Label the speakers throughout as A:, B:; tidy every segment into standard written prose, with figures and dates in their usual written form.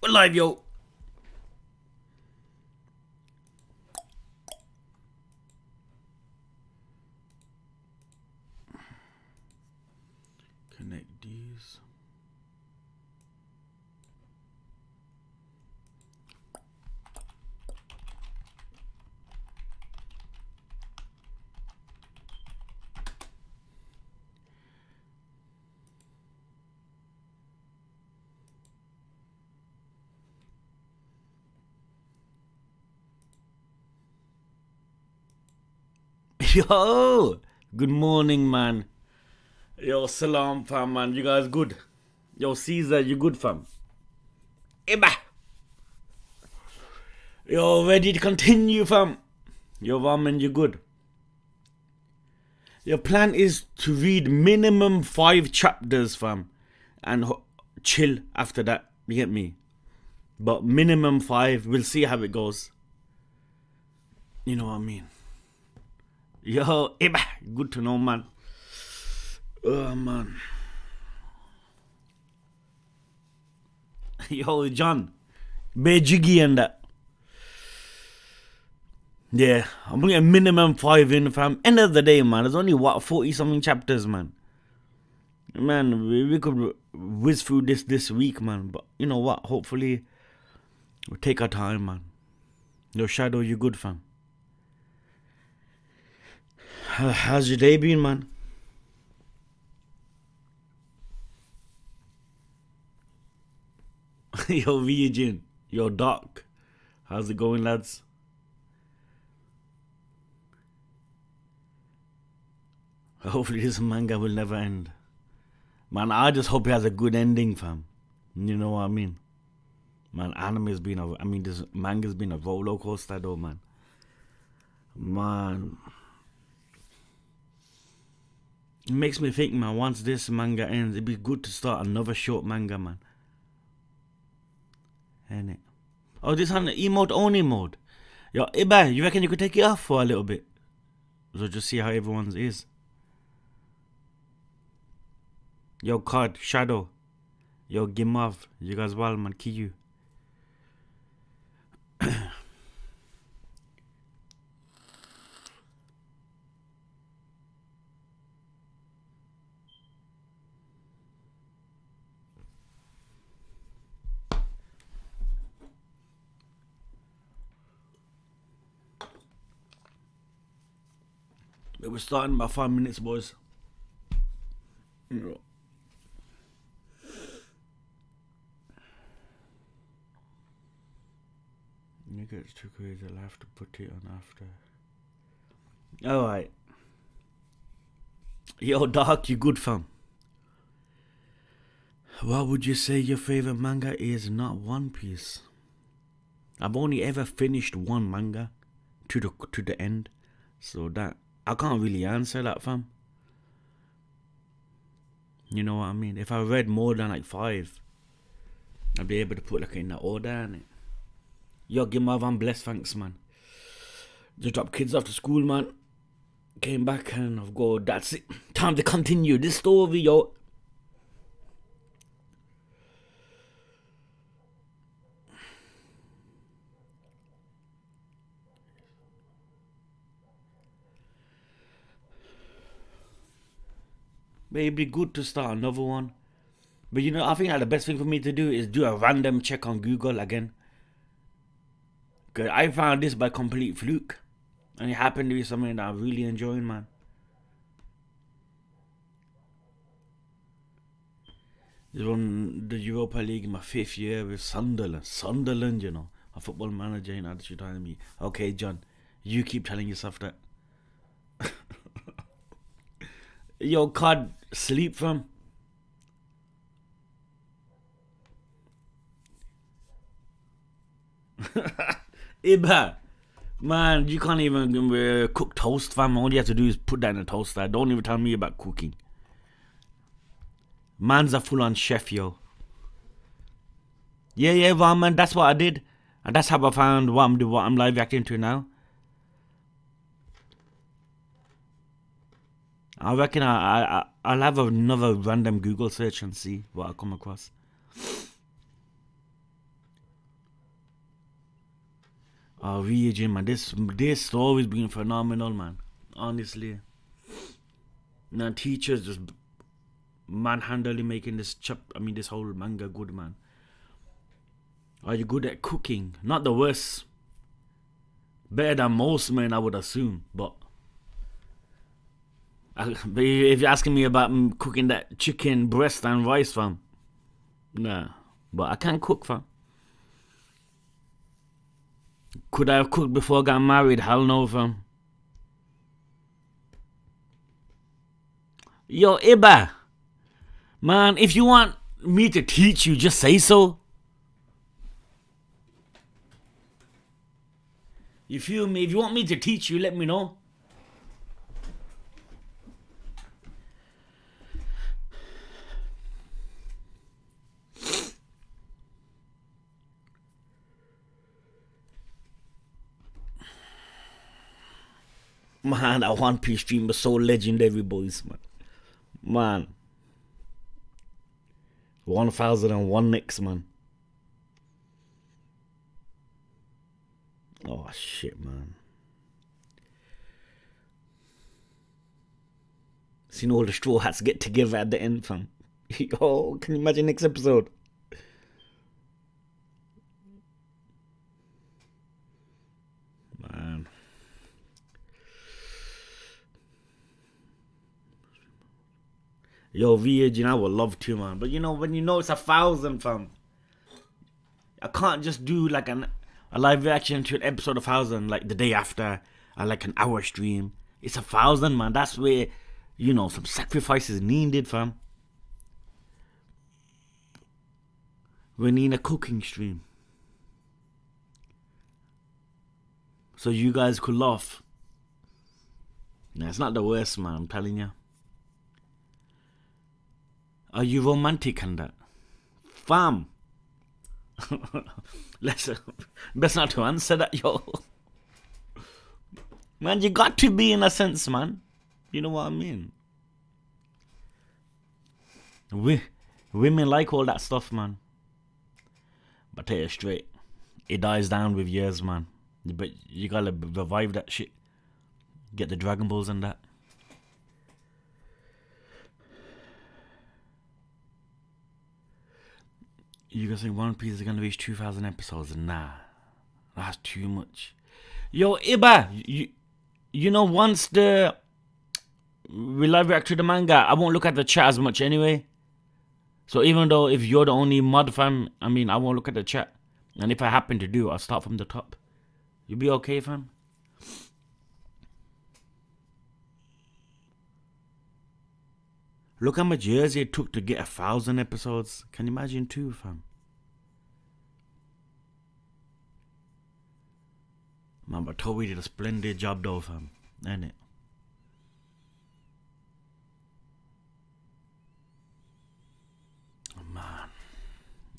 A: We're live, yo. Connect these. Yo, good morning, man. Yo, salam, fam, man. You guys good? Yo, Caesar, you good, fam? Eba. Yo, ready to continue, fam? Yo, man, you good? Your plan is to read minimum 5 chapters, fam, and chill after that. You get me? But minimum 5. We'll see how it goes. You know what I mean? Yo, Eba. Good to know, man. Oh, man. Yo, John. Be jiggy and that. Yeah, I'm gonna get minimum 5 in, fam. End of the day, man. There's only, what, 40-something chapters, man. Man, we could whiz through this week, man. But, you know what? Hopefully, we'll take our time, man. Yo, Shadow, you good, fam? How's your day been, man? Yo, Virgin. Yo, Doc. How's it going, lads? Hopefully this manga will never end. Man, I just hope it has a good ending, fam. You know what I mean? Man, anime's been this manga's been a roller coaster, though, man. Man. It makes me think, man, once this manga ends, it'd be good to start another short manga, man. Ain't it? Oh, this on the emote only mode. Yo, Iba, you reckon you could take it off for a little bit? So just see how everyone's is. Yo, Cod, Shadow. Yo, Gimav. You guys well, man. Kiyu. We're starting in about 5 minutes, boys. Nigga, it's too crazy. I'll have to put it on after. Alright. Yo, Dark, you good, fam? What would you say your favorite manga is? Not One Piece. I've only ever finished one manga to the end. So that I can't really answer that, fam. You know what I mean? If I read more than like 5, I'd be able to put like in that order, innit? Yo, Gimav, I'm blessed, thanks, man. Just dropped kids off to school, man. Came back and I've got, that's it. Time to continue this story, yo. But it'd be good to start another one. But you know, I think the best thing for me to do is do a random check on Google again. Because I found this by complete fluke. And it happened to be something that I'm really enjoying, man. This won the Europa League in my 5th year with Sunderland. Sunderland, you know. A football manager, you know, that's you telling me. Okay, John, you keep telling yourself that. Yo, COD, sleep, fam. Iba, man, you can't even cook toast, fam. All you have to do is put that in a toaster. Don't even tell me about cooking. Man's a full-on chef, yo. Yeah, well, man, that's what I did. And that's how I found what I'm live reacting to now. I reckon I'll have another random Google search and see what I come across. Oh, Ryujin, man, this story's been phenomenal, man. Honestly. Now teachers just manhandling making this this whole manga good, man. Are you good at cooking? Not the worst. Better than most men, I would assume. But if you're asking me about cooking that chicken breast and rice, fam, nah. But I can cook, fam. Could I have cooked before I got married? Hell no, fam. Yo, Iba. Man, if you want me to teach you, just say so. You feel me? If you want me to teach you, let me know. Man, that One Piece stream was so legendary, boys, man. Man. 1001 next, man. Oh, shit, man. Seen all the Straw Hats get together at the end, fam. Yo, can you imagine next episode? Man. Yo, VODs, I would love to, man. But you know, when you know it's 1,000, fam. I can't just do like a live reaction to an episode of 1,000 like the day after, like an hour stream. It's 1,000, man. That's where, you know, some sacrifices needed, fam. We need a cooking stream, so you guys could laugh. Nah, it's not the worst, man, I'm telling you. Are you romantic and that? Fam. Best not to answer that, yo. Man, you got to be in a sense, man. You know what I mean? Women like all that stuff, man. But tell you straight, it dies down with years, man. But you gotta revive that shit. Get the Dragon Balls and that. You guys think One Piece is gonna reach 2,000 episodes? Nah, that's too much. Yo, Iba, you know, once we live react to the manga, I won't look at the chat as much anyway. So even though if you're the only mod fam, I won't look at the chat. And if I happen to do, I'll start from the top. You be okay, fam? Look how much years it took to get 1,000 episodes. Can you imagine 2, fam? Man, but Toei did a splendid job though, fam. Ain't it? Oh, man.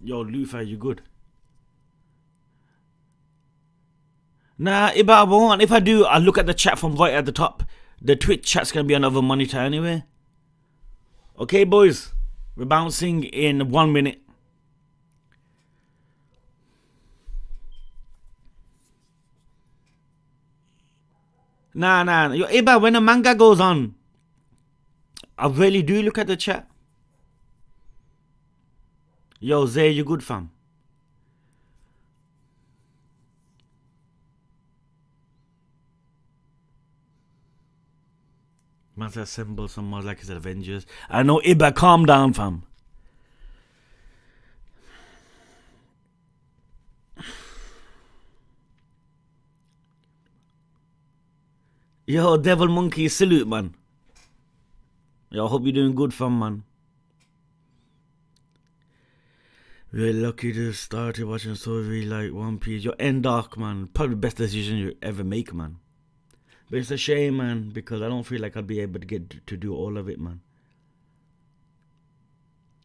A: Yo, Luffy, you good? Nah, Iba, I won't. If I do, I'll look at the chat from right at the top. The Twitch chat's gonna be another monitor anyway. Okay, boys. We're bouncing in 1 minute. Nah. Yo, Iba, when the manga goes on, I really do look at the chat. Yo, Zay, you good, fam? Must assemble some more like his Avengers. I know, Iba, calm down, fam. Yo, Devil Monkey, salute, man. Yo, I hope you're doing good, fam, man. We're lucky to start watching story like One Piece. Your end dark, man. Probably the best decision you ever make, man. But it's a shame, man, because I don't feel like I'll be able to get to do all of it, man.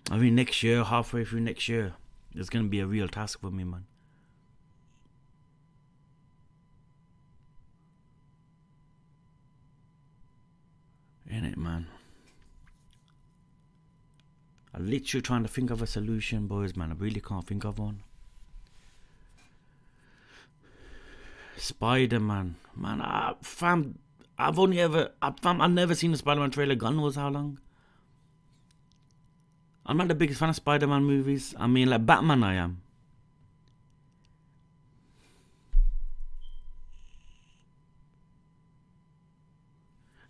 A: Next year, halfway through next year, it's going to be a real task for me, man. Ain't it, man? I'm literally trying to think of a solution, boys, man. I really can't think of one. Spider-Man. Man, fam, I've never seen a Spider-Man trailer. God knows how long. I'm not the biggest fan of Spider-Man movies. I mean, like Batman I am.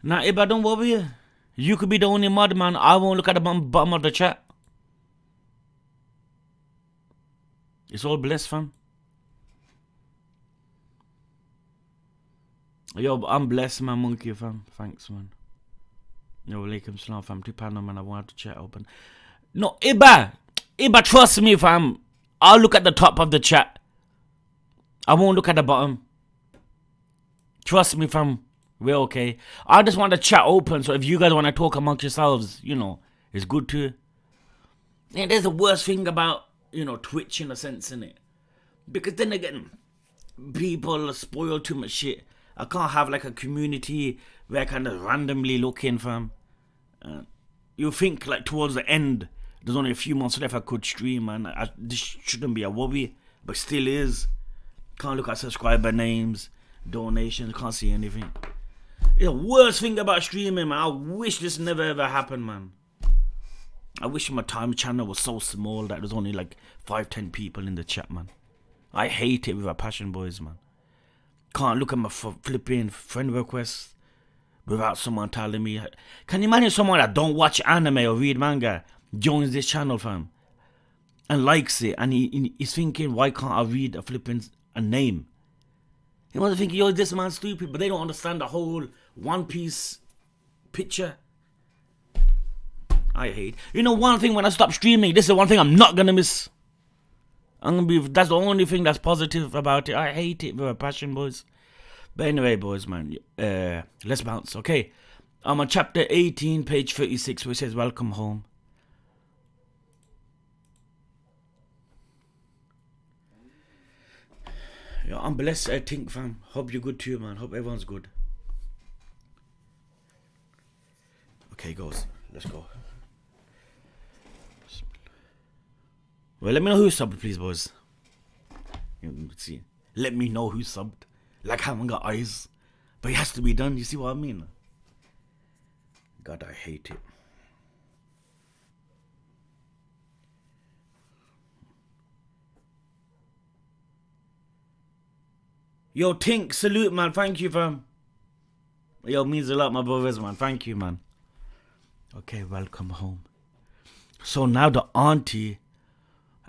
A: Nah, Iba, don't worry. You could be the only mod, man. I won't look at the bottom of the chat. It's all blessed, fam. Yo, I'm blessed, man, monkey, fam. Thanks, man. Yo, alaikum salam, fam. £2, man. I won't have to chat open. No, Iba, trust me, fam. I'll look at the top of the chat. I won't look at the bottom. Trust me, fam. We're okay. I just want the chat open, so if you guys want to talk amongst yourselves, you know, it's good too. And there's the worst thing about, you know, Twitch in a sense, innit? Because then again, people spoil too much shit. I can't have like a community where I kind of randomly look in, fam. You think like towards the end, there's only a few months left I could stream, and this shouldn't be a worry, but still is. Can't look at subscriber names, donations, can't see anything. It's the worst thing about streaming, man. I wish this never ever happened, man. I wish my channel was so small that there's only like 5-10 people in the chat, man. I hate it with a passion, boys, man. Can't look at my flipping friend requests without someone telling me. Can you imagine someone that don't watch anime or read manga joins this channel, fam, and likes it, and he's thinking, why can't I read a name? You want to think, yo, this man's stupid, but they don't understand the whole One Piece picture. I hate. You know, one thing when I stop streaming, this is one thing I'm not gonna miss. That's the only thing that's positive about it. I hate it with a passion, boys. But anyway, boys, man, let's bounce. Okay, I'm on chapter 18, page 36, which says, "Welcome home." Yeah, I'm blessed, I think, fam. Hope you're good too, man. Hope everyone's good. Okay, guys, let's go. Well, let me know who subbed, please, boys. Let's see. Let me know who subbed. Like I haven't got eyes, but it has to be done. You see what I mean? God, I hate it. Yo, Tink, salute, man. Thank you, fam. Yo, means a lot, my brothers, man. Thank you, man. Okay, welcome home. So now the auntie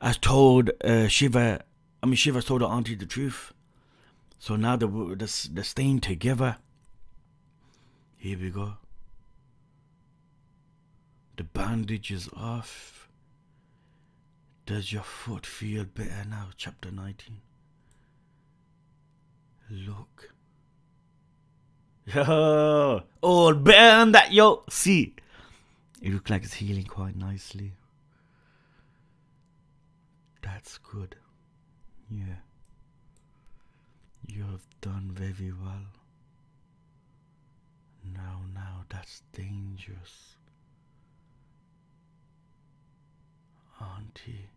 A: has told Shiva's told the auntie the truth. So now they're staying together. Here we go. The bandage is off. Does your foot feel better now? Chapter 19. Look. Yo, oh, better than that, yo. See, it looks like it's healing quite nicely. That's good. Yeah. You have done very well. Now, that's dangerous. Auntie,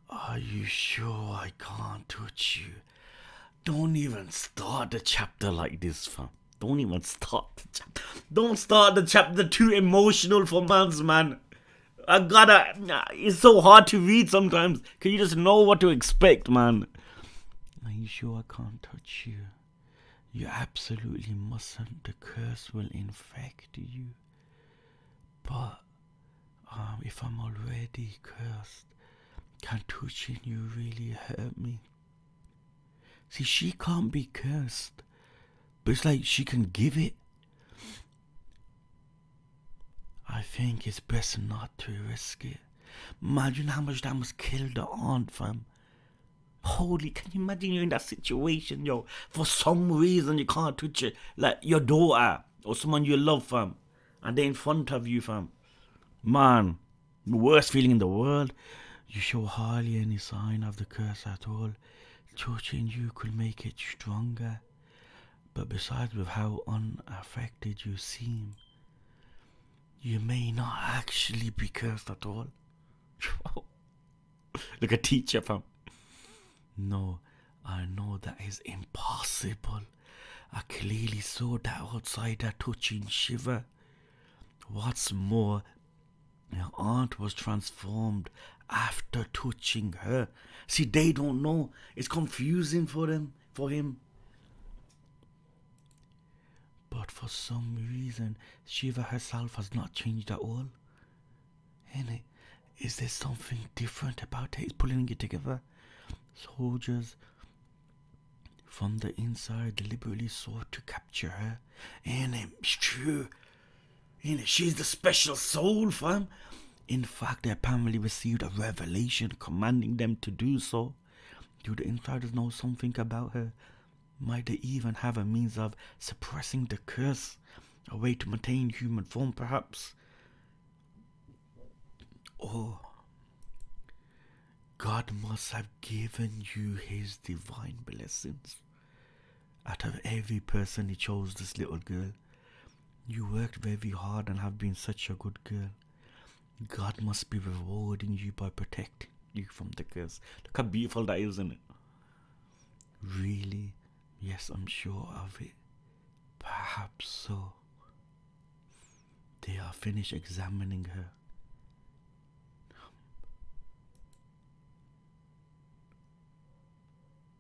A: are you sure I can't touch you? Don't even start the chapter like this, fam. Don't even start the chapter. Don't start the chapter too emotional for months, man. It's so hard to read sometimes. Can you just know what to expect, man? Are you sure I can't touch you? You absolutely mustn't. The curse will infect you. But if I'm already cursed, can touching you really hurt me? See, she can't be cursed, but it's like she can give it. I think it's best not to risk it. Imagine how much that must kill the aunt, fam. Holy, can you imagine you're in that situation, yo? For some reason you can't touch it, like your daughter or someone you love, fam, and they're in front of you, fam. Man, the worst feeling in the world. You show hardly any sign of the curse at all. Touching you could make it stronger. But besides with how unaffected you seem, you may not actually be cursed at all. Like a teacher, fam. No, I know that is impossible. I clearly saw that outsider touching Shiva. What's more, your aunt was transformed after touching her. See, they don't know. It's confusing for him. But for some reason, Shiva herself has not changed at all. Innit? Is there something different about it? It's pulling it together. Soldiers from the inside deliberately sought to capture her. Innit? It's true. Innit? She's the special soul, fam. In fact, they apparently received a revelation commanding them to do so. Do the insiders know something about her? Might they even have a means of suppressing the curse? A way to maintain human form, perhaps? Or God must have given you his divine blessings. Out of every person he chose this little girl. You worked very hard and have been such a good girl. God must be rewarding you by protecting you from the curse. Look how beautiful that is, isn't it? Really? Yes, I'm sure of it. Perhaps so. They are finished examining her.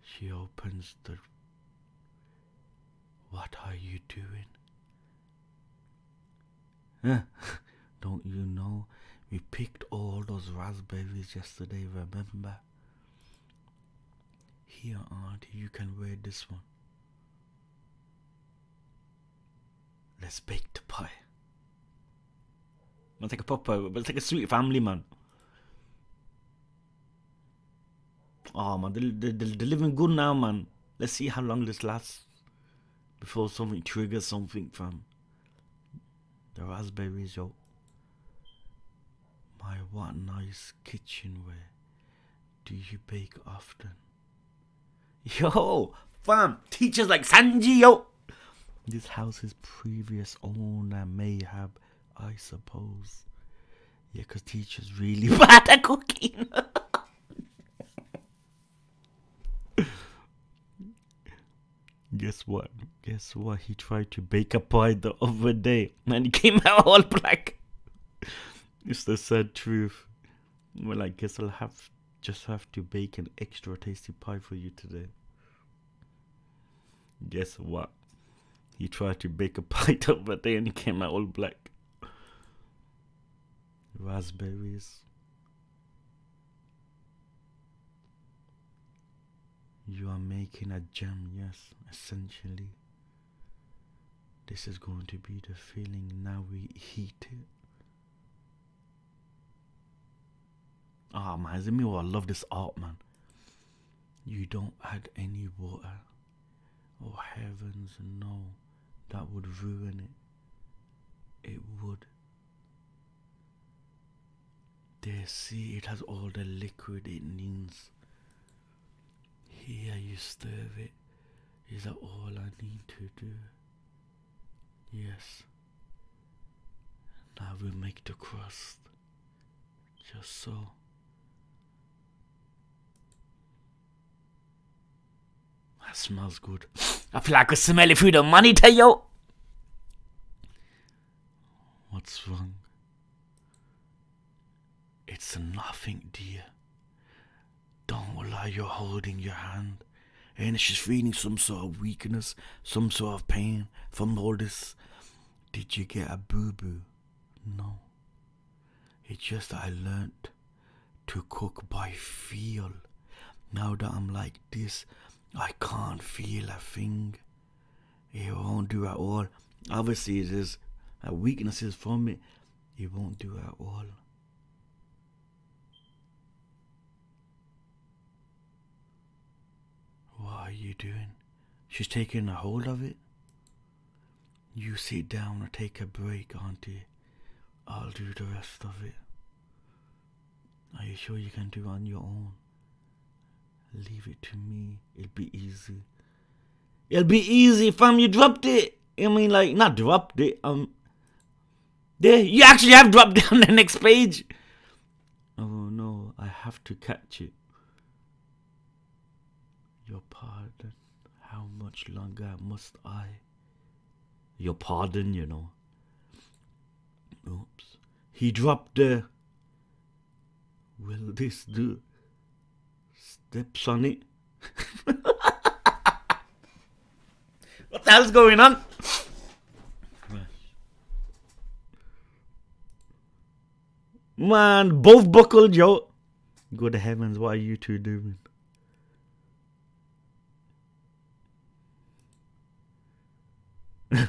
A: She opens the... What are you doing? Don't you know? We picked all those raspberries yesterday, remember? Here, auntie, you can wear this one. Let's bake the pie. It's like a proper, but it's like a sweet family, man. Oh, man, they're living good now, man. Let's see how long this lasts before something triggers something from the raspberries, yo. My, what nice kitchenware. Do you bake often? Yo, fam, teachers like Sanji, yo. This house's previous owner may have, I suppose. Yeah, because teachers really bad at cooking. Guess what? He tried to bake a pie the other day and he came out all black. It's the sad truth. Well, I guess I'll just have to bake an extra tasty pie for you today. Guess what? He tried to bake a pie the other day and he came out all black. Raspberries. You are making a jam, yes, essentially. This is going to be the filling. Now we heat it. Ah, man, isn't me? I love this art, man. You don't add any water. Oh, heavens, no. That would ruin it. It would. There, see, it has all the liquid it needs. Here you stir it. Is that all I need to do? Yes. Now we'll make the crust. Just so. That smells good. I feel like I could smell it through the monitor, yo. What's wrong? It's nothing, dear. Don't lie, you're holding your hand. And she's feeling some sort of weakness, some sort of pain from all this. Did you get a boo-boo? No. It's just that I learnt to cook by feel. Now that I'm like this, I can't feel a thing. It won't do at all. Obviously, it is a weaknesses from it. It won't do at all. What are you doing? She's taking a hold of it. You sit down and take a break, auntie. I'll do the rest of it. Are you sure you can do it on your own? Leave it to me. It'll be easy. It'll be easy, fam. You dropped it. I mean, like, not dropped it. There, you actually have dropped it on the next page. Oh no, I have to catch it. Your pardon. How much longer must I? Your pardon, you know. Oops. He dropped the. Will this do? Steps on it. What the hell's going on? Man, both buckled, yo. Good heavens, what are you two doing?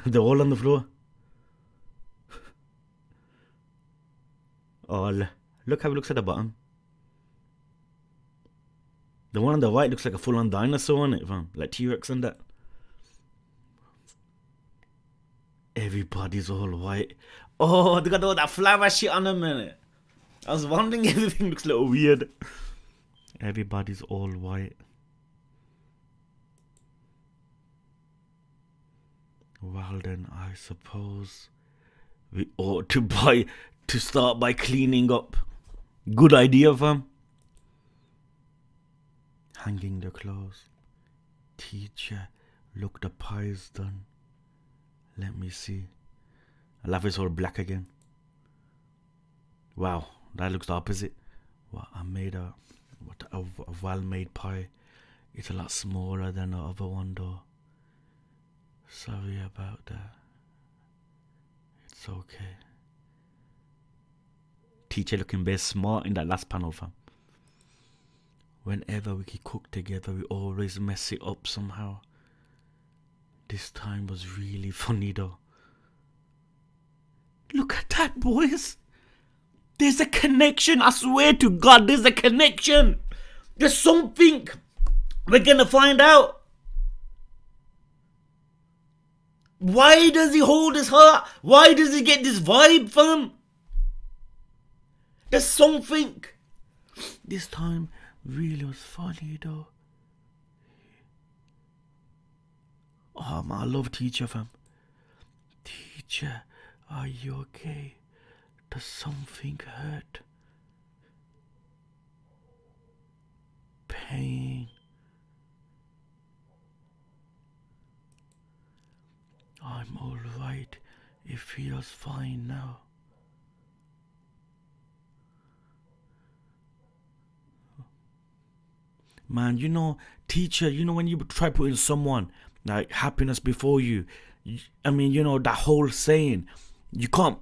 A: They're all on the floor. Oh, look how it looks at the bottom. The one on the right looks like a full-on dinosaur on it, fam. Like T-Rex and that. Everybody's all white. Oh, they got all that flower shit on them, innit? I was wondering if everything looks a little weird. Everybody's all white. Well then, I suppose we ought to start by cleaning up. Good idea, fam. Hanging the clothes. Teacher, look, the pie's done. Let me see. I love it's all black again. Wow, that looks the opposite. What a well-made pie. It's a lot smaller than the other one, though. Sorry about that. It's okay. Teacher looking very smart in that last panel, fam. Whenever we cook together, we always mess it up somehow. This time was really funny, though. Look at that, boys. There's a connection. I swear to God, there's a connection. There's something. We're gonna find out. Why does he hold his heart? Why does he get this vibe from him? There's something. This time really was funny, though. Oh man, I love teacher, fam. Teacher, are you okay? Does something hurt? Pain. I'm alright. It feels fine now. Man, you know, teacher, you know when you try putting someone like happiness before you, I mean, you know, that whole saying, you can't,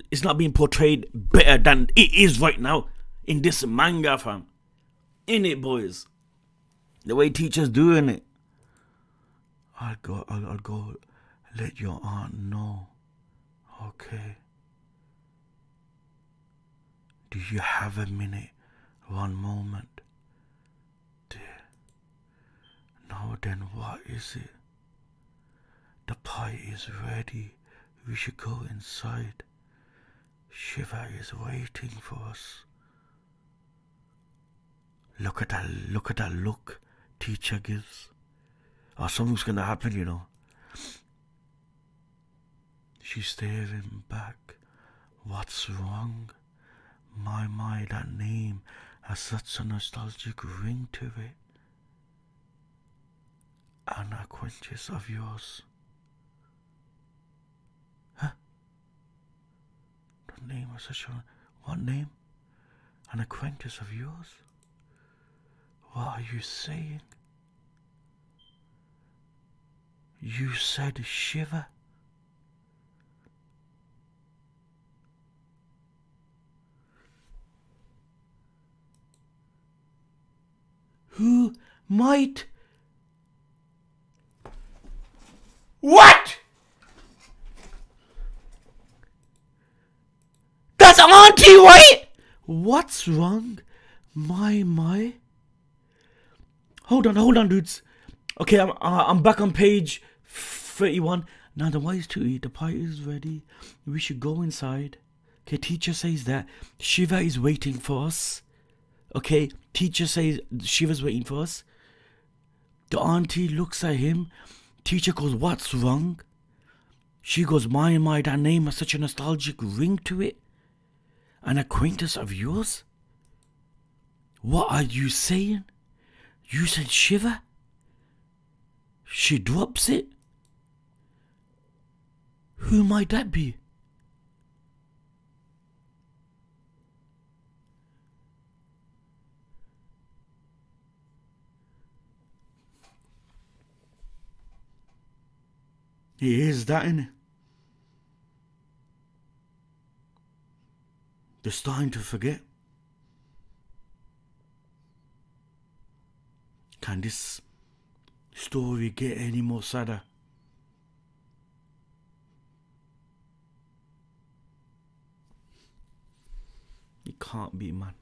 A: it's not being portrayed better than it is right now in this manga, fam. In it, boys. The way teachers doing it. I'll go let your aunt know. Okay. Do you have a minute? One moment. Dear. No, then what is it? The pie is ready. We should go inside. Shiva is waiting for us. Look at that look teacher gives. Oh, something's gonna happen, you know. She's staring back. What's wrong? My, that name has such a nostalgic ring to it. An acquaintance of yours. Huh? The name of such a... What name? An acquaintance of yours? What are you saying? You said Shiva? Who might... What? That's Auntie, right? What's wrong? My. Hold on, dudes. Okay, I'm back on page 31. Now the wise to eat. The pie is ready. We should go inside. Okay, teacher says that Shiva is waiting for us. Okay, teacher says Shiva's waiting for us. The auntie looks at him. Teacher goes, what's wrong? She goes, my, that name has such a nostalgic ring to it. An acquaintance of yours? What are you saying? You said Shiva? She drops it. Who might that be? It is that, innit? They're starting to forget. Can this story get any more sadder? It can't be, man.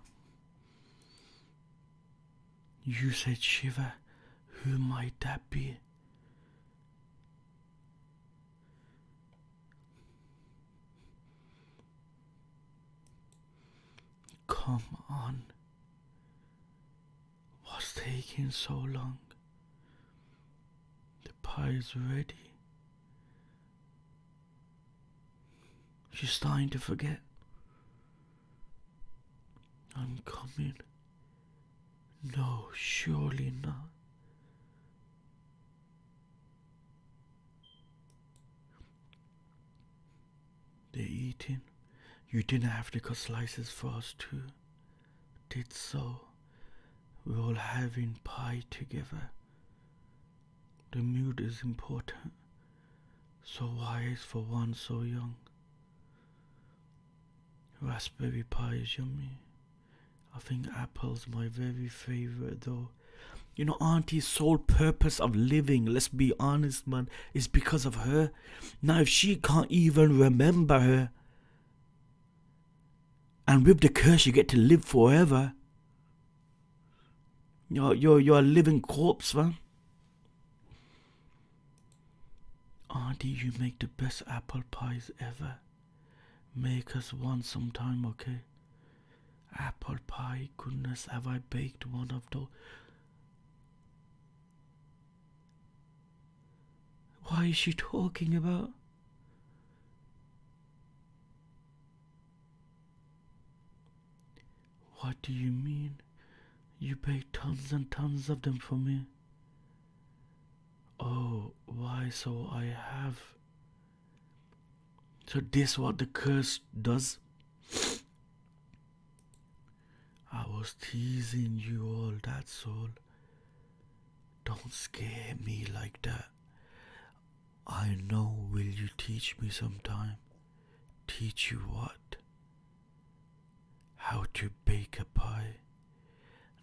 A: You said Shiva. Who might that be? Come on. What's taking so long? The pie's ready. She's starting to forget. I'm coming. No, surely not. They're eating. You didn't have to cut slices for us too. Did so. We're all having pie together. The mood is important. So wise for one so young. Raspberry pie is yummy. I think apple's my very favorite though. You know, Auntie's sole purpose of living, let's be honest, man, is because of her. Now, if she can't even remember her, and with the curse you get to live forever, you're a living corpse, man. Auntie, you make the best apple pies ever. Make us one sometime, okay? Apple pie, goodness, have I baked one of those? What is she talking about? What do you mean? You baked tons and tons of them for me. Oh, why, so I have. So this what the curse does? I was teasing you all, that's all. Don't scare me like that. I know, will you teach me sometime? Teach you what? How to bake a pie.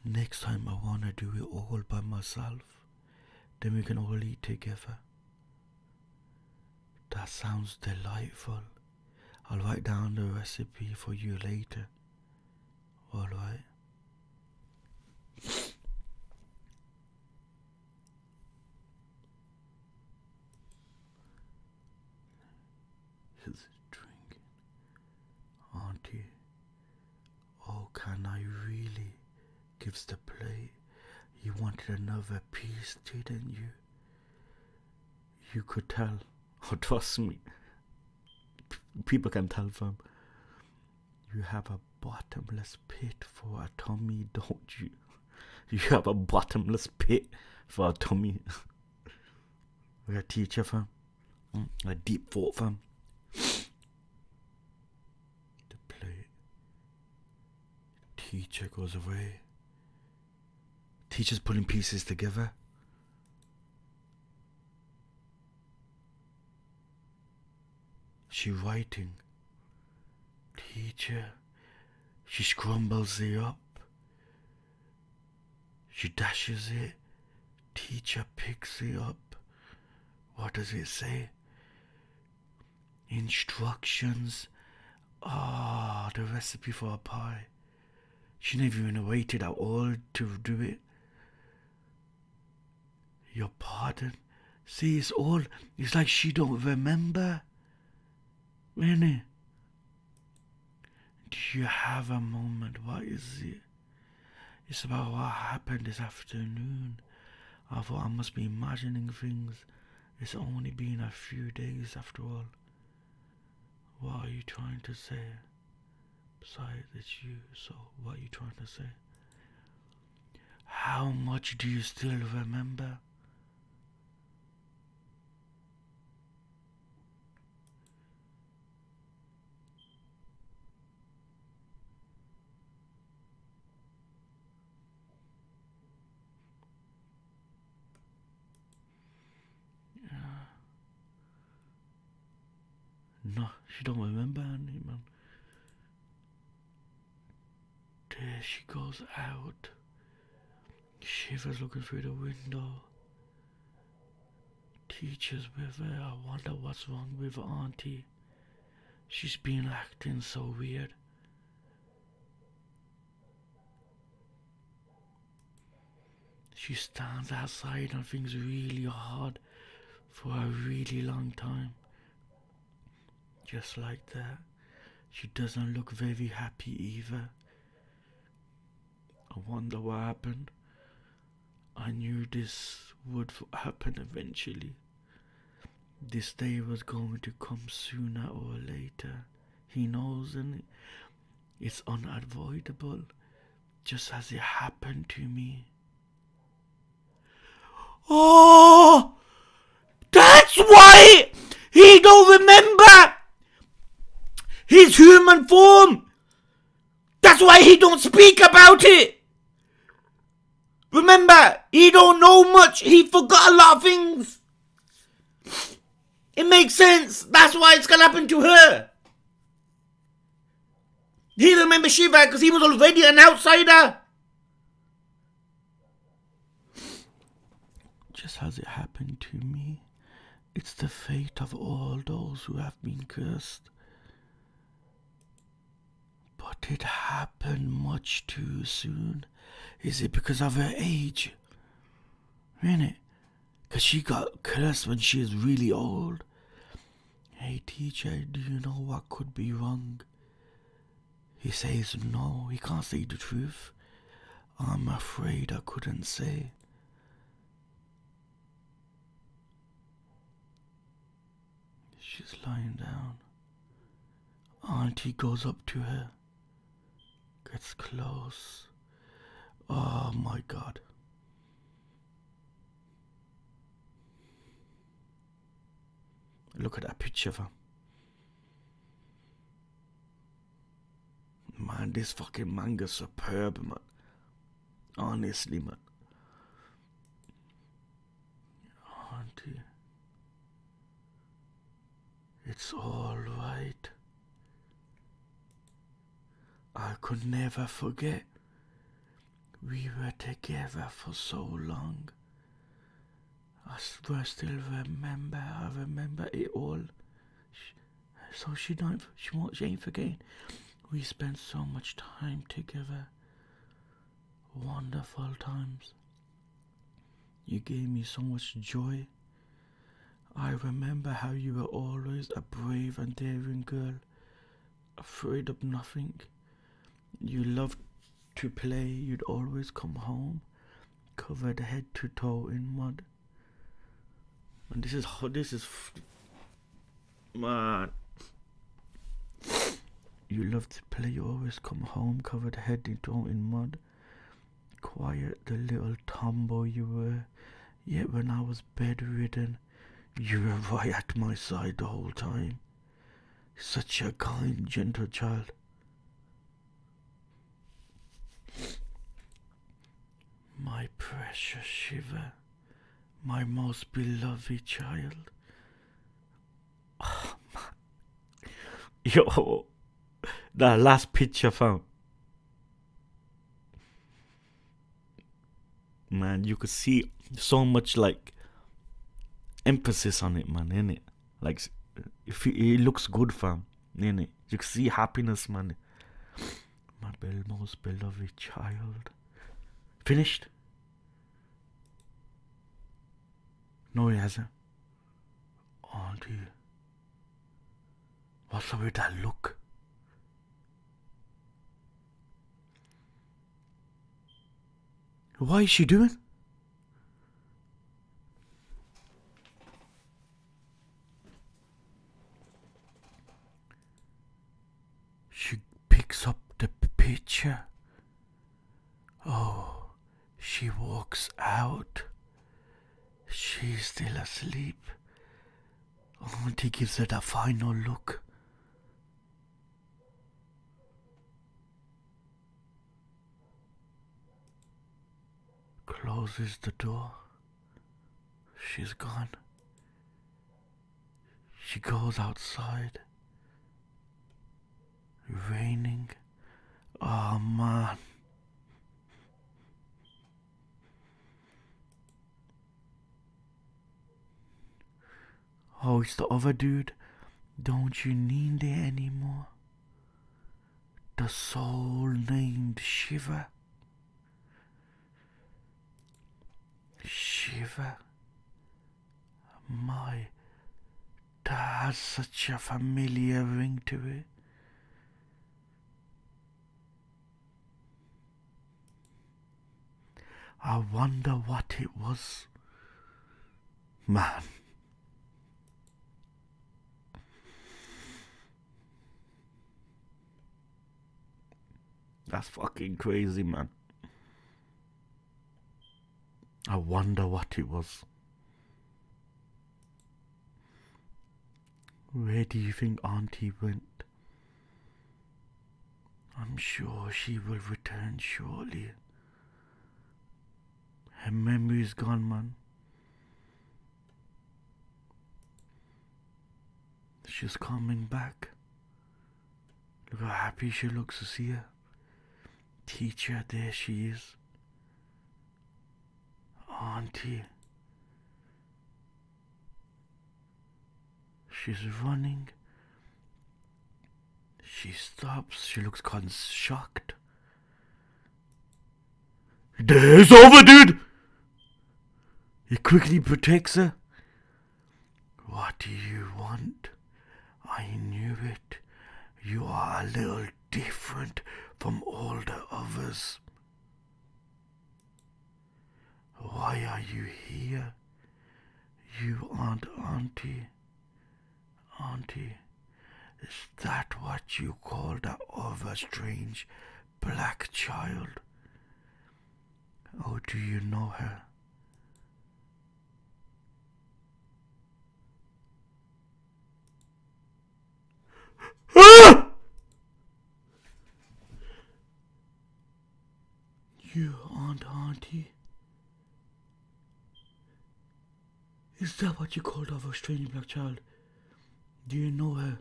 A: Next time I wanna do it all by myself. Then we can all eat together. That sounds delightful. I'll write down the recipe for you later. Alright. He's drinking. Auntie. Oh, can I really? Gives the plate. You wanted another piece, didn't you? You could tell. Oh, trust me. People can tell, fam. You have a bottomless pit for a tummy, don't you? You have a bottomless pit for a tummy. We're a teacher, fam. A deep thought, fam. The plate. Teacher goes away. Teacher's putting pieces together. She writing. Teacher. She scrambles it up. She dashes it. Teacher picks it up. What does it say? Instructions. Ah, the recipe for a pie. She never even waited at all to do it. Your pardon? See, it's like she don't remember. Really? Do you have a moment? What is it? It's about what happened this afternoon. I thought I must be imagining things. It's only been a few days after all. What are you trying to say? Besides, it's you, so what are you trying to say? How much do you still remember? No, she don't remember any, man. There she goes out. Shivers looking through the window. Teacher's with her. I wonder what's wrong with Auntie. She's been acting so weird. She stands outside and thinks really hard for a really long time. Just like that. She doesn't look very happy either. I wonder what happened. I knew this would happen eventually. This day was going to come sooner or later. He knows, and it's unavoidable, just as it happened to me. Oh! That's why he don't remember his human form! That's why he don't speak about it! Remember, he don't know much. He forgot a lot of things. It makes sense. That's why it's gonna happen to her. He remembers Shiva because he was already an outsider. Just as it happened to me, it's the fate of all those who have been cursed. But it happened much too soon. Is it because of her age? Innit? Because she got cursed when she was really old. Hey teacher, do you know what could be wrong? He says no, he can't say the truth. I'm afraid I couldn't say. She's lying down. Auntie goes up to her. Gets close. Oh my God. Look at that picture, fam. Man, this fucking manga's superb, man. Honestly, man. Auntie. It's all right. I could never forget. We were together for so long. I still remember. I remember it all. So she ain't forgetting. We spent so much time together. Wonderful times. You gave me so much joy. I remember how you were always a brave and daring girl, afraid of nothing. You loved to play. You'd always come home, covered head to toe in mud. And this is man. You loved to play. You always come home, covered head to toe in mud. Quiet, the little tomboy you were. Yet when I was bedridden, you were right at my side the whole time. Such a kind, gentle child. My precious Shiva, my most beloved child. Oh, man. Yo, that last picture found. Man, you could see so much like emphasis on it, man, innit? Like, if it looks good, fam, innit? You can see happiness, man. My most beloved child. Finished? No, he hasn't. Auntie, what's up with that look? What is she doing? She picks up the picture. Oh, she walks out. She's still asleep. Auntie gives her that final look. Closes the door. She's gone. She goes outside. Raining. Oh man. Oh, it's the other dude. Don't you need it anymore? The soul named Shiva. Shiva. My, that has such a familiar ring to it. I wonder what it was. Man. That's fucking crazy, man. I wonder what it was. Where do you think Auntie went? I'm sure she will return shortly. Her memory's gone, man. She's coming back. Look how happy she looks to see her. Teacher, there she is. Auntie. She's running. She stops. She looks shocked. There's over, dude! He quickly protects her. What do you want? I knew it. You are a little different from all the others. Why are you here? You aren't Auntie. Auntie, is that what you call that other strange black child? Oh, do you know her? Ah! You aren't Auntie? Is that what you called our strange black child? Do you know her?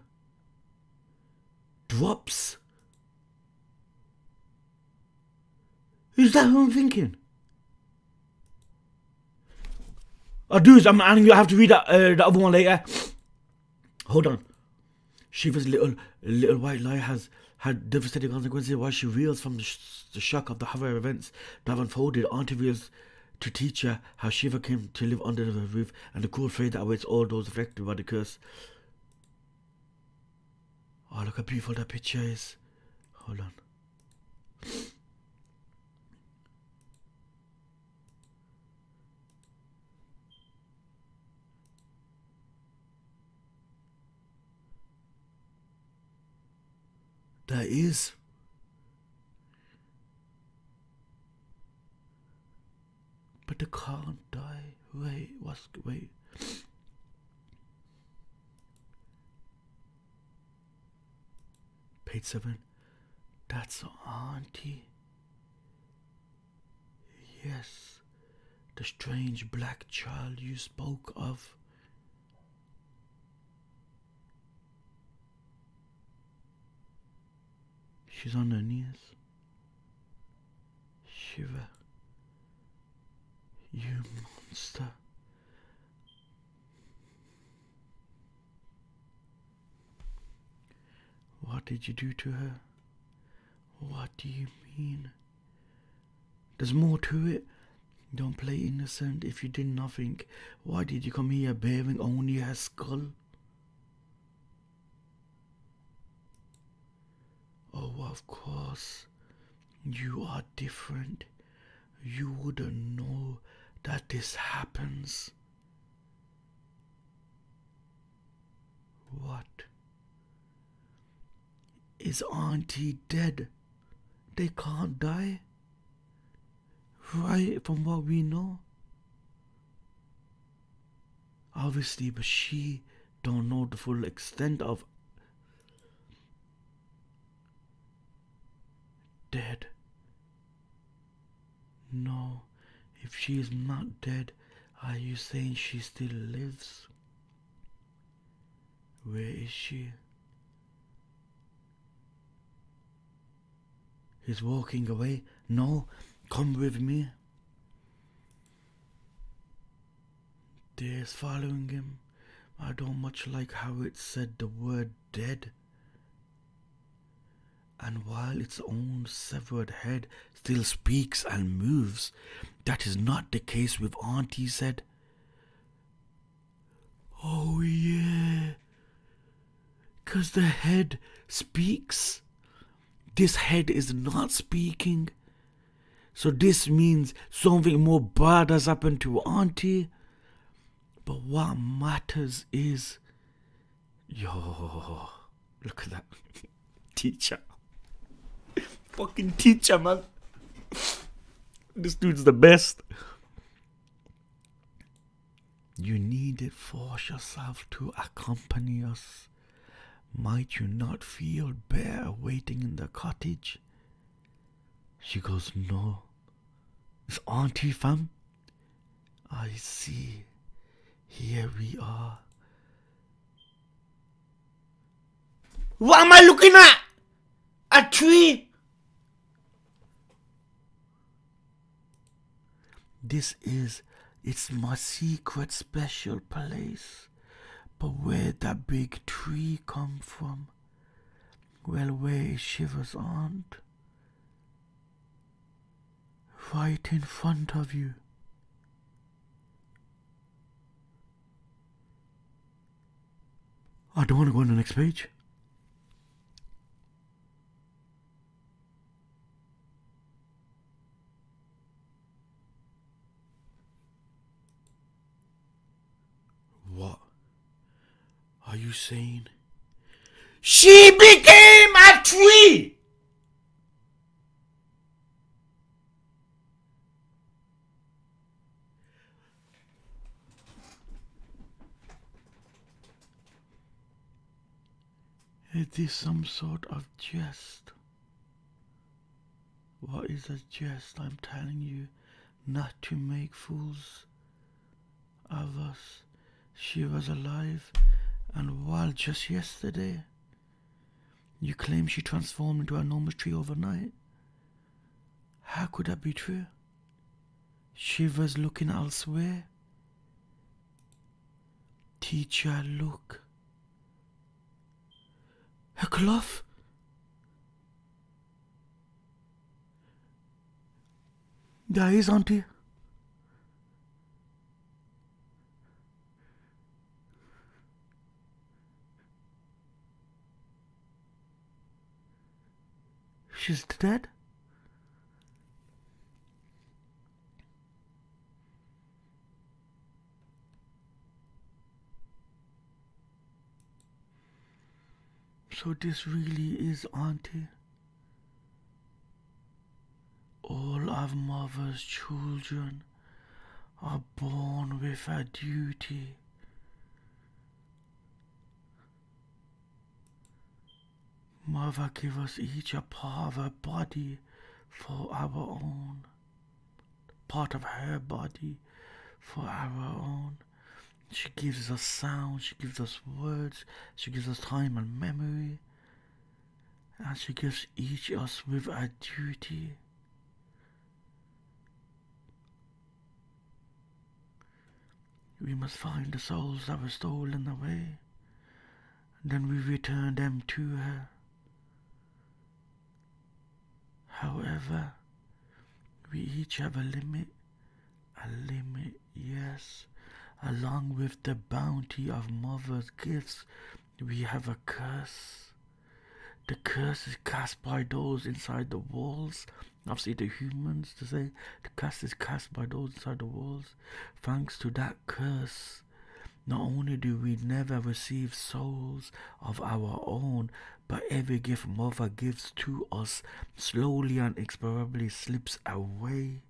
A: Drops? Is that who I'm thinking? Oh, dude, I'm adding you. I have to read that the other one later. Hold on. Shiva's little white lie has had devastating consequences while she reels from the shock of the horror events that have unfolded. Auntie reels to teach her how Shiva came to live under the roof and the cruel fate that awaits all those affected by the curse. Oh, look how beautiful that picture is. Hold on. That is. But they can't die. Wait. Page 7. That's Auntie. Yes. The strange black child you spoke of. She's on her knees. Shiva. You monster. What did you do to her? What do you mean? There's more to it. Don't play innocent. If you did nothing, why did you come here bearing only her skull? Oh, of course. You are different. You wouldn't know that this happens. What? Is Auntie dead? They can't die? Right, from what we know. Obviously, but she don't know the full extent of dead. No, if she is not dead, are you saying she still lives? Where is she? He's walking away. No, come with me. Days following him. I don't much like how it said the word dead. And while its own severed head still speaks and moves, that is not the case with Auntie said. Oh yeah, 'cause the head speaks. This head is not speaking. So this means something more bad has happened to Auntie. But what matters is... Yo, look at that. Teacher. Fucking teacher, man. This dude's the best. You needed force yourself to accompany us. Might you not feel better waiting in the cottage? She goes, no. It's Auntie, fam. I see. Here we are. What am I looking at? A tree? It's my secret special place. But where'd that big tree come from? Well, where is Shiva's aunt? Right in front of you. I don't want to go on the next page. What are you saying? She became a tree! Is this some sort of jest? What is a jest? I'm telling you not to make fools of us. She was alive, and while just yesterday you claim she transformed into an enormous tree overnight. How could that be true? She was looking elsewhere. Teacher, look. Her cloth. There is, Auntie. She's dead? So this really is Auntie. All of Mother's children are born with a duty. Mother give us each a part of her body for our own. Part of her body for our own. She gives us sound, she gives us words, she gives us time and memory. And she gives each us with a duty. We must find the souls that were stolen away. Then we return them to her. However, we each have a limit, yes. Along with the bounty of Mother's gifts, we have a curse. The curse is cast by those inside the walls. Obviously the humans, to say, the curse is cast by those inside the walls. Thanks to that curse, not only do we never receive souls of our own, but every gift Mother gives to us slowly and inexorably slips away,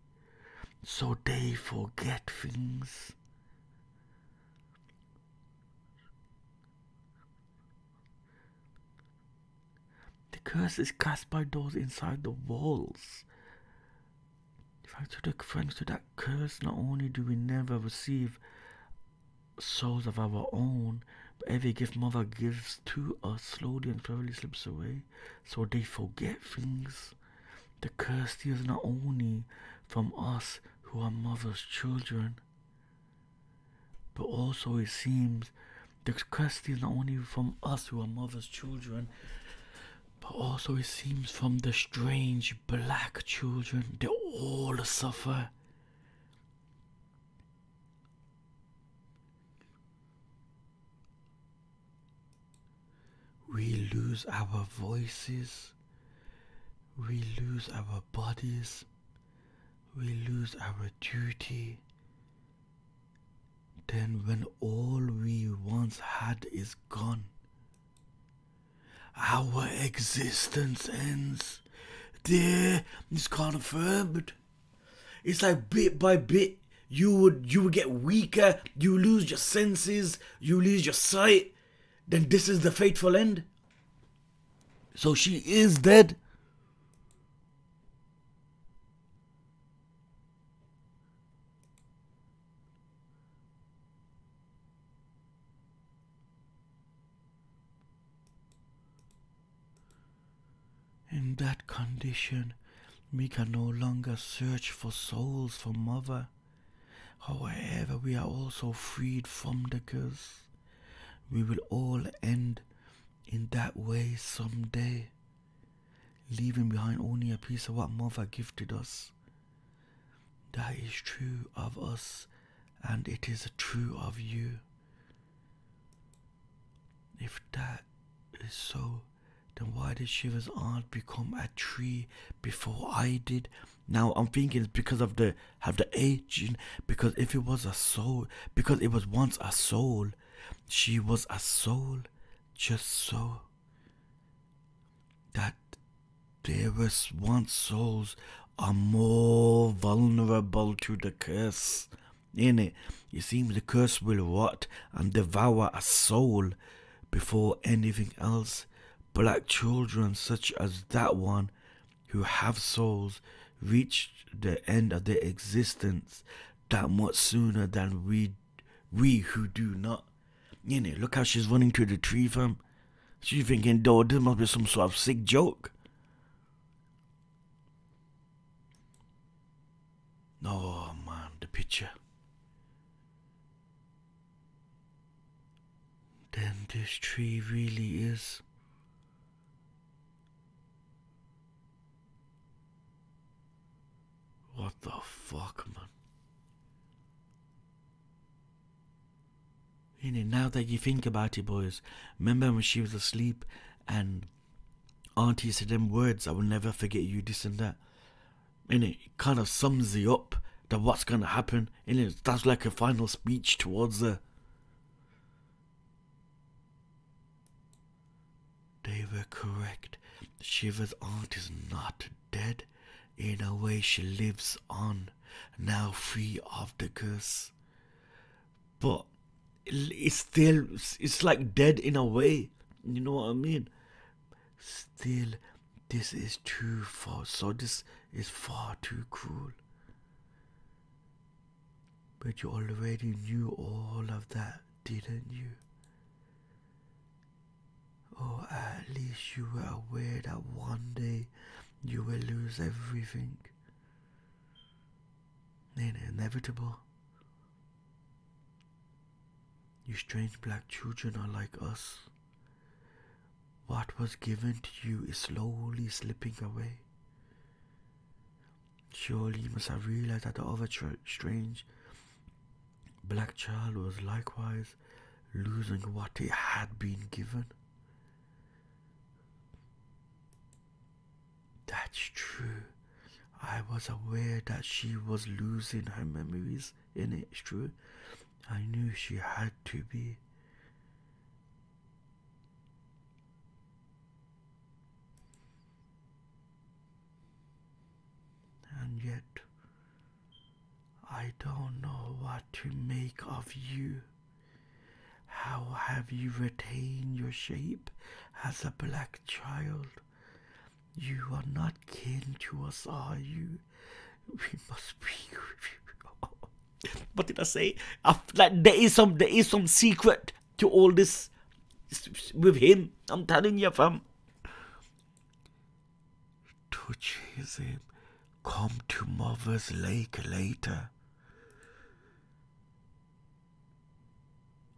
A: so they forget things. The curse is cast by those inside the walls. Thanks to that curse, not only do we never receive souls of our own, but every gift Mother gives to us slowly and slowly slips away, so they forget things. The curse steals not only from us who are mother's children, but also it seems the curse steals not only from us who are mother's children, but also it seems from the strange black children. They all suffer. We lose our voices. We lose our bodies. We lose our duty. Then when all we once had is gone, our existence ends. There is confirmed. It's like bit by bit, you would get weaker, you lose your senses, you lose your sight. Then this is the fateful end. So she is dead. In that condition, we can no longer search for souls for mother. However, we are also freed from the curse. We will all end in that way someday, leaving behind only a piece of what mother gifted us. That is true of us, and it is true of you. If that is so, then why did Shiva's aunt become a tree before I did? Now I'm thinking it's because of the aging. Because if it was a soul, because it was once a soul, she was a soul, just so that there was once souls are more vulnerable to the curse. In it, it seems the curse will rot and devour a soul before anything else. Black children such as that one who have souls reach the end of their existence that much sooner than we who do not. You know, look how she's running to the tree, fam. She's thinking, though, this must be some sort of sick joke. Oh man, the picture. Then this tree really is. What the fuck, man? You know, now that you think about it, boys, remember when she was asleep and Auntie said them words, I will never forget you, this and that. And it kind of sums it up that what's going to happen. And that's like a final speech towards her. They were correct. Shiva's aunt is not dead. In a way, she lives on, now free of the curse. But it's still, it's like dead in a way. You know what I mean? Still, this is too far. So this is far too cruel. But you already knew all of that, didn't you? Or at least you were aware that one day you will lose everything. Inevitable. You strange black children are like us. What was given to you is slowly slipping away. Surely you must have realized that the other strange black child was likewise losing what it had been given. That's true. I was aware that she was losing her memories. It's true. I knew she had to be. And yet, I don't know what to make of you. How have you retained your shape as a black child? You are not kin to us, are you? We must be. What did I say? Like there is some secret to all this with him. I'm telling you, fam. touches him. Come to Mother's Lake later.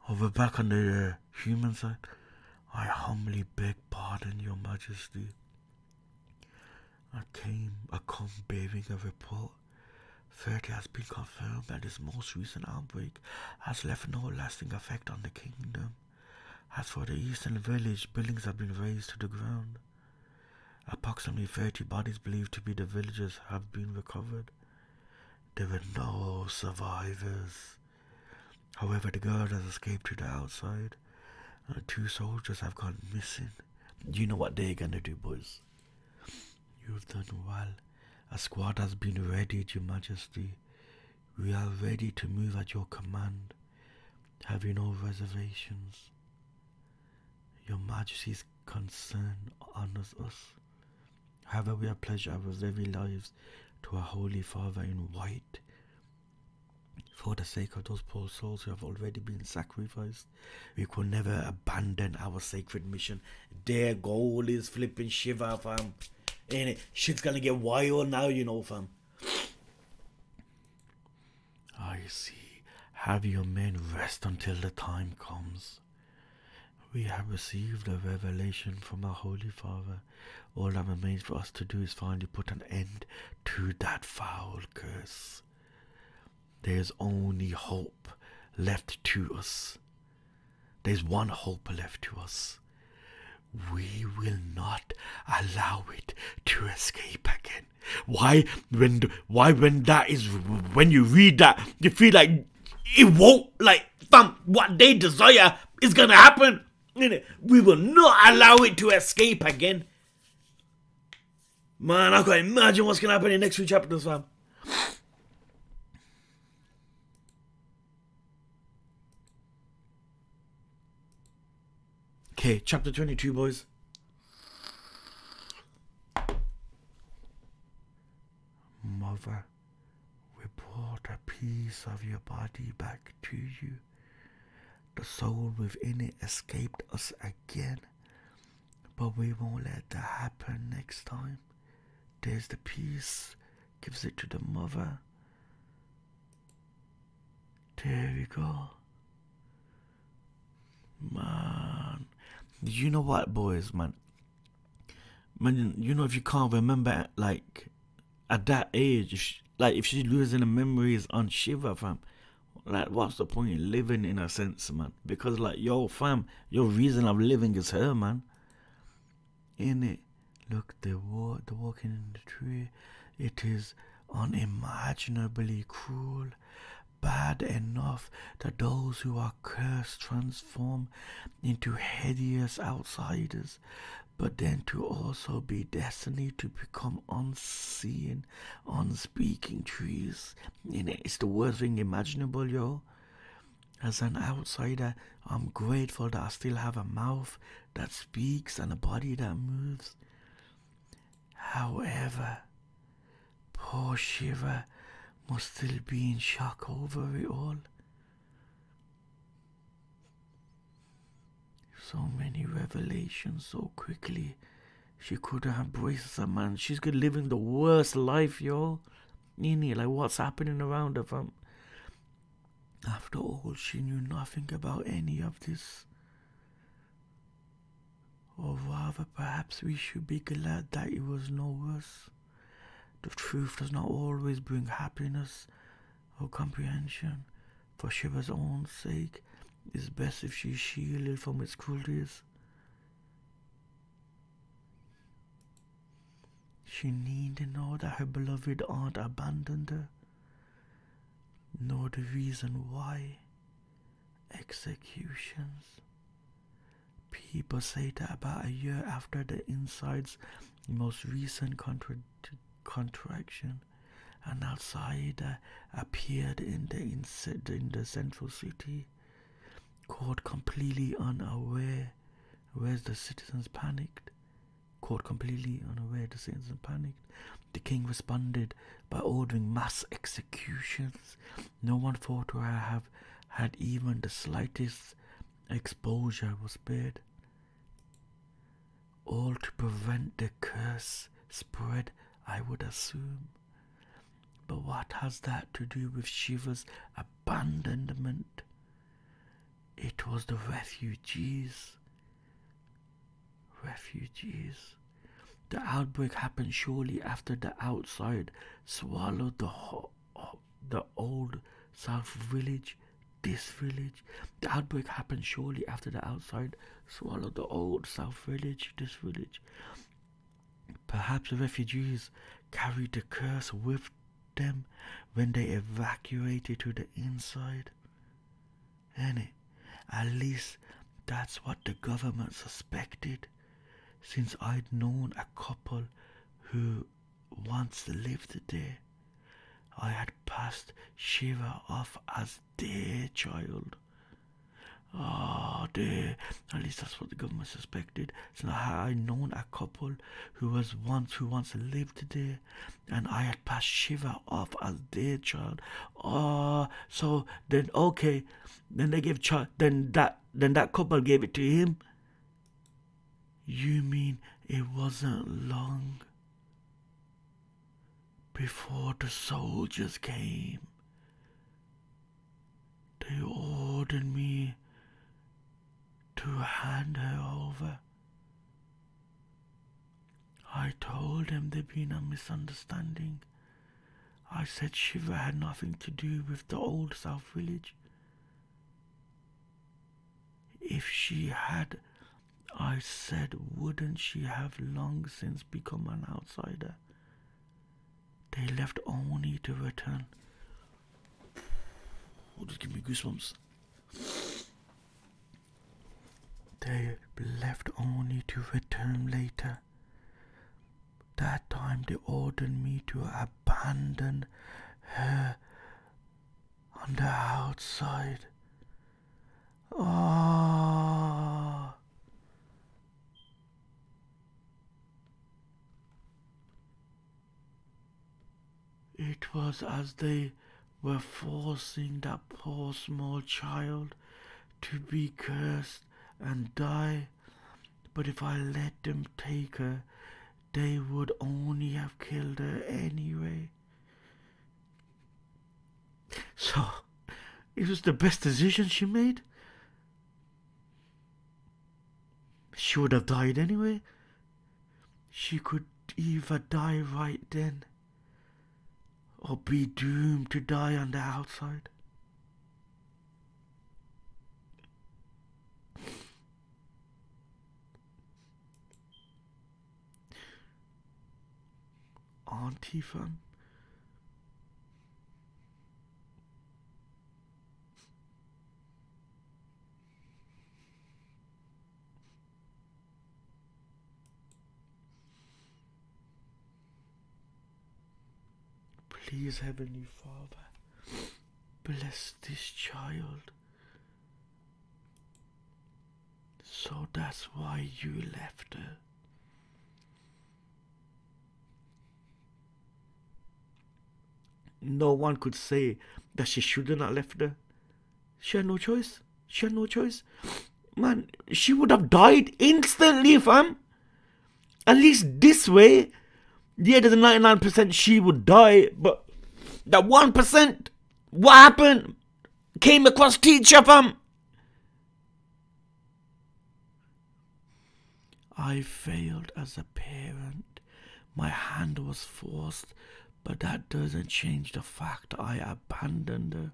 A: Over back on the human side. I humbly beg pardon, Your Majesty. I come bearing a report. 30 has been confirmed that this most recent outbreak has left no lasting effect on the kingdom. As for the eastern village, buildings have been razed to the ground. Approximately 30 bodies believed to be the villagers have been recovered. There were no survivors. However, the girl has escaped to the outside. 2 soldiers have gone missing. You know what they're gonna do, boys. You've done well. A squad has been readied, Your Majesty. We are ready to move at your command. Have you no reservations? Your Majesty's concern honors us. However, we have pledged our very lives to our Holy Father in white. For the sake of those poor souls who have already been sacrificed, we could never abandon our sacred mission. Their goal is flipping Shiva, fam. Ain't it? Shit's gonna get wild now, you know, fam. I see. Have your men rest until the time comes. We have received a revelation from our Holy Father. All that remains for us to do is finally put an end to that foul curse. There's only hope left to us. There's one hope left to us. We will not allow it to escape again. Why when you read that, you feel like it won't, like, fam, what they desire is gonna happen. We will not allow it to escape again. Man, I can't imagine what's gonna happen in the next 2 chapters, fam. Okay, chapter 22, boys. Mother, we brought a piece of your body back to you. The soul within it escaped us again, but we won't let that happen next time. There's the piece, gives it to the mother. There we go. Man, you know what, boys, man, you know, if you can't remember, like, at that age, if she's losing the memories on Shiva, fam, like, what's the point in living, in a sense, man? Because, like, yo, fam, your reason of living is her, man. Innit? Look, they're walking in the tree. It is unimaginably cruel. Bad enough that those who are cursed transform into hideous outsiders, but then to also be destined to become unseen, unspeaking trees. It's the worst thing imaginable, yo. As an outsider, I'm grateful that I still have a mouth that speaks and a body that moves. However, poor Shiva must still be in shock over it all. So many revelations so quickly. She couldn't embrace a man. She's living the worst life, yo. Nini, like, what's happening around her, fam? After all, she knew nothing about any of this. Or rather, perhaps we should be glad that it was no worse. The truth does not always bring happiness or comprehension. For Shiva's own sake, it's best if she is shielded from its cruelties. She need to know that her beloved aunt abandoned her. Know the reason why. Executions. People say that about a year after the inside's most recent contraction, an outsider appeared in the central city, caught completely unaware. Where's the citizens panicked? Caught completely unaware, the citizens panicked. The king responded by ordering mass executions. No one thought to have had even the slightest exposure was spared. All to prevent the curse spread I would assume. But what has that to do with Shiva's abandonment? It was the refugees. Refugees. The outbreak happened shortly after the outside swallowed the old South village, this village. The outbreak happened shortly after the outside swallowed the old South village, this village. Perhaps the refugees carried the curse with them when they evacuated to the inside. Ain't it? At least that's what the government suspected, since I'd known a couple who once lived there. I had passed Shiva off as their child. Oh dear, at least that's what the government suspected. So I'd known a couple who once lived there, and I had passed Shiva off as their child. Oh, so then okay, then they gave then that couple gave it to him. You mean it wasn't long before the soldiers came? They ordered me to hand her over. I told them there'd been a misunderstanding. I said Shiva had nothing to do with the old South village. If she had, I said, wouldn't she have long since become an outsider? They left only to return. Oh, just give me goosebumps. They left only to return later. That time they ordered me to abandon her on the outside. Oh. It was as they were forcing that poor small child to be cursed and die. But if I let them take her, they would only have killed her anyway. So, it was the best decision she made. She would have died anyway. She could either die right then, or be doomed to die on the outside. Auntie fam. Please, Heavenly Father, bless this child. So that's why you left her. No one could say that she should have not left her. She had no choice. She had no choice. Man, she would have died instantly, fam. At least this way, yeah, there's a 99% she would die, but that 1%, what happened? Came across teacher, fam. I failed as a parent. My hand was forced, but that doesn't change the fact I abandoned her.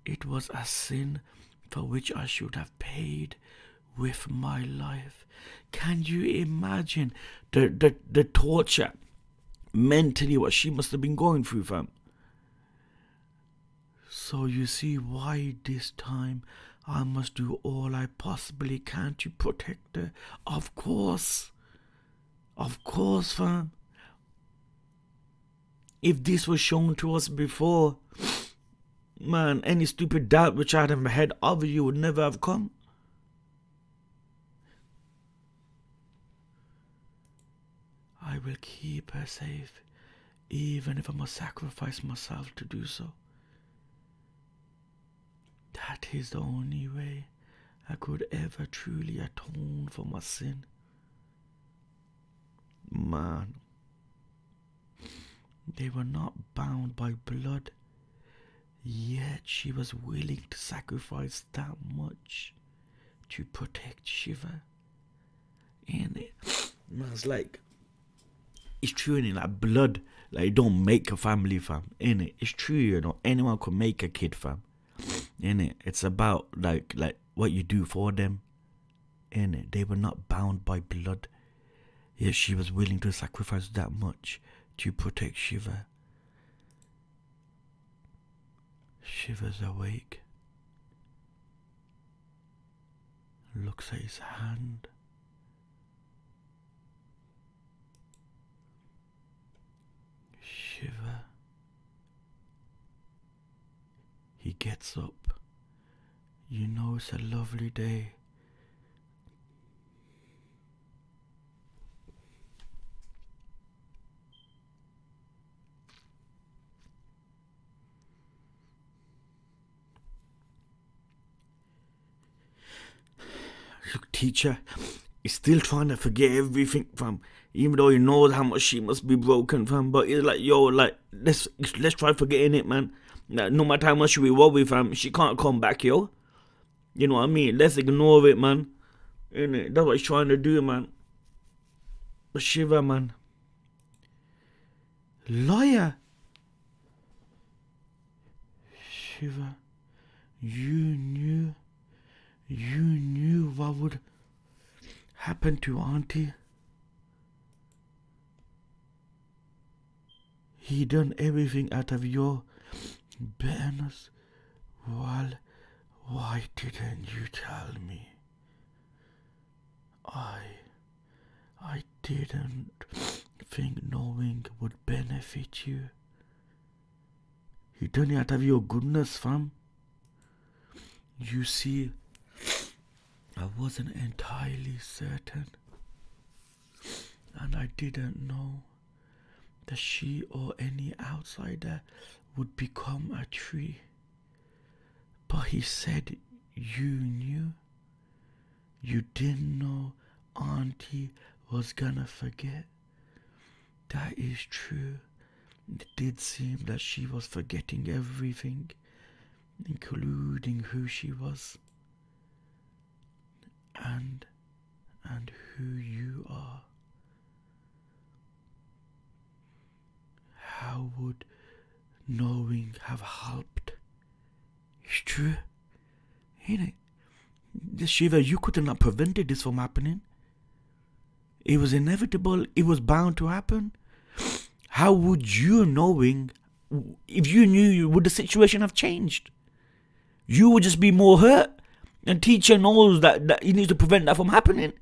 A: It was a sin for which I should have paid with my life. Can you imagine the torture mentally what she must have been going through, fam? So you see why this time I must do all I possibly can to protect her. Of course, fam. If this was shown to us before, man, any stupid doubt which I had in my head of you would never have come. I will keep her safe, even if I must sacrifice myself to do so. That is the only way I could ever truly atone for my sin. Man, They were not bound by blood, yet she was willing to sacrifice that much to protect Shiva. And it's like, it's true, innit? Like blood, like don't make a family, fam. Innit? It's true, you know. Anyone could make a kid, fam. Innit? It's about like what you do for them. Innit? They were not bound by blood, yet she was willing to sacrifice that much to protect Shiva. Shiva's awake. Looks at his hand. Shiva. He gets up. You know it's a lovely day. Look, teacher, he's still trying to forget everything, fam. Even though he knows how much she must be broken, fam. But he's like, yo, like, let's try forgetting it, man. Like, no matter how much we worry, fam, she can't come back, yo. You know what I mean? Let's ignore it, man. Innit? That's what he's trying to do, man. But Shiva, man. Lawyer. Shiva, you knew what would happen to Auntie. He done everything out of your bitterness. Well, why didn't you tell me? I didn't think knowing would benefit you. You done it out of your goodness, fam. You see, I wasn't entirely certain, and I didn't know that she or any outsider would become a tree. But he said you knew. You didn't know Auntie was gonna forget. That is true. It did seem that she was forgetting everything, including who she was and who you are. How would knowing have helped? It's true, ain't it? This Shiva, you could have not prevented this from happening. It was inevitable. It was bound to happen. How would you knowing, if you knew, would the situation have changed? You would just be more hurt. And teacher knows that he needs to prevent that from happening.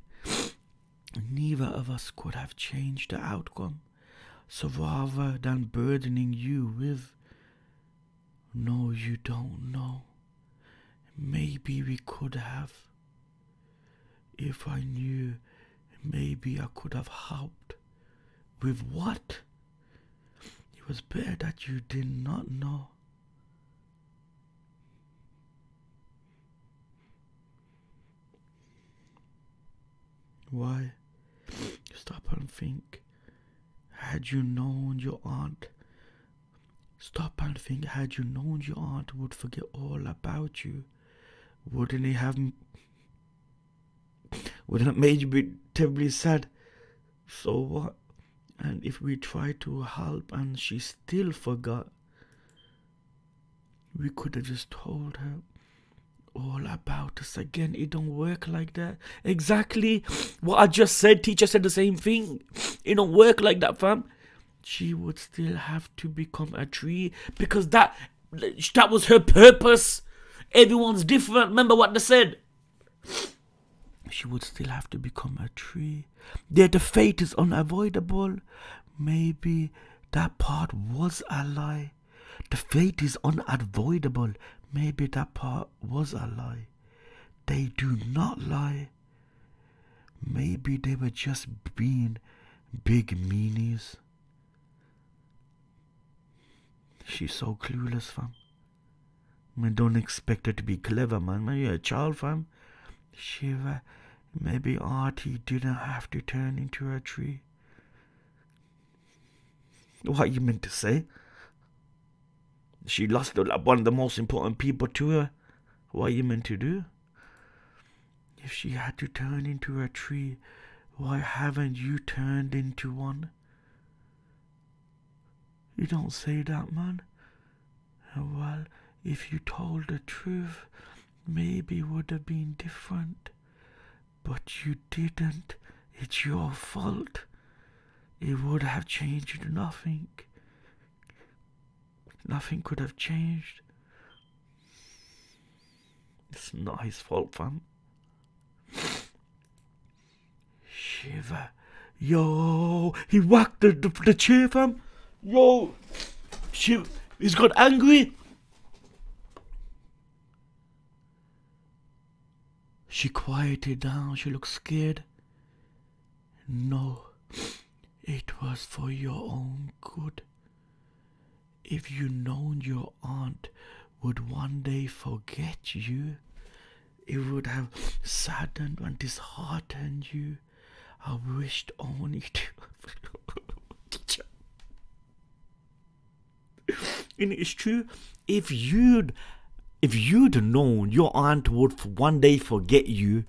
A: Neither of us could have changed the outcome. So rather than burdening you with, no, you don't know, maybe we could have. If I knew, maybe I could have helped. With what? It was better that you did not know. Why? Stop and think. Had you known your aunt, stop and think, had you known your aunt would forget all about you, wouldn't it made you be terribly sad? So what? And if we tried to help and she still forgot, we could have just told her all about us again. It don't work like that. Exactly what I just said. Teacher said the same thing. It don't work like that, fam. She would still have to become a tree because that was her purpose. Everyone's different. Remember what they said. She would still have to become a tree. Yet the fate is unavoidable. Maybe that part was a lie. The fate is unavoidable. Maybe that part was a lie. They do not lie. Maybe they were just being big meanies. She's so clueless, fam. Man, don't expect her to be clever, man. Man, you're a child, fam. Shiva, maybe Auntie didn't have to turn into a tree. What you meant to say? She lost one of the most important people to her. What you meant to do? If she had to turn into a tree, why haven't you turned into one? You don't say that, man. Well, if you told the truth, maybe it would have been different. But you didn't. It's your fault. It would have changed nothing. Nothing could have changed. It's not his fault, fam. Shiver. Yo, he whacked the chair, fam. Yo, he's got angry. She quieted down. She looked scared. No, it was for your own good. If you known your aunt would one day forget you, it would have saddened and disheartened you. I wished only to... And it's true. If you'd known your aunt would one day forget you,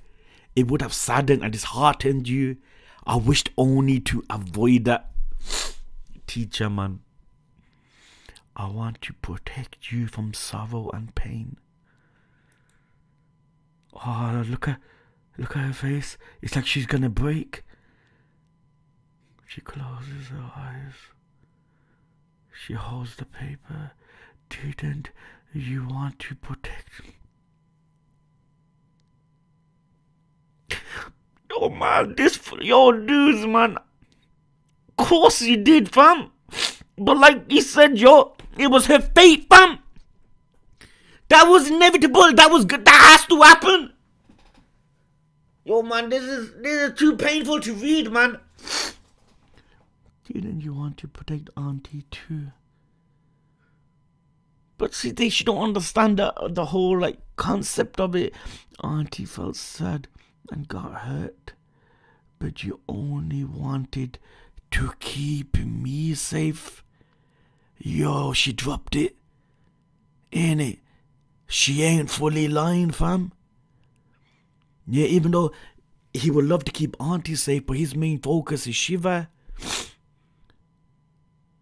A: it would have saddened and disheartened you. I wished only to avoid that. Teacher, man. I want to protect you from sorrow and pain. Oh, look at her face. It's like she's gonna break. She closes her eyes. She holds the paper. Didn't you want to protect me? Oh man, dudes, man. Of course you did, fam. But like he said, it was her fate, fam. That was inevitable. That was good. That has to happen. Yo, man, this is too painful to read, man. Didn't you want to protect Auntie too? But see, she don't understand the whole like concept of it. Auntie felt sad and got hurt, but you only wanted to keep me safe. Yo, she dropped it. Ain't it? She ain't fully lying, fam. Yeah, even though he would love to keep Auntie safe, but his main focus is Shiva.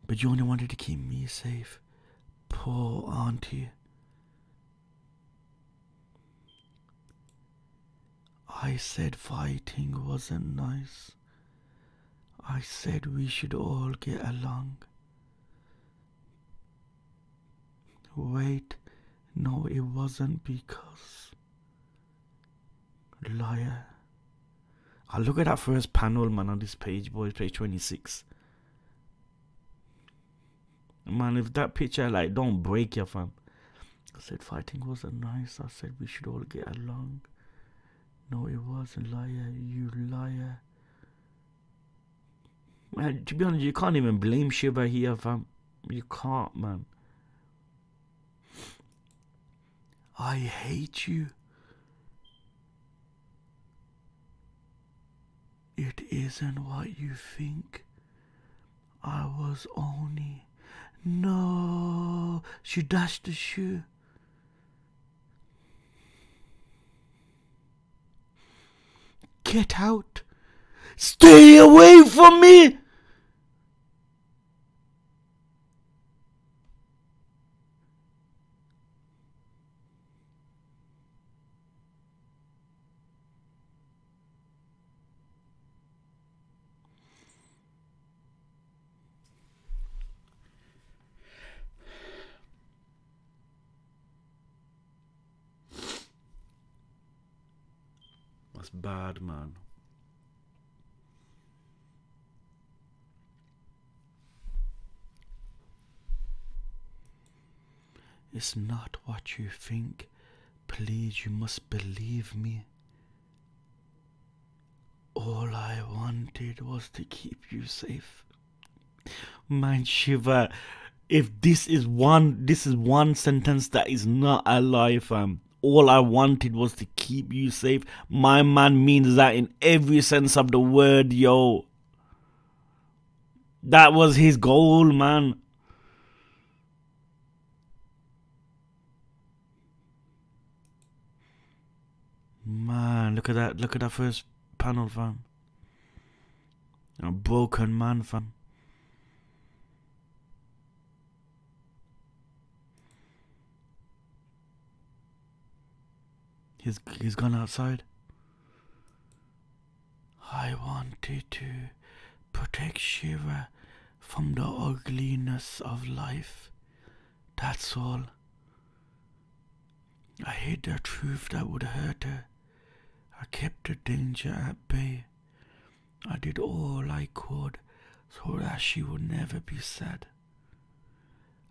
A: But you only wanted to keep me safe. Poor Auntie. I said fighting wasn't nice. I said we should all get along. Wait, no, it wasn't because... Liar. I'll look at that first panel, man, on this page, boys, page 26. Man, if that picture, like, don't break you, fam. I said fighting wasn't nice. I said we should all get along. No, it wasn't, liar. You liar. Man, to be honest, you can't even blame Shiva here, fam. You can't, man. I hate you. It isn't what you think. I was only... No, she dashed the shoe. Get out. Stay away from me. That's bad, man. It's not what you think. Please, you must believe me. All I wanted was to keep you safe. Man, Shiva, if this is one sentence that is not a lie, fam. All I wanted was to keep you safe. My man means that in every sense of the word, yo. That was his goal, man. Man, look at that. Look at that first panel, fam. A broken man, fam. He's gone outside. I wanted to protect Shiva from the ugliness of life. That's all. I hid the truth that would hurt her. I kept the danger at bay. I did all I could so that she would never be sad.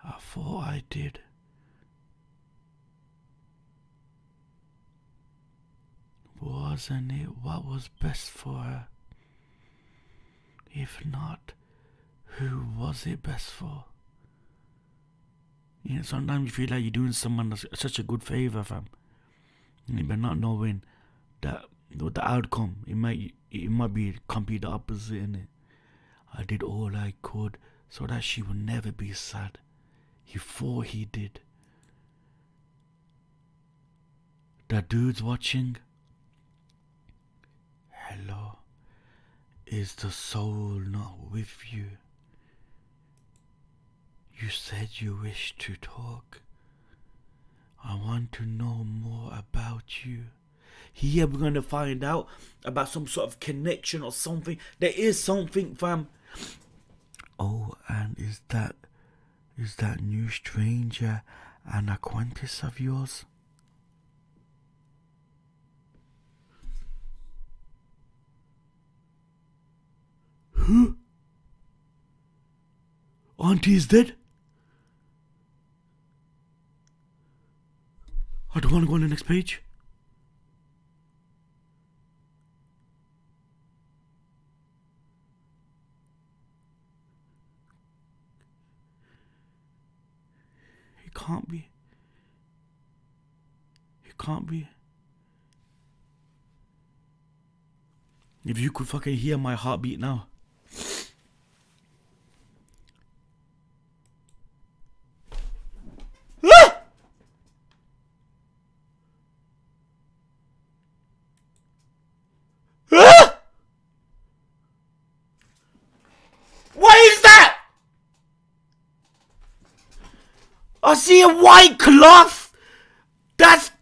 A: I thought I did. Wasn't it what was best for her? If not, who was it best for? You know, sometimes you feel like you're doing someone such a good favor, fam. But not knowing that the outcome, it might be complete the opposite, innit? I did all I could so that she would never be sad. He thought he did. That dude's watching. Hello, is the soul not with you? You said you wished to talk. I want to know more about you. Here we're going to find out about some sort of connection or something. There is something, fam. Oh, and is that new stranger an acquaintance of yours? Who? Auntie is dead? I don't want to go on the next page. It can't be. It can't be. If you could fucking hear my heartbeat now. I see a white cloth. That's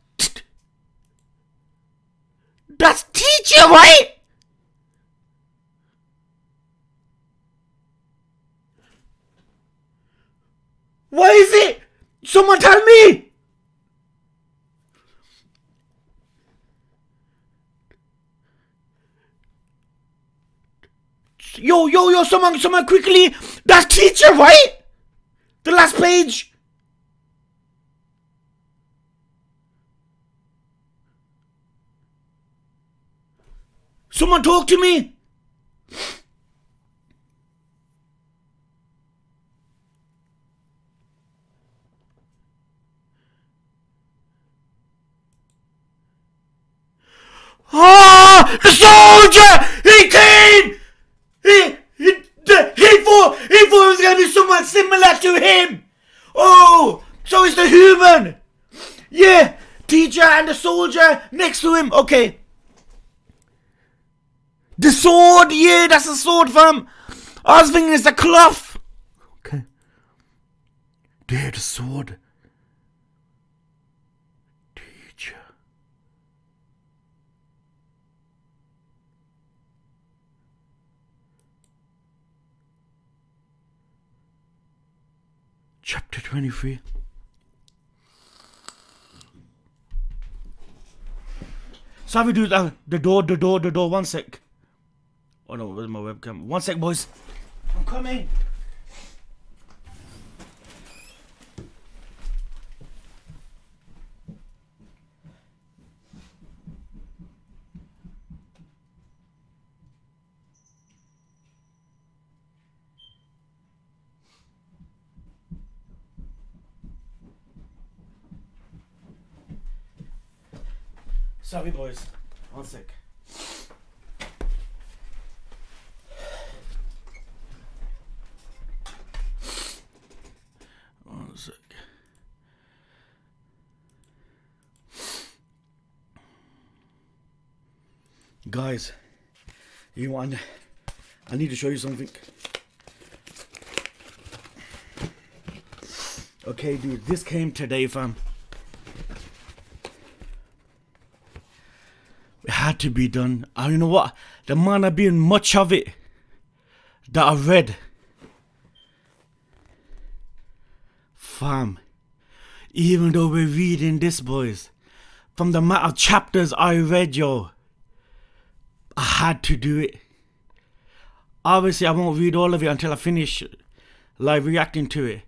A: teacher, right? What is it? Someone tell me. Yo, someone quickly. That's teacher, right? The last page. Someone talk to me! Ah! The soldier! He came! He thought it was going to be someone similar to him! Oh! So it's the human! Yeah! Teacher and the soldier next to him. Okay. The sword, yeah, that's a sword, fam. I was thinking it's a cloth. Okay. There, the sword. Teacher. Chapter 23. So how we do that? The door, 1 sec. Oh no, where's my webcam? 1 sec, boys. I'm coming. Sorry, boys. 1 sec. Guys, you want? I need to show you something. Okay, dude, this came today, fam. It had to be done. And you know what? There might not be much of it that I've read. Fam, even though we're reading this, boys, from the amount of chapters I read, yo, I had to do it. Obviously, I won't read all of it until I finish live reacting to it.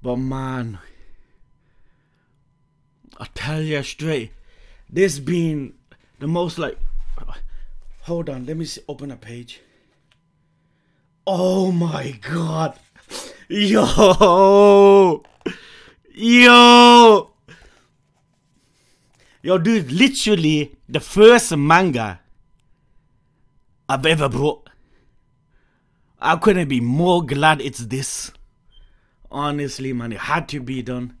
A: But man, I tell you straight, this being the most like... Hold on, let me see, open a page. Oh my god. Yo, dude, literally the first manga I've ever bought. I couldn't be more glad it's this. Honestly, man, it had to be done.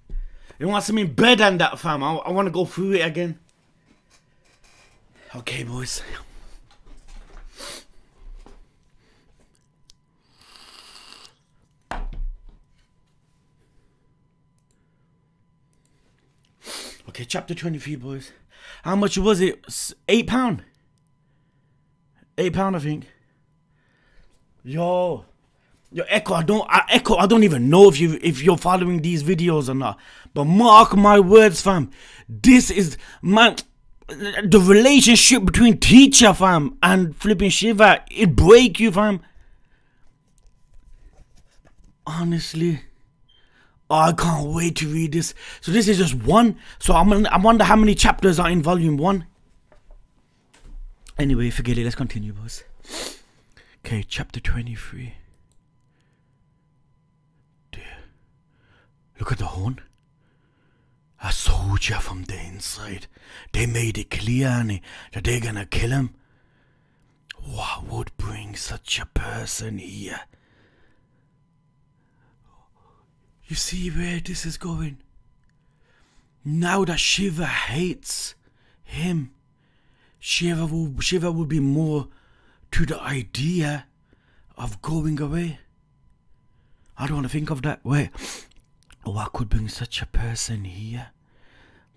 A: You want something better than that, fam? I want to go through it again. Okay, boys. Okay, chapter 23, boys. How much was it? £8? £8, I think. Yo, Echo, I don't even know if you're following these videos or not. But mark my words, fam. This is, man, the relationship between teacher, fam, and flipping Shiva, it break you, fam. Honestly. Oh, I can't wait to read this. So this is just one. So I wonder how many chapters are in volume 1. Anyway, forget it. Let's continue, boys. Okay, chapter 23. Dear. Look at the horn. A soldier from the inside. They made it clear, Annie, that they're gonna kill him. What would bring such a person here? You see where this is going? Now that Shiva hates him, Shiva will be more to the idea of going away. I don't want to think of that. Wait, what could bring such a person here?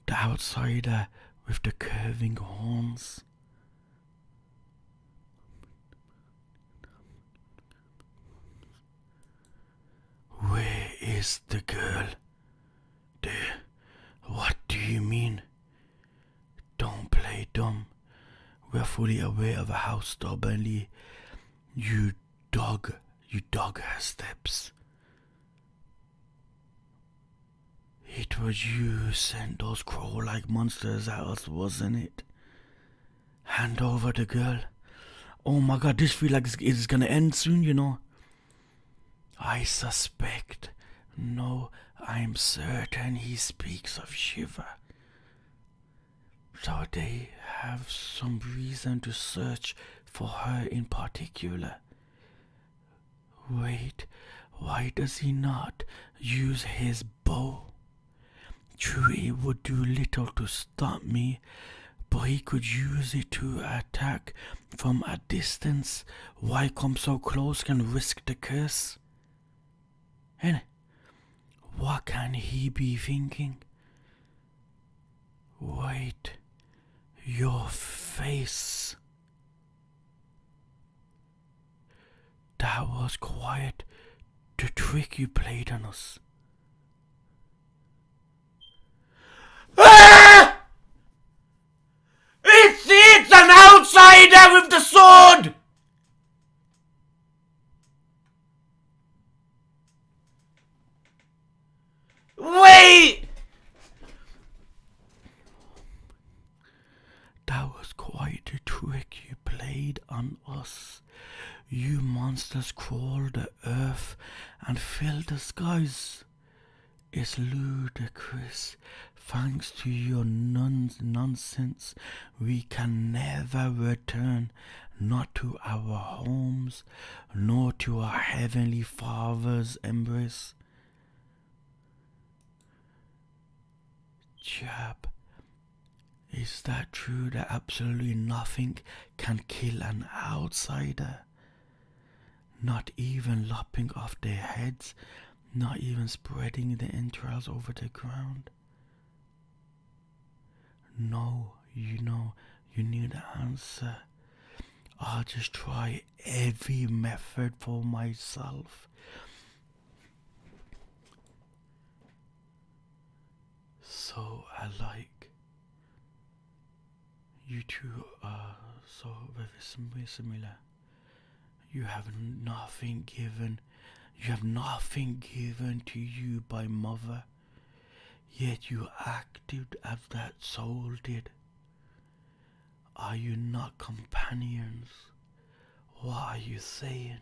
A: The outsider with the curving horns. Where is the girl? There. What do you mean? Don't play dumb. We're fully aware of how stubbornly you dog her steps. It was you who sent those crow-like monsters at us, wasn't it? Hand over the girl. Oh my god, this feels like it's gonna end soon, you know. I suspect, no, I'm certain he speaks of Shiva. So they have some reason to search for her in particular. Wait, why does he not use his bow? True, it would do little to stop me, but he could use it to attack from a distance. Why come so close and risk the curse? And what can he be thinking? Wait, your face. That was quite the trick you played on us. Ah! It's an outsider with the sword! Wait! That was quite a trick you played on us. You monsters crawl the earth and fill the skies. It's ludicrous. Thanks to your nonsense, we can never return, not to our homes, nor to our Heavenly Father's embrace. Chap, Is that true that absolutely nothing can kill an outsider? Not even lopping off their heads, not even spreading the entrails over the ground? No, you need an answer. I'll just try every method for myself. So I like you two are so very similar. You have nothing given. You have nothing given to you by mother, yet you acted as that soul did. Are you not companions? What are you saying?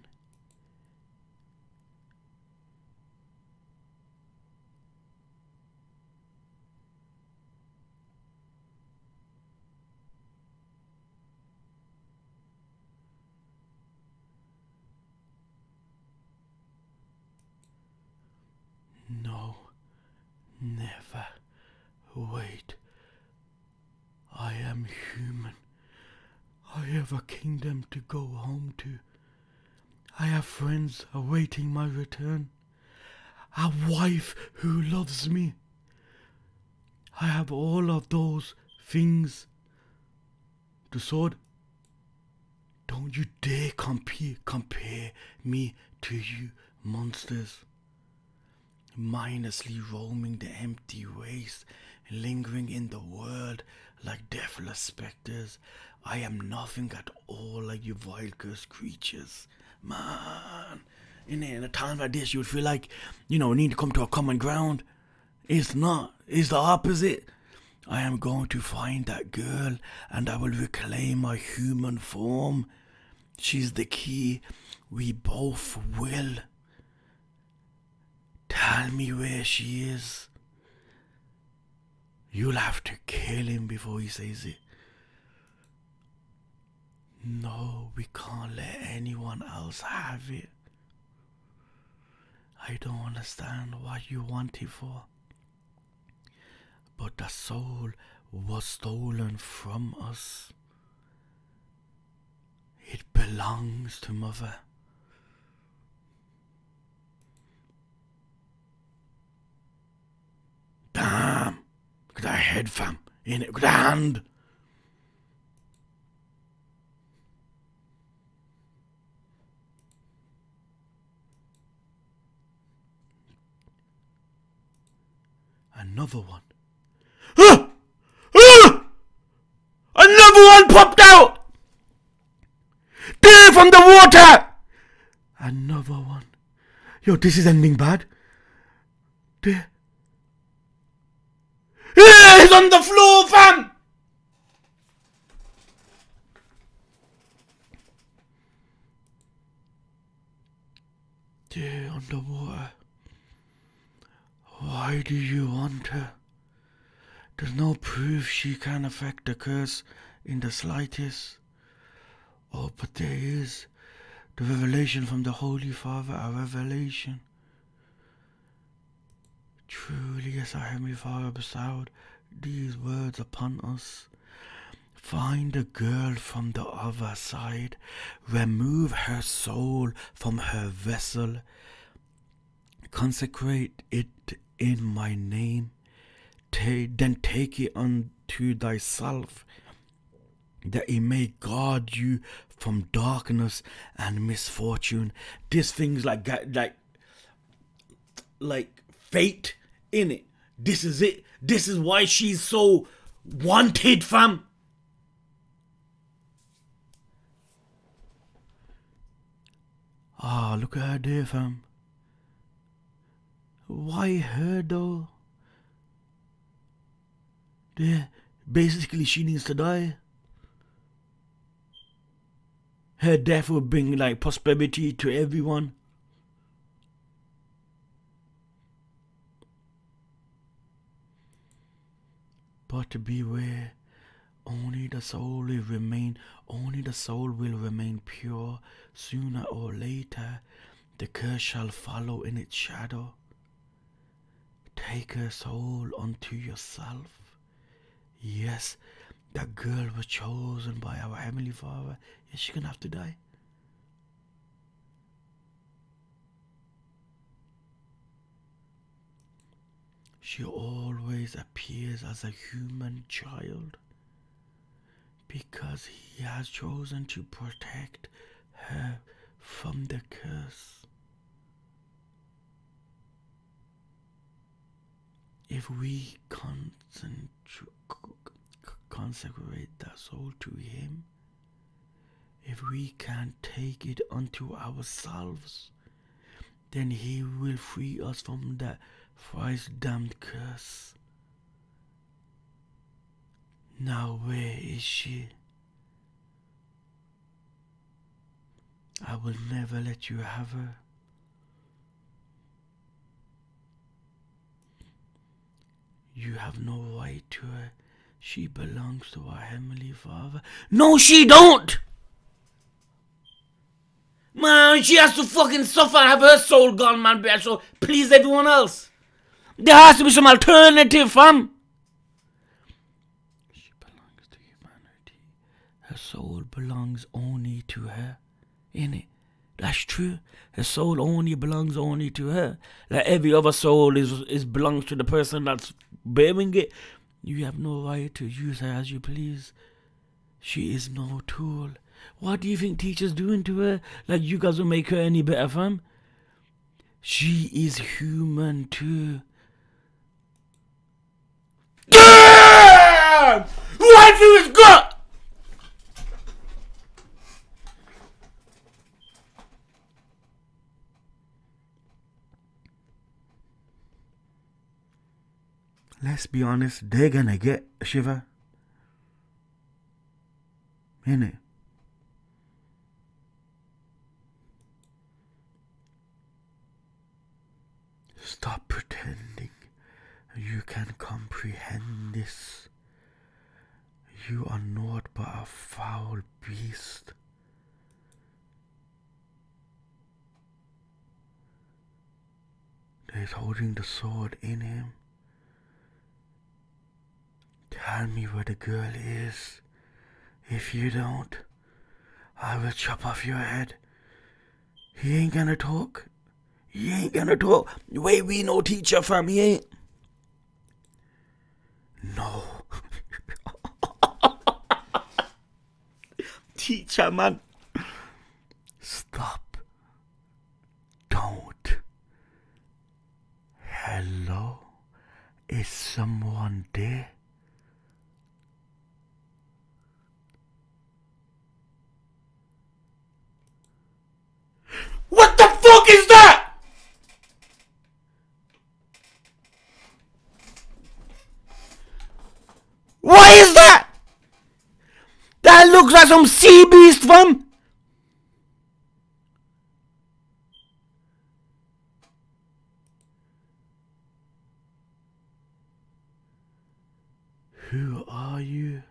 A: No, never. Wait. I am human. I have a kingdom to go home to. I have friends awaiting my return. A wife who loves me. I have all of those things. The sword. Don't you dare compare me to you monsters. Mindlessly roaming the empty waste, lingering in the world like deathless spectres. I am nothing at all like you vile cursed creatures. Man, in a time like this, you would feel like, we need to come to a common ground. It's not. It's the opposite. I am going to find that girl and I will reclaim my human form. She's the key. We both will. Tell me where she is. You'll have to kill him before he says it. No, we can't let anyone else have it. I don't understand what you want it for. But the soul was stolen from us. It belongs to Mother. Damn! Look at that head, fam. In it, look at that hand. Another one. Ah! Ah! Another one popped out! There from the water! Another one. Yo, this is ending bad. There. Yeah, he's on the floor, fam! There, underwater. Why do you want her? There's no proof she can affect the curse in the slightest. Oh, but there is. The revelation from the Holy Father, a revelation. Truly, as our Heavenly Father bestowed these words upon us. Find the girl from the other side. Remove her soul from her vessel. Consecrate it in my name. Then take it unto thyself, that it may guard you from darkness and misfortune. This thing's like fate in it. This is it. This is why she's so wanted, fam. Ah, look at her there, fam. Why her though? There, basically she needs to die. Her death will bring like prosperity to everyone. But beware, only the soul will remain pure. Sooner or later, the curse shall follow in its shadow. Take her soul unto yourself. Yes, That girl was chosen by our Heavenly Father. Is she gonna have to die? She always appears as a human child because he has chosen to protect her from the curse. If we consecrate that soul to him, if we can't take it unto ourselves, then he will free us from that thrice damned curse. Now where is she? I will never let you have her. You have no right to her. She belongs to our Heavenly Father. No, she don't! Man, she has to fucking suffer and have her soul gone, man, so please everyone else. There has to be some alternative, fam. She belongs to humanity. Her soul belongs only to her. Innit? That's true. Her soul only belongs only to her. Like every other soul is belongs to the person that's bearing it. You have no right to use her as you please. She is no tool. What do you think teachers doing to her? Like you guys will make her any better, fam? She is human too. Damn! Right through his gut! Let's be honest, they're gonna get a shiver. Innit? Stop pretending you can comprehend this. You are naught but a foul beast. He's holding the sword in him. Tell me where the girl is. If you don't, I will chop off your head. He ain't gonna talk. He ain't gonna talk. Wait, we no teacher, fam. He ain't. No. Teacher, man. Stop. Don't. Hello? Is someone there? What the fuck is that? What is that? That looks like some sea beast, fam. Who are you?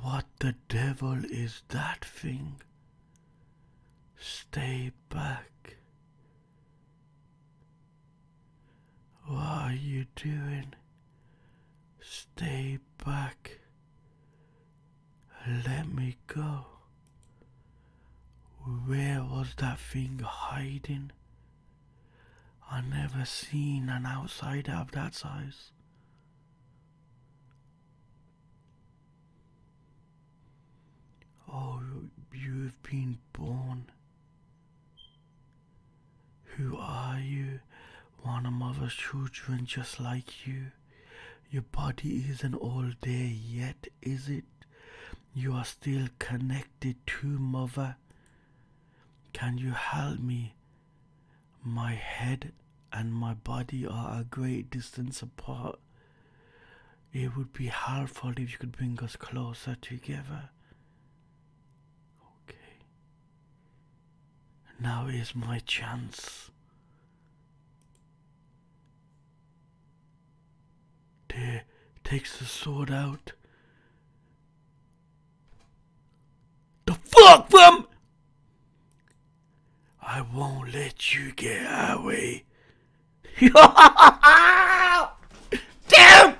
A: What the devil is that thing? Stay back. What are you doing? Stay back. Let me go. Where was that thing hiding? I never seen an outsider of that size. Oh, you've been born. Who are you? One of mother's children just like you. Your body isn't all there yet, is it? You are still connected to mother. Can you help me? My head and my body are a great distance apart. It would be helpful if you could bring us closer together. Okay. Now is my chance. There, takes the sword out. The fuck, fam? I won't let you get away. Damn!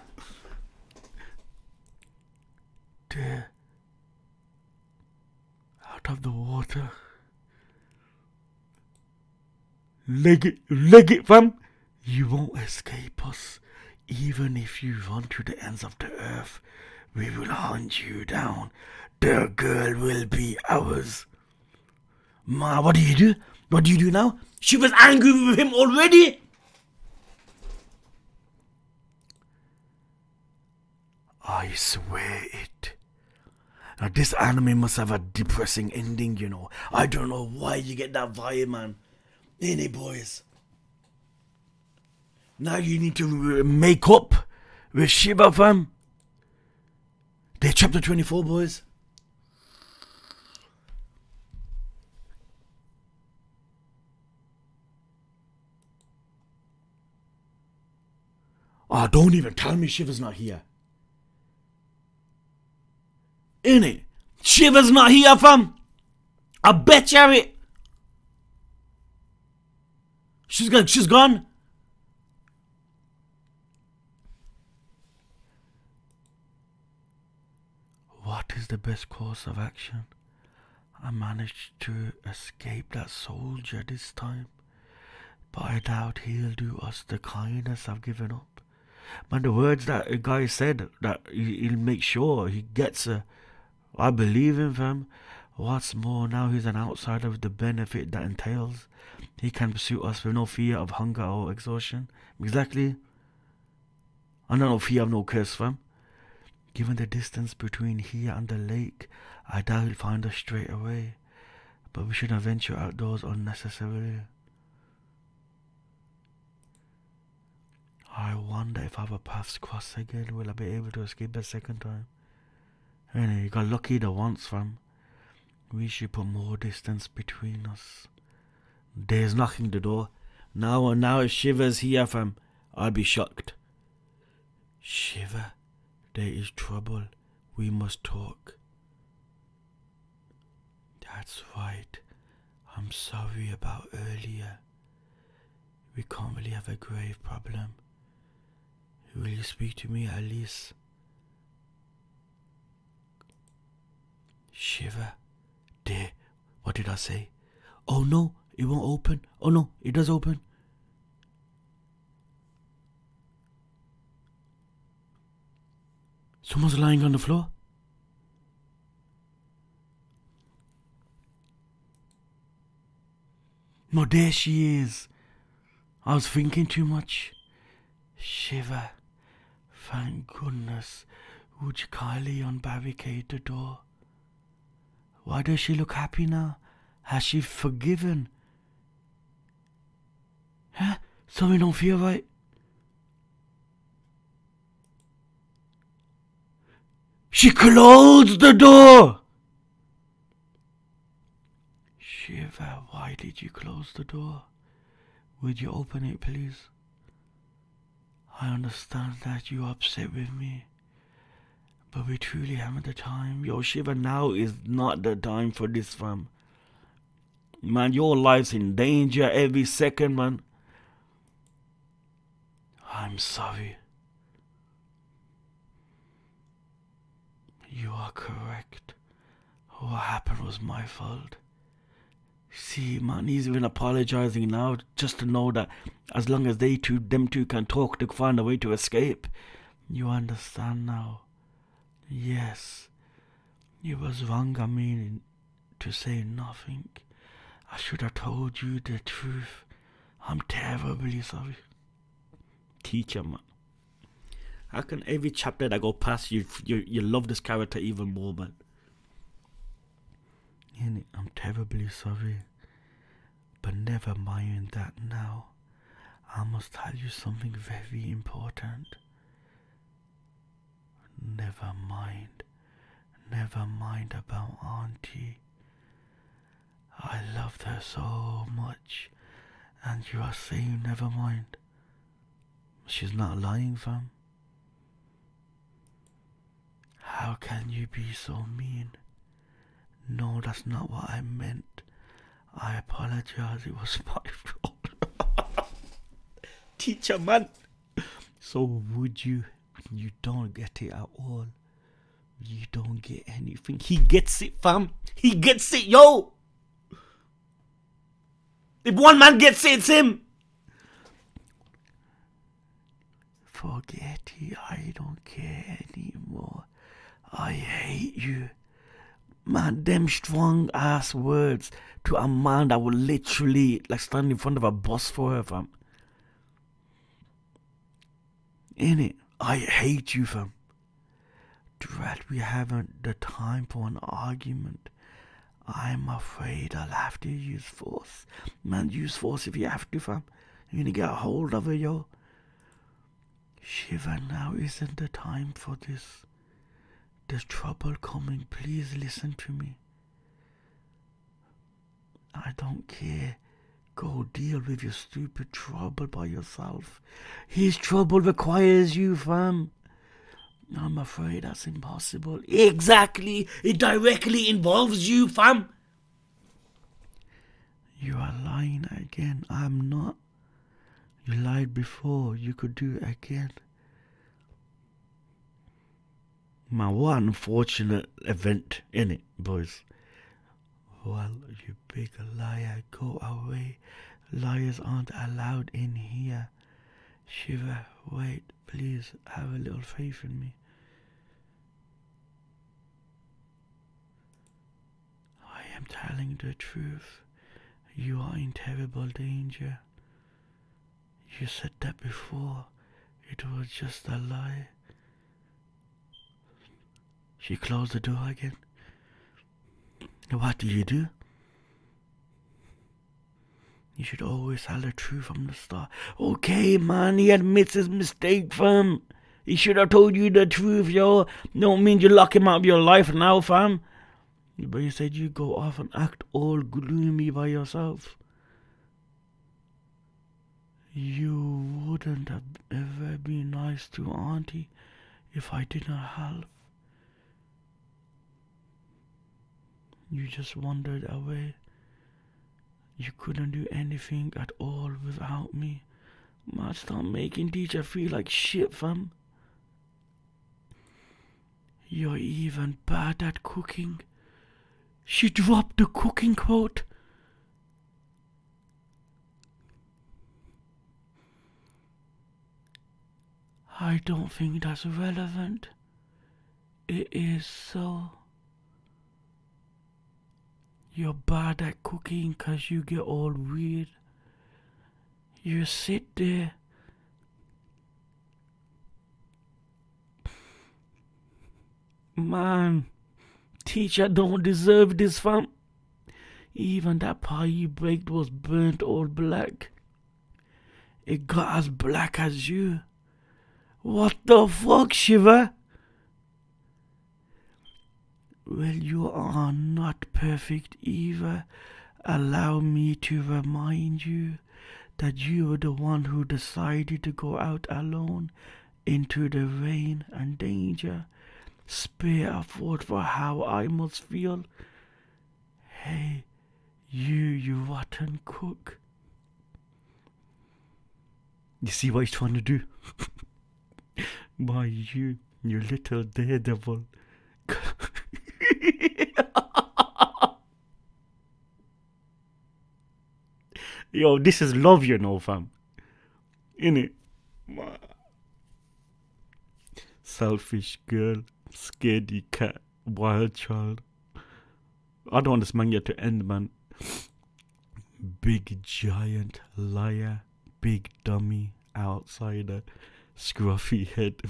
A: matter. Leg it, fam. You won't escape us. Even if you run to the ends of the earth, we will hunt you down. The girl will be ours. Ma, what do you do? What do you do now? She was angry with him already. I swear it. Now this anime must have a depressing ending, you know. I don't know why you get that vibe, man. Any boys? Now you need to make up with Shiva, fam. They're chapter 24, boys. Oh, don't even tell me Shiva's not here. Innit? Shiva's not here, fam. I bet you it. She's gone. What is the best course of action? I managed to escape that soldier this time, but I doubt he'll do us the kindness of giving up. Man, the words that a guy said, that he'll make sure he gets her, I believe him, fam. What's more, now he's an outsider with the benefit that entails. He can pursue us with no fear of hunger or exhaustion. Exactly. I don't know fear of no curse, fam. Given the distance between here and the lake, I doubt he'll find us straight away. But we shouldn't venture outdoors unnecessarily. I wonder if our paths cross again, will I be able to escape a second time? Anyway, you got lucky the once, fam. We should put more distance between us. There's knocking the door. Now if Shiva's here, fam, I'll be shocked. Shiva, there is trouble. We must talk. That's right. I'm sorry about earlier. We can't really have a grave problem. Will you speak to me at least? Shiva, there. What did I say? Oh no, it won't open. Oh no, it does open. Someone's lying on the floor. No, there she is. I was thinking too much. Shiva, thank goodness. Would you kindly unbarricade the door? Why does she look happy now? Has she forgiven? Huh? Something don't feel right. She closed the door! Shiva, why did you close the door? Would you open it, please? I understand that you're upset with me, but we truly haven't the time. Yo, Shiva, now is not the time for this, fam. Man, your life's in danger every second, man. I'm sorry. You are correct. What happened was my fault. See, man, he's even apologizing now just to know that as long as them two can talk, they can find a way to escape. You understand now? Yes. It was wrong of me to say nothing. I should have told you the truth. I'm terribly sorry. Teacher, man. How can every chapter that go past you love this character even more, man? I'm terribly sorry. But never mind that now. I must tell you something very important. Never mind. Never mind about Auntie. I loved her so much. And you are saying never mind. She's not lying, fam. How can you be so mean? No, that's not what I meant. I apologize, it was my fault. Teacher, man. So would you? You don't get it at all. You don't get anything. He gets it, fam. He gets it, yo. If one man gets it, it's him. Forget it, I don't care anymore. I hate you. Man, them strong ass words to a man that would literally like stand in front of a bus for her, fam. Innit? I hate you, fam. Dread, we haven't the time for an argument. I'm afraid I'll have to use force. Man, use force if you have to, fam. You're gonna get a hold of her, yo. Shiva, now isn't the time for this. There's trouble coming. Please listen to me. I don't care. Go deal with your stupid trouble by yourself. His trouble requires you, fam. I'm afraid that's impossible. Exactly. It directly involves you, fam. You are lying again. I'm not. You lied before. You could do it again. Man, what an unfortunate event, innit, boys? Well, you big liar, go away. Liars aren't allowed in here. Shiva, wait, please, have a little faith in me. I am telling the truth. You are in terrible danger. You said that before. It was just a lie. She closed the door again. What do? You should always tell the truth from the start. Okay, man, he admits his mistake, fam. He should have told you the truth, yo. Don't mean you lock him out of your life now, fam. But you said you go off and act all gloomy by yourself. You wouldn't have ever been nice to Auntie if I didn't help. You just wandered away. You couldn't do anything at all without me. Man, stop making teacher feel like shit, fam. You're even bad at cooking. She dropped the cooking quote. I don't think that's relevant. It is so. You're bad at cooking cause you get all weird. You sit there. Man, teacher don't deserve this, fam. Even that pie you baked was burnt all black. It got as black as you. What the fuck, Shiva? Well, you are not perfect either. Allow me to remind you that you were the one who decided to go out alone into the rain and danger. Spare a thought for how I must feel. Hey, you rotten cook. You see what he's trying to do? Why, you little daredevil. Yo, this is love, you know, fam. Innit? Selfish girl, scaredy cat, wild child. I don't want this manga to end, man. Big giant liar, big dummy, outsider, scruffy head,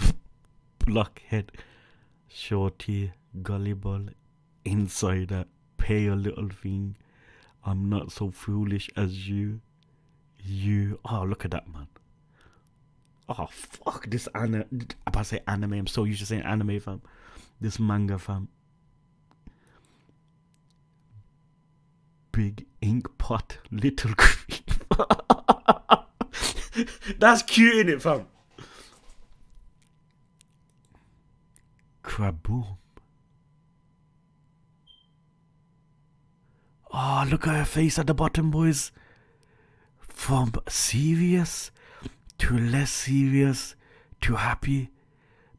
A: blockhead, shorty, gullible, insider, pale little thing. I'm not so foolish as you. Oh, look at that, man. Oh, fuck this I'm about to say anime. I'm so used to saying anime, fam. This manga, fam. Big ink pot, little creep. That's cute, innit, fam? Kraboom. Oh, look at her face at the bottom, boys. From serious to less serious to happy.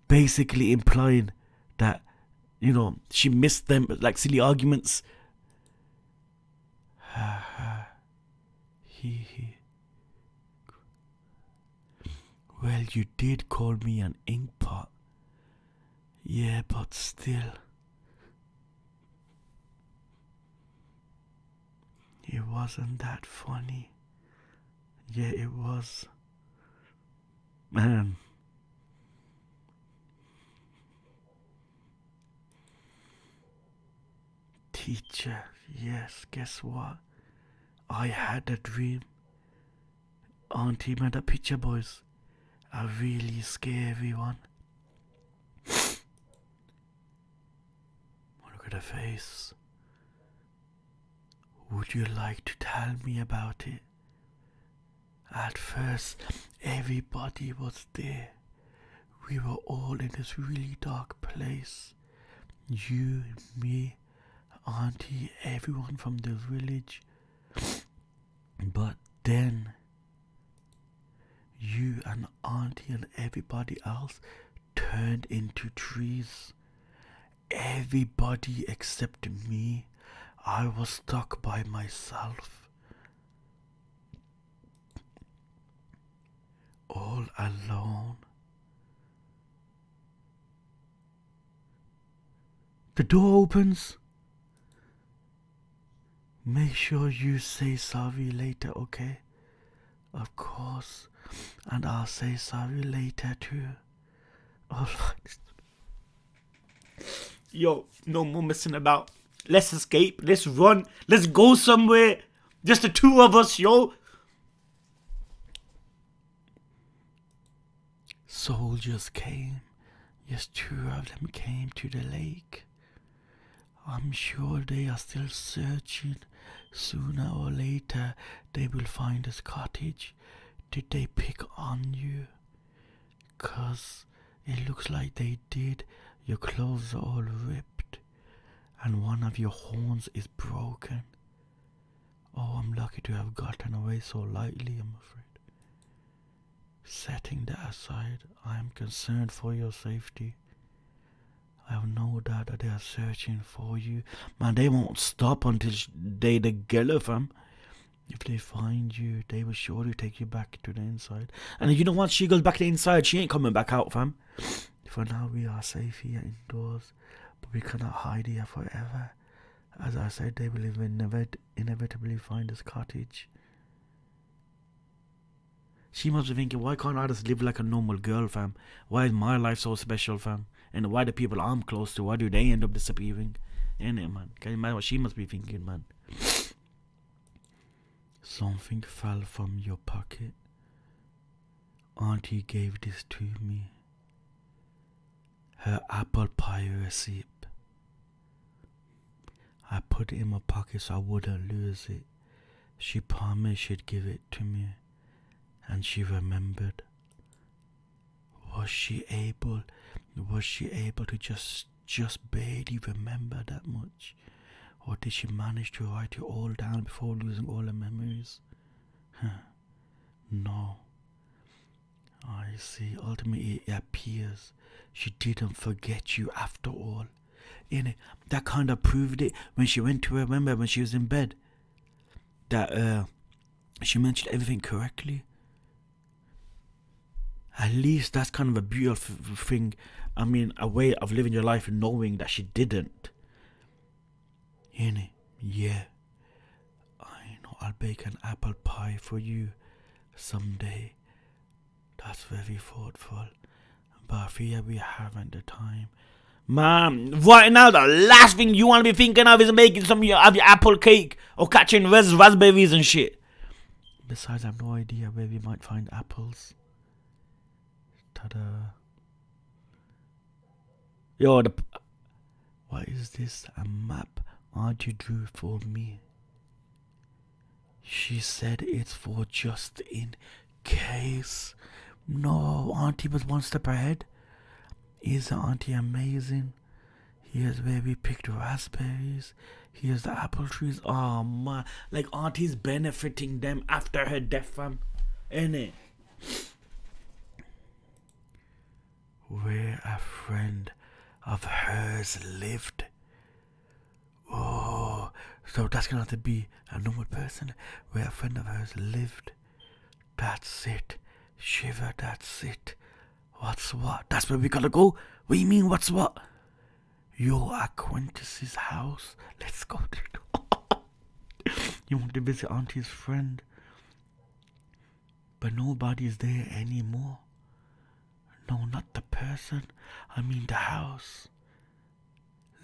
A: Basically implying that, you know, she missed them like silly arguments. He. Well, you did call me an inkpot. Yeah, but still. It wasn't that funny. Yeah, it was. Man. Teacher, yes, guess what? I had a dream. Auntie made a picture, boys. A really scary one. Look at her face. Would you like to tell me about it? At first, everybody was there. We were all in this really dark place. You, me, Auntie, everyone from the village. But then, you and Auntie and everybody else turned into trees. Everybody except me. I was stuck by myself. All alone. The door opens. Make sure you say sorry later, okay? Of course. And I'll say sorry later too. Alright. Yo, no more messing about. Let's escape. Let's run. Let's go somewhere. Just the two of us, yo. Soldiers came. Yes, two of them came to the lake. I'm sure they are still searching. Sooner or later, they will find this cottage. Did they pick on you? 'Cause it looks like they did. Your clothes are all ripped. And one of your horns is broken. Oh, I'm lucky to have gotten away so lightly, I'm afraid. Setting that aside, I am concerned for your safety. I have no doubt that they are searching for you. Man, they won't stop until they together, fam. If they find you, they will surely take you back to the inside. And you know what? She goes back to the inside. She ain't coming back out, fam. For now, we are safe here indoors. But we cannot hide here forever. As I said, they will inevitably find this cottage. She must be thinking, why can't I just live like a normal girl, fam? Why is my life so special, fam? And why the people I'm close to, why do they end up disappearing? Innit, man? Can you imagine what she must be thinking, man? Something fell from your pocket. Auntie gave this to me. Her apple pie receipt. I put it in my pocket so I wouldn't lose it. She promised she'd give it to me. And she remembered. Was she able to just barely remember that much? Or did she manage to write it all down before losing all her memories? No. I see. Ultimately, it appears she didn't forget you after all. Innit? That kind of proved it when she went to her, remember when she was in bed? That she mentioned everything correctly. At least that's kind of a beautiful thing. I mean, a way of living your life knowing that she didn't. Innit? Yeah. I know I'll bake an apple pie for you someday. That's very thoughtful. But I fear we haven't the time. Man, right now the last thing you want to be thinking of is making some of your apple cake or catching raspberries and shit. Besides, I have no idea where we might find apples. Ta-da. Yo, what is this? A map Auntie drew for me. She said it's for just in case. No, Auntie was one step ahead. Isn't Auntie amazing? Here's where we picked raspberries. Here's the apple trees. Oh man, like Auntie's benefiting them after her death, fam. Innit? Where a friend of hers lived. Oh,
B: So that's gonna have to be a normal person where a friend of hers lived. That's it. Shiva, that's it. What's what? That's where we gotta go? What do you mean, what's what? Your acquaintance's house. Let's go. You want to visit Auntie's friend, but nobody's there anymore. No, not the person. I mean the house.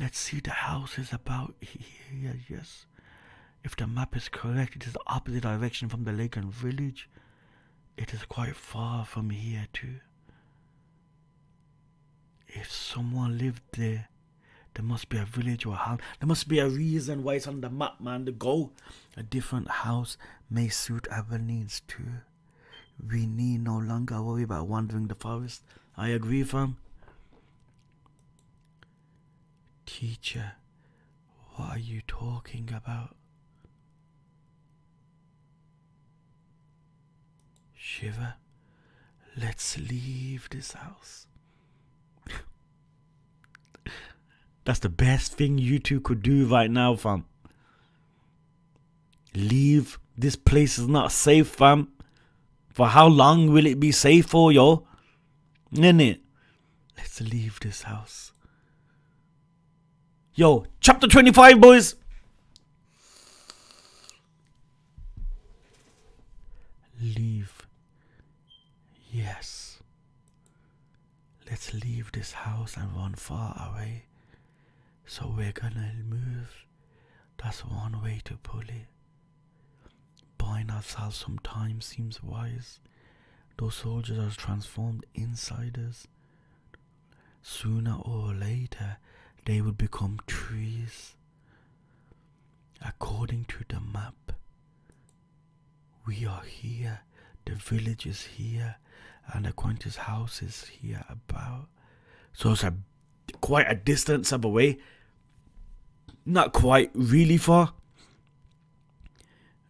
B: Let's see, the house is about here, yes. If the map is correct, it is the opposite direction from the lake and village. It is quite far from here too. If someone lived there, there must be a village or a house. There must be a reason why it's on the map, man, to go. A different house may suit our needs too. We need no longer worry about wandering the forest. I agree, fam. Teacher, what are you talking about? Shiva, let's leave this house. That's the best thing you two could do right now, fam. Leave. This place is not safe, fam. For how long will it be safe for, yo? Innit? Let's leave this house. Yo, chapter 25, boys. Leave. Yes. Let's leave this house and run far away. So we're gonna move. That's one way to pull it. Buying ourselves some time seems wise. Those soldiers are transformed insiders. Sooner or later, they would become trees. According to the map, we are here. The village is here, and the Quintus house is here about. So it's quite a distance of away. Not quite really far.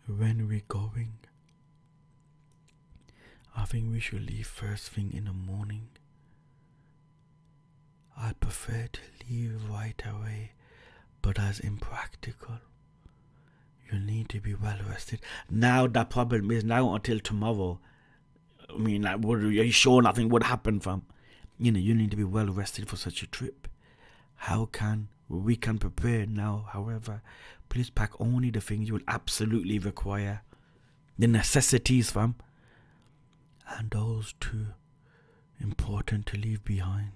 B: When are we going? I think we should leave first thing in the morning. I prefer to leave right away, but that's impractical. You need to be well rested. Now the problem is now until tomorrow. I mean, like, are you sure nothing would happen, fam? You know, you need to be well rested for such a trip. We can prepare now, however. Please pack only the things you will absolutely require. The necessities, fam. And those too important to leave behind.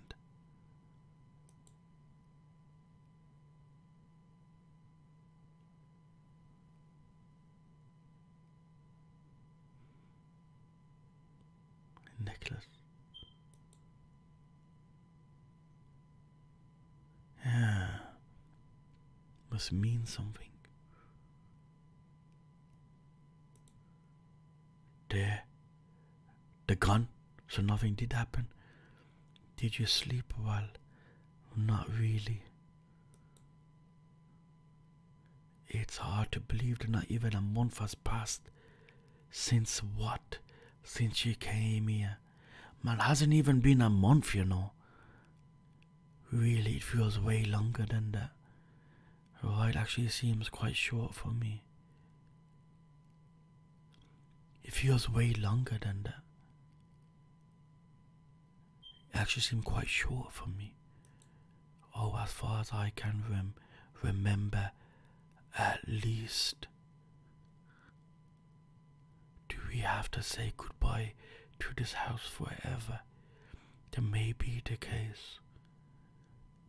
B: Necklace. Yeah. Must mean something. There. The gun. So nothing did happen. Did you sleep well? Not really. It's hard to believe that not even a month has passed. Since what? Since she came here. Man, hasn't even been a month, you know. Really, it feels way longer than that. Right, actually seems quite short for me. It feels way longer than that. It actually seemed quite short for me. Oh, as far as I can remember, at least. Do we have to say goodbye to this house forever? That may be the case.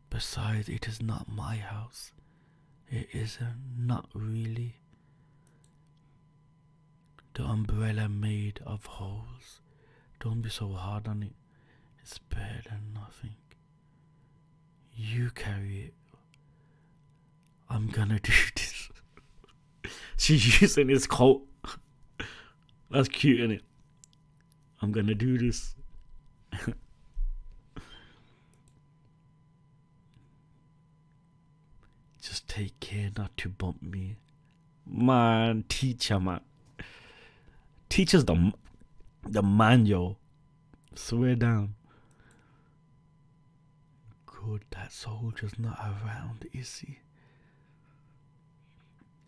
B: Besides, it is not my house. It isn't, not really. The umbrella made of holes. Don't be so hard on it. It's better than nothing. You carry it. I'm gonna do this. She's using his coat. That's cute, isn't it? I'm gonna do this. Just take care not to bump me. Man, teacher, man. Teacher's the man, yo. Swear down. Good, that soldier's not around, is he?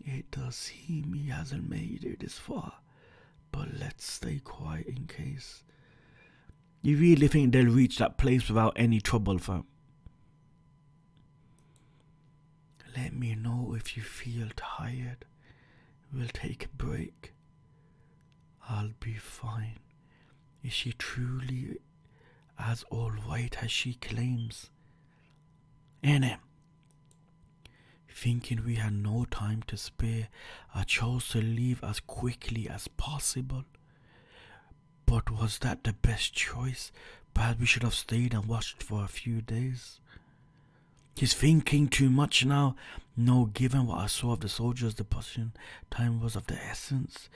B: It does seem he hasn't made it this far, but let's stay quiet in case. You really think they'll reach that place without any trouble, fam? Let me know if you feel tired. We'll take a break. I'll be fine. Is she truly as alright as she claims? Innit? Thinking we had no time to spare, I chose to leave as quickly as possible. But was that the best choice? Perhaps we should have stayed and watched for a few days. He's thinking too much now. No, given what I saw of the soldiers' deposition, time was of the essence.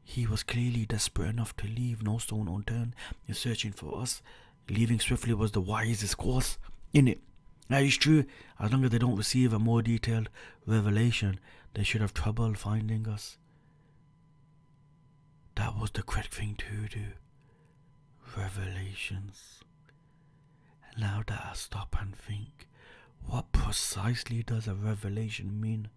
B: He was clearly desperate enough to leave no stone unturned in searching for us. Leaving swiftly was the wisest course, innit? That is true. As long as they don't receive a more detailed revelation, they should have trouble finding us. That was the correct thing to do. Revelations. Now that I stop and think, what precisely does a revelation mean?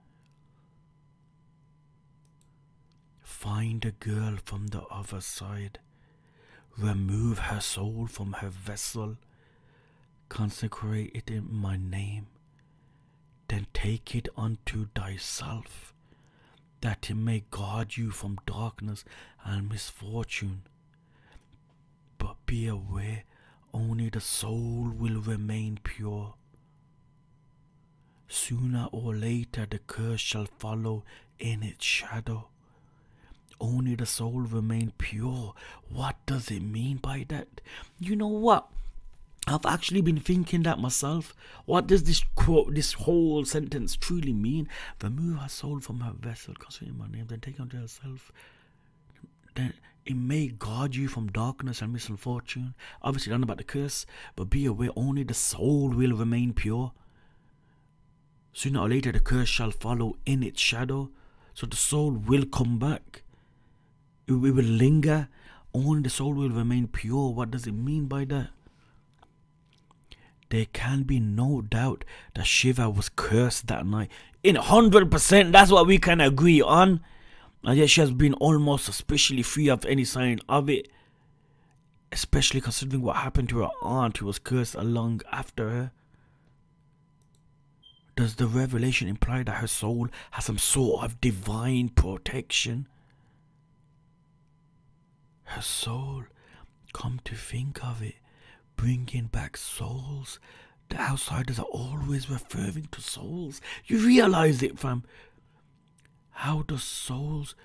B: Find a girl from the other side. Remove her soul from her vessel. Consecrate it in my name. Then take it unto thyself, that it may guard you from darkness and misfortune. But be aware, only the soul will remain pure. Sooner or later the curse shall follow in its shadow. Only the soul remain pure. What does it mean by that? You know what? I've actually been thinking that myself. What does this quote, this whole sentence truly mean? Remove her soul from her vessel, concerning my name, then take unto herself. Then it may guard you from darkness and misfortune. Obviously, not about the curse, but be aware, only the soul will remain pure. Sooner or later, the curse shall follow in its shadow. So the soul will come back. It will linger. Only the soul will remain pure. What does it mean by that? There can be no doubt that Shiva was cursed that night. In 100%, that's what we can agree on. And yet she has been almost suspiciously free of any sign of it. Especially considering what happened to her aunt who was cursed along after her. Does the revelation imply that her soul has some sort of divine protection? Her soul, come to think of it, bringing back souls. The outsiders are always referring to souls. You realize it, fam? How do souls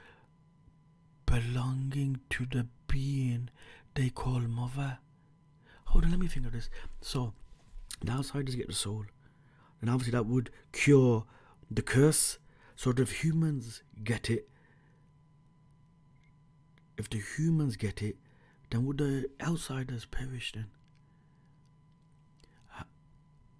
B: belonging to the being they call mother? Hold on, let me think of this. So, the outsiders get the soul. And obviously that would cure the curse. So that if humans get it, then would the outsiders perish then?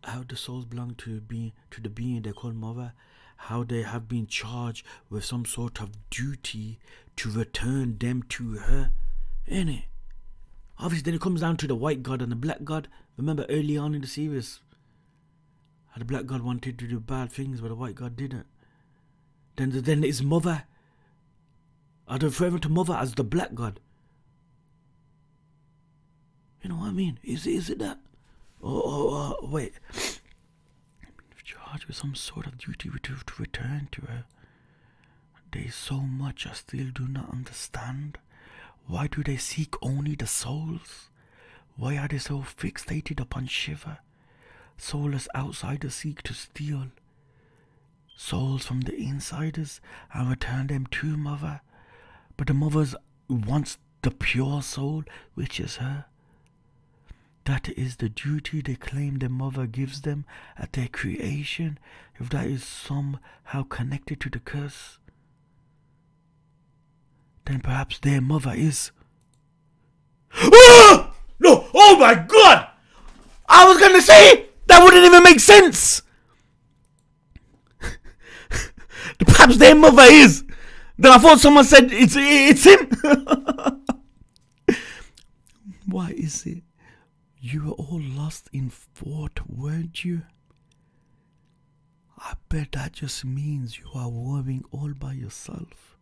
B: How the souls belong to the being they call mother, how they have been charged with some sort of duty to return them to her, innit? Obviously then it comes down to the white god and the black god. Remember early on in the series, how the black god wanted to do bad things but the white god didn't. Then his mother, are they referring to mother as the black god? You know what I mean? Is it that? Wait. Charged with some sort of duty to return to her. There's so much I still do not understand. Why do they seek only the souls? Why are they so fixated upon Shiva? Soulless outsiders seek to steal souls from the insiders and return them to mother. But the mother wants the pure soul, which is her. That is the duty they claim their mother gives them at their creation, if that is somehow connected to the curse. Then perhaps their mother is... Oh! No! Oh my god! I was gonna say! That wouldn't even make sense! Perhaps their mother is! Then I thought someone said it's him! Why is it? You were all lost in thought, weren't you? I bet that just means you are worrying all by yourself.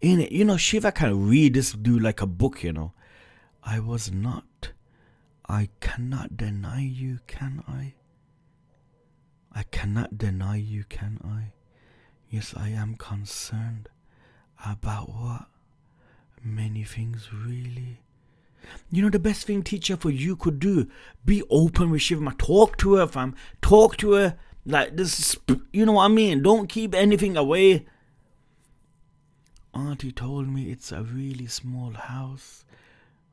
B: In it, you know, Shiva can read this dude like a book, you know. I was not. I cannot deny you, can I? I cannot deny you, can I? Yes, I am concerned about what? Many things, really. You know, the best thing, teacher, for you could do, be open with Shiva. Talk to her, fam. Talk to her like this. You know what I mean? Don't keep anything away. Auntie told me it's a really small house,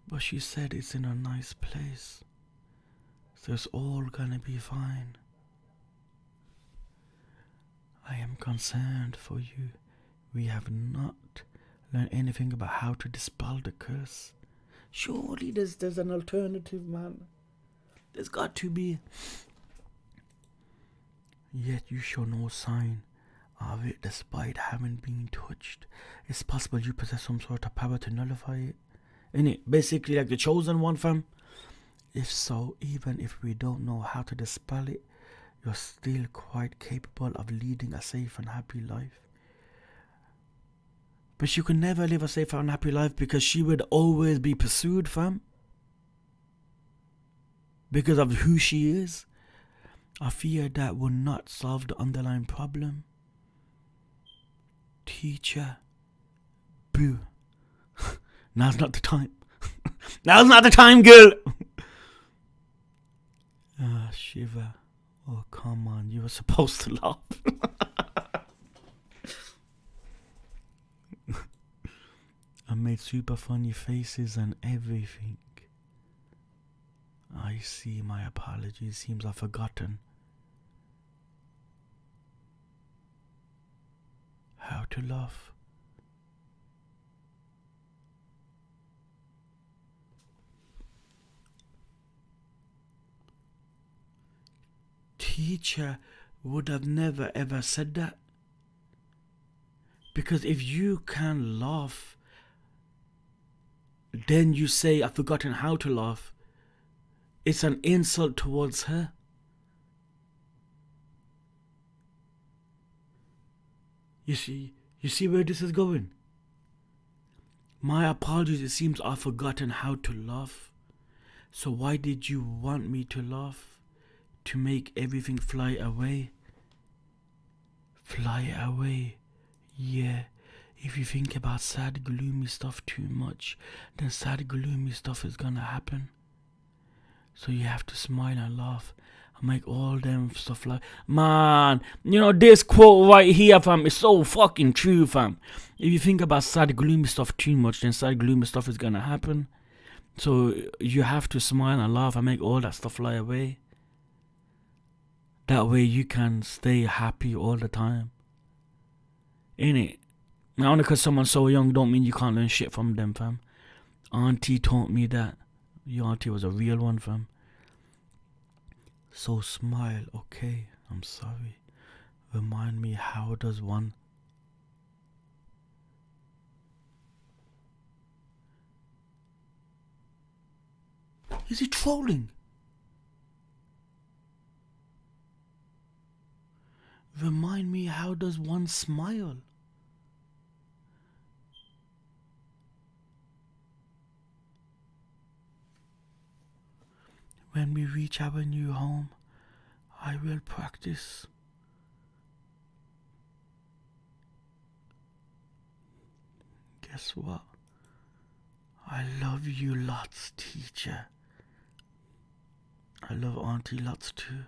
B: but she said it's in a nice place, so it's all gonna be fine. I am concerned for you. We have not learned anything about how to dispel the curse. Surely there's an alternative, man. There's got to be. Yet you show no sign of it despite having been touched. It's possible you possess some sort of power to nullify it. Innit? Basically like the chosen one, fam. If so, even if we don't know how to dispel it, you're still quite capable of leading a safe and happy life. But you can never live a safe and happy life because she would always be pursued, fam. Because of who she is. I fear that will not solve the underlying problem. Teacher. Boo. Now's not the time. Now's not the time, girl. Shiva. Oh, come on. You were supposed to laugh. I made super funny faces and everything. I see, my apologies. Seems I've forgotten how to laugh. Teacher would have never ever said that. Because if you can laugh, then you say, I've forgotten how to laugh. It's an insult towards her. You see where this is going? My apologies, it seems I've forgotten how to laugh. So why did you want me to laugh? To make everything fly away? Fly away, yeah. If you think about sad, gloomy stuff too much, then sad, gloomy stuff is gonna happen. So you have to smile and laugh and make all them stuff like, man, you know, this quote right here, fam, is so fucking true, fam. If you think about sad, gloomy stuff too much, then sad, gloomy stuff is gonna happen. So you have to smile and laugh and make all that stuff fly away. That way you can stay happy all the time. Innit? Now, only because someone's so young don't mean you can't learn shit from them, fam. Auntie taught me that. Your auntie was a real one, fam. So smile, okay? I'm sorry. Remind me, how does one... Is he trolling? Remind me, how does one smile? When we reach our new home, I will practice. Guess what? I love you lots, teacher. I love Auntie lots too.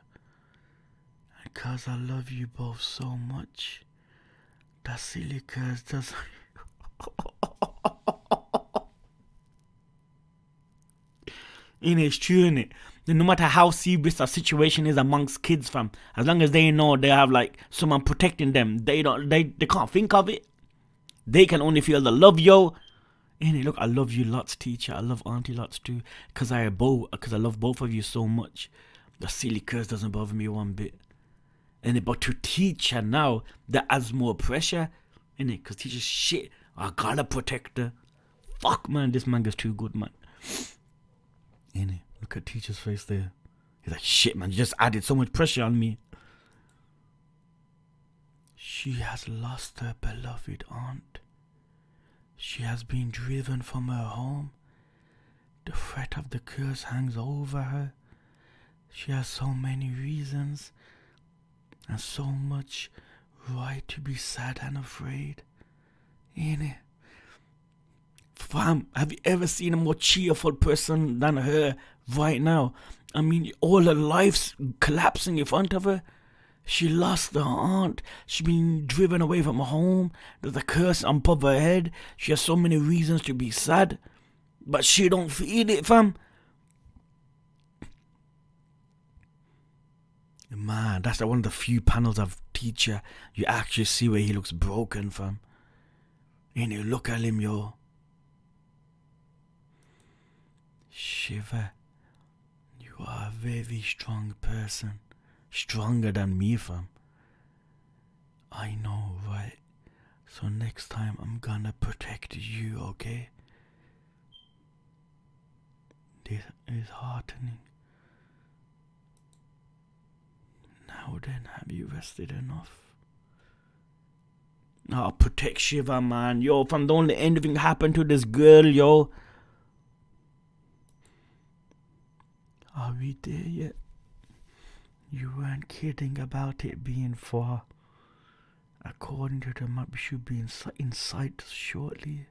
B: And 'cause I love you both so much, that silly curse doesn't... It's true, innit? No matter how serious a situation is amongst kids, fam, as long as they know they have like someone protecting them, they can't think of it. They can only feel the love, yo. Innit? Look, I love you lots, teacher. I love Auntie lots too, because I love both of you so much. The silly curse doesn't bother me one bit. Innit? But to teacher now, that adds more pressure, innit? Because teacher's shit, I gotta protect her. Fuck, man, this manga's too good, man. Innit? Look at teacher's face there. He's like, shit, man, you just added so much pressure on me. She has lost her beloved aunt. She has been driven from her home. The threat of the curse hangs over her. She has so many reasons and so much right to be sad and afraid. Ain't it? Fam, have you ever seen a more cheerful person than her right now? I mean, all her life's collapsing in front of her. She lost her aunt. She's been driven away from her home. There's a curse on top of her head. She has so many reasons to be sad. But she don't feel it, fam. Man, that's one of the few panels of Teacher you actually see where he looks broken, fam. And you look at him, yo. Shiva, you are a very strong person. Stronger than me, fam. I know, right? So next time I'm gonna protect you, okay? This is heartening. Now then, have you rested enough? I'll protect Shiva, man. Yo, fam, don't let anything happen to this girl, yo. Are we there yet? You weren't kidding about it being far. According to the map, we should be in sight shortly.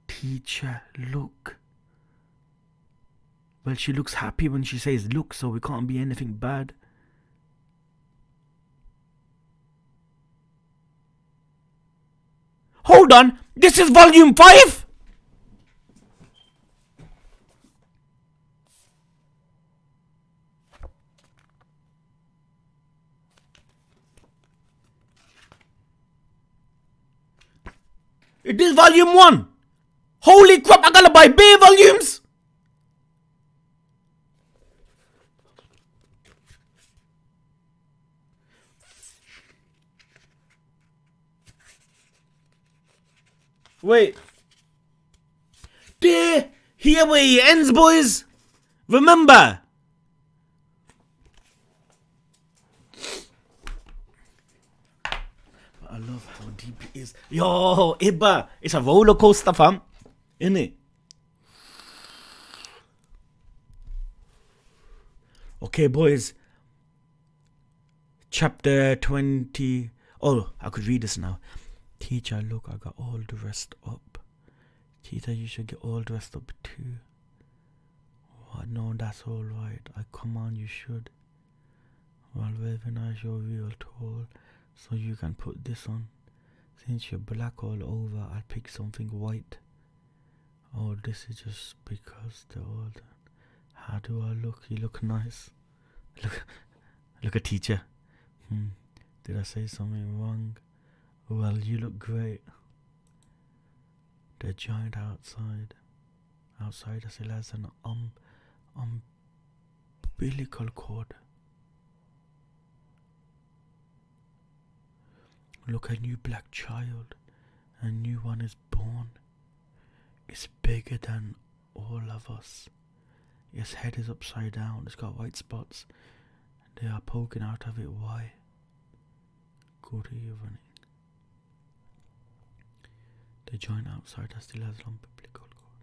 B: Teacher, look. Well, she looks happy when she says look, so it can't be anything bad. Hold on! This is volume 5? It is volume 1! Holy crap, I gotta buy bare volumes! Wait. There! Here where he ends, boys! Remember! I love how deep it is. Yo, Ibba! It's a roller coaster, fam. Innit? Okay, boys. Chapter 20. Oh, I could read this now. Teacher, look, I got all dressed up. Teacher, you should get all dressed up too. What? No, that's alright. Come on, you should. Well, recognize you're real tall, so you can put this on. Since you're black all over, I'll pick something white. Oh, this is just because they're all done. How do I look? You look nice. Look at teacher. Did I say something wrong? Well, you look great. The giant outside. Outside still has an umbilical cord. Look, a new black child. A new one is born. It's bigger than all of us. Its head is upside down. It's got white spots. They are poking out of it. Why? Good evening. The joint outside still has an umbilical cord.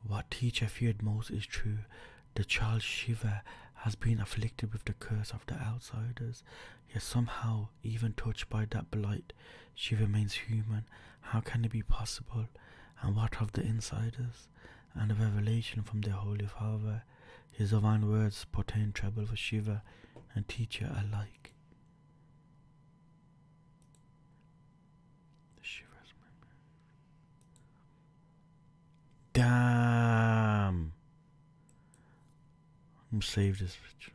B: What teacher feared most is true. The child Shiva has been afflicted with the curse of the outsiders. Yet somehow, even touched by that blight, she remains human. How can it be possible? And what of the insiders? And the revelation from their Holy Father. His divine words portend trouble for Shiva and teacher alike. Damn. I'm save this ritual.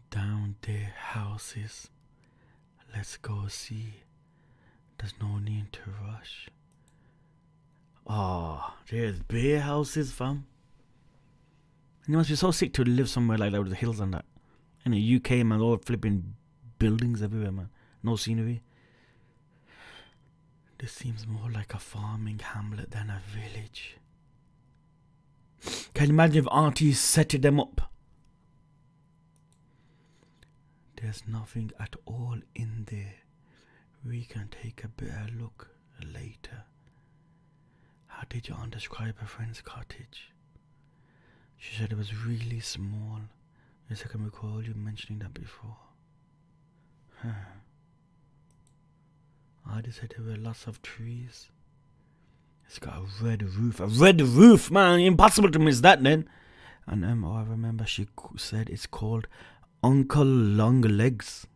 B: Down their houses. Let's go see. There's no need to rush. Oh, there's bear houses, fam. You must be so sick to live somewhere like that with the hills and that. In the UK, man, all flipping buildings everywhere, man. No scenery. This seems more like a farming hamlet than a village. Can you imagine if Auntie set them up? There's nothing at all in there. We can take a better look later. How did your aunt describe her friend's cottage? She said it was really small. Yes, I can recall you mentioning that before. I just said there were lots of trees. It's got a red roof. A red roof, man! Impossible to miss that then. And I remember she said it's called Uncle Long Legs.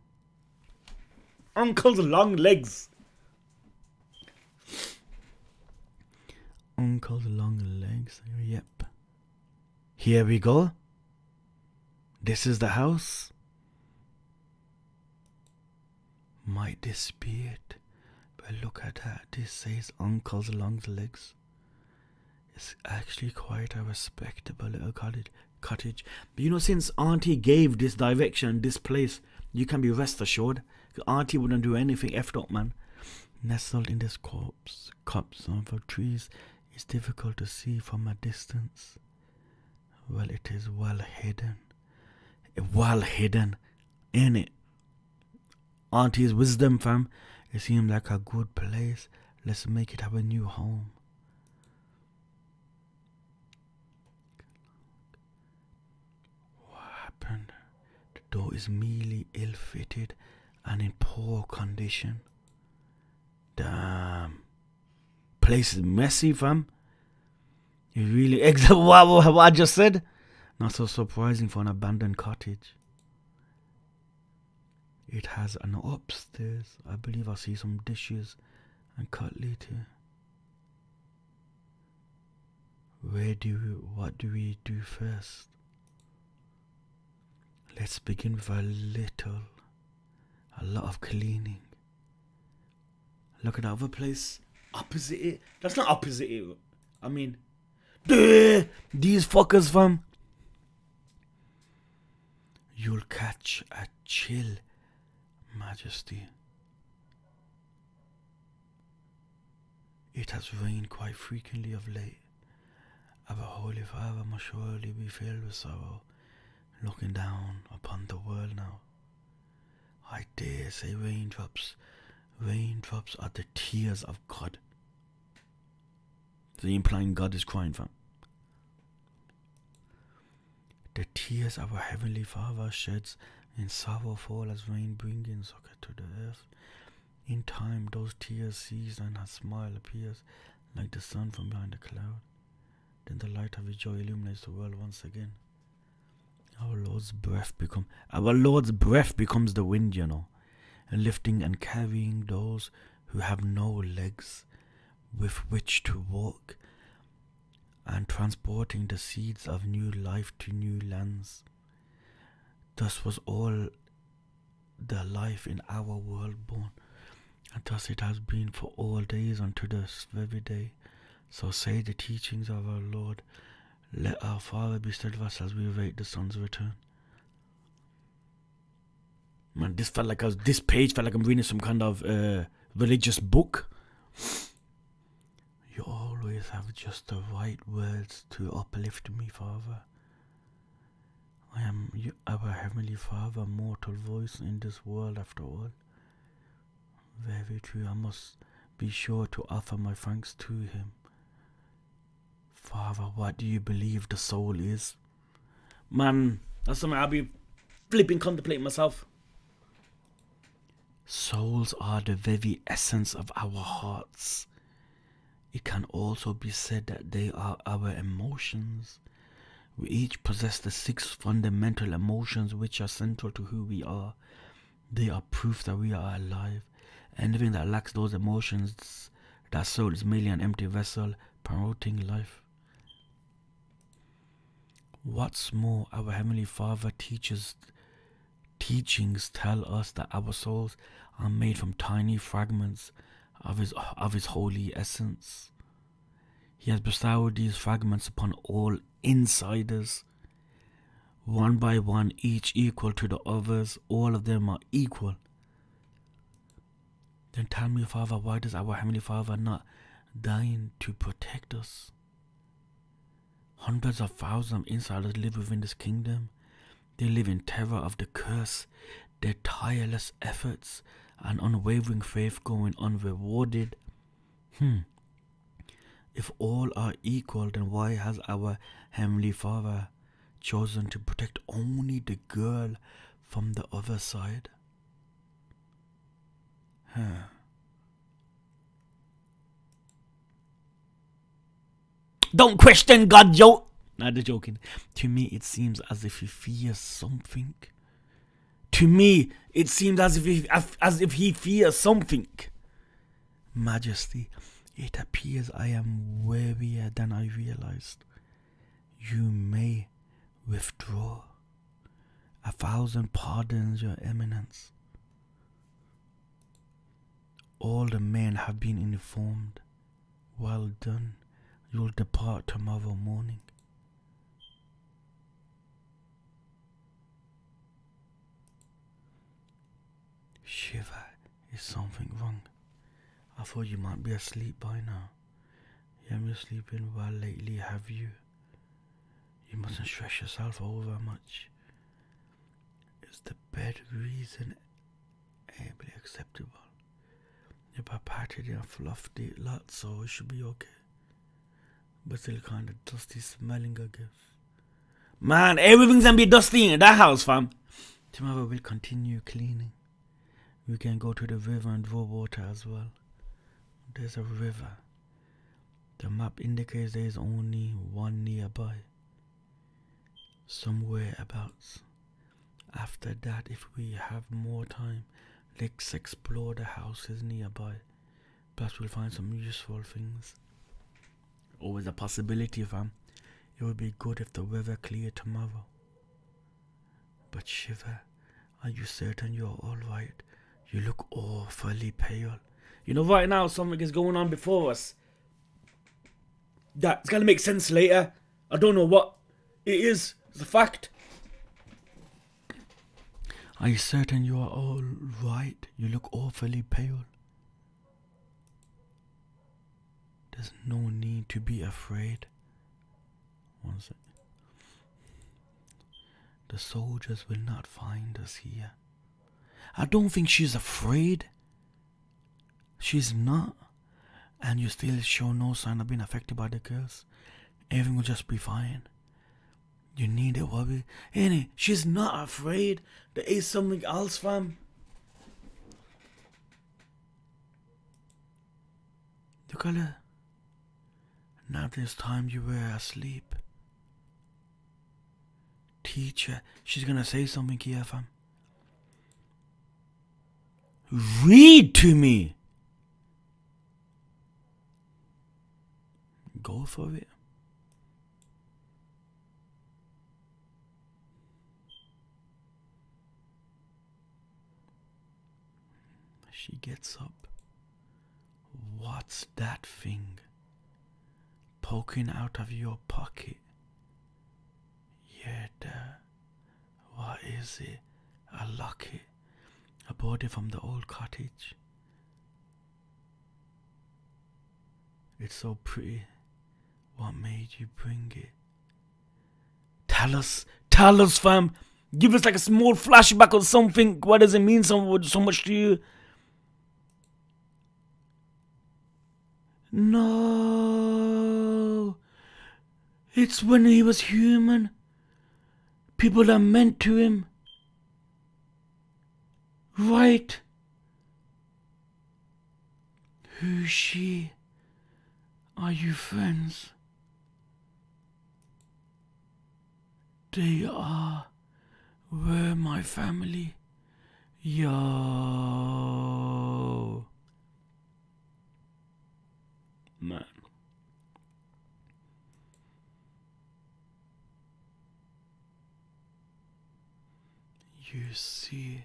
A: Uncle's long legs.
B: Uncle's Long Legs. Yep. Here we go. This is the house. Might this be it? But look at that. This says Uncle's Long Legs. It's actually quite a respectable little cottage. But you know, since Auntie gave this direction, this place, you can be rest assured. Auntie wouldn't do anything effed up, man. Nestled in this copse of trees, it's difficult to see from a distance. Well, it is well hidden. Well hidden, ain't it? Auntie's wisdom, fam. It seems like a good place. Let's make it our new home. What happened? The door is merely ill-fitted and in poor condition. Damn. Place is messy, fam. You really what I just said? Not so surprising for an abandoned cottage. It has an upstairs. I believe I see some dishes and cutlery too. What do we do first? Let's begin with a lot of cleaning. Look at the other place.
A: Opposite it. That's not opposite it. I mean,
B: these fuckers, fam. You'll catch a chill, Majesty. It has rained quite frequently of late. Our Holy Father must surely be filled with sorrow, looking down upon the world now. I dare say raindrops are the tears of God. So implying God is crying, fam. The tears our Heavenly Father sheds in sorrow fall as rain bringing succor to the earth. In time those tears cease and a smile appears like the sun from behind a cloud. Then the light of his joy illuminates the world once again. Our Lord's breath becomes the wind, you know, and lifting and carrying those who have no legs with which to walk, and transporting the seeds of new life to new lands. Thus was all the life in our world born, and thus it has been for all days unto this very day. So say the teachings of our Lord. Let our Father be steadfast as we await the Son's return. Man, this page felt like I'm reading some kind of religious book. You always have just the right words to uplift me, Father. I am our Heavenly Father, mortal voice in this world after all. Very true, I must be sure to offer my thanks to Him. Father, what do you believe the soul is?
A: Man, that's something I'll be flipping contemplating myself.
B: Souls are the very essence of our hearts. It can also be said that they are our emotions. We each possess the 6 fundamental emotions which are central to who we are. They are proof that we are alive. Anything that lacks those emotions, that soul is merely an empty vessel promoting life. What's more, our Heavenly Father teachings tell us that our souls are made from tiny fragments of his holy essence. He has bestowed these fragments upon all insiders, one by one, each equal to the others. All of them are equal. Then tell me, Father, why does our Heavenly Father not deign to protect us? Hundreds of thousands of insiders live within this kingdom. They live in terror of the curse. Their tireless efforts and unwavering faith going unrewarded. If all are equal, then why has our Heavenly Father chosen to protect only the girl from the other side? Don't question God, Joe. Nah, they're joking. To me, it seems as if he fears something. To me, it seems as if he fears something. Majesty, it appears I am wearier than I realized. You may withdraw. 1,000 pardons, Your Eminence. All the men have been informed. Well done. You'll depart tomorrow morning. Shiva, is something wrong? I thought you might be asleep by now. You haven't been sleeping well lately, have you? You mustn't stress yourself over much. Is the bed reason ably acceptable? If I patted and fluffed it lots, so it should be okay. But still kind of dusty smelling, I guess. Man, everything's gonna be dusty in that house, fam. Tomorrow we'll continue cleaning. We can go to the river and draw water as well. There's a river. The map indicates there is only one nearby. Somewhere abouts. After that, if we have more time, let's explore the houses nearby. Perhaps we'll find some useful things. Always a possibility, fam. It would be good if the weather cleared tomorrow. But Shiva, are you certain you're alright? You look awfully pale. You know, right now something is going on before us. That's gonna make sense later. I don't know what it is. It's a fact. Are you certain you are alright? You look awfully pale. There's no need to be afraid. One second. The soldiers will not find us here. I don't think she's afraid. She's not. And you still show no sign of being affected by the curse. Everything will just be fine. You need to worry. Annie, she's not afraid. There is something else, fam. Look at her. Now this time you were asleep. Teacher, she's gonna say something here, fam. Read to me. Go for it. She gets up. What's that thing poking out of your pocket? Yeah, Dad. What is it? A locket. I bought it from the old cottage. It's so pretty. What made you bring it? Tell us, fam. Give us like a small flashback or something. What does it mean so much to you? No. It's when he was human. People that meant to him. Right. Who's she? Are you friends? They were my family. Yo. Man. You see,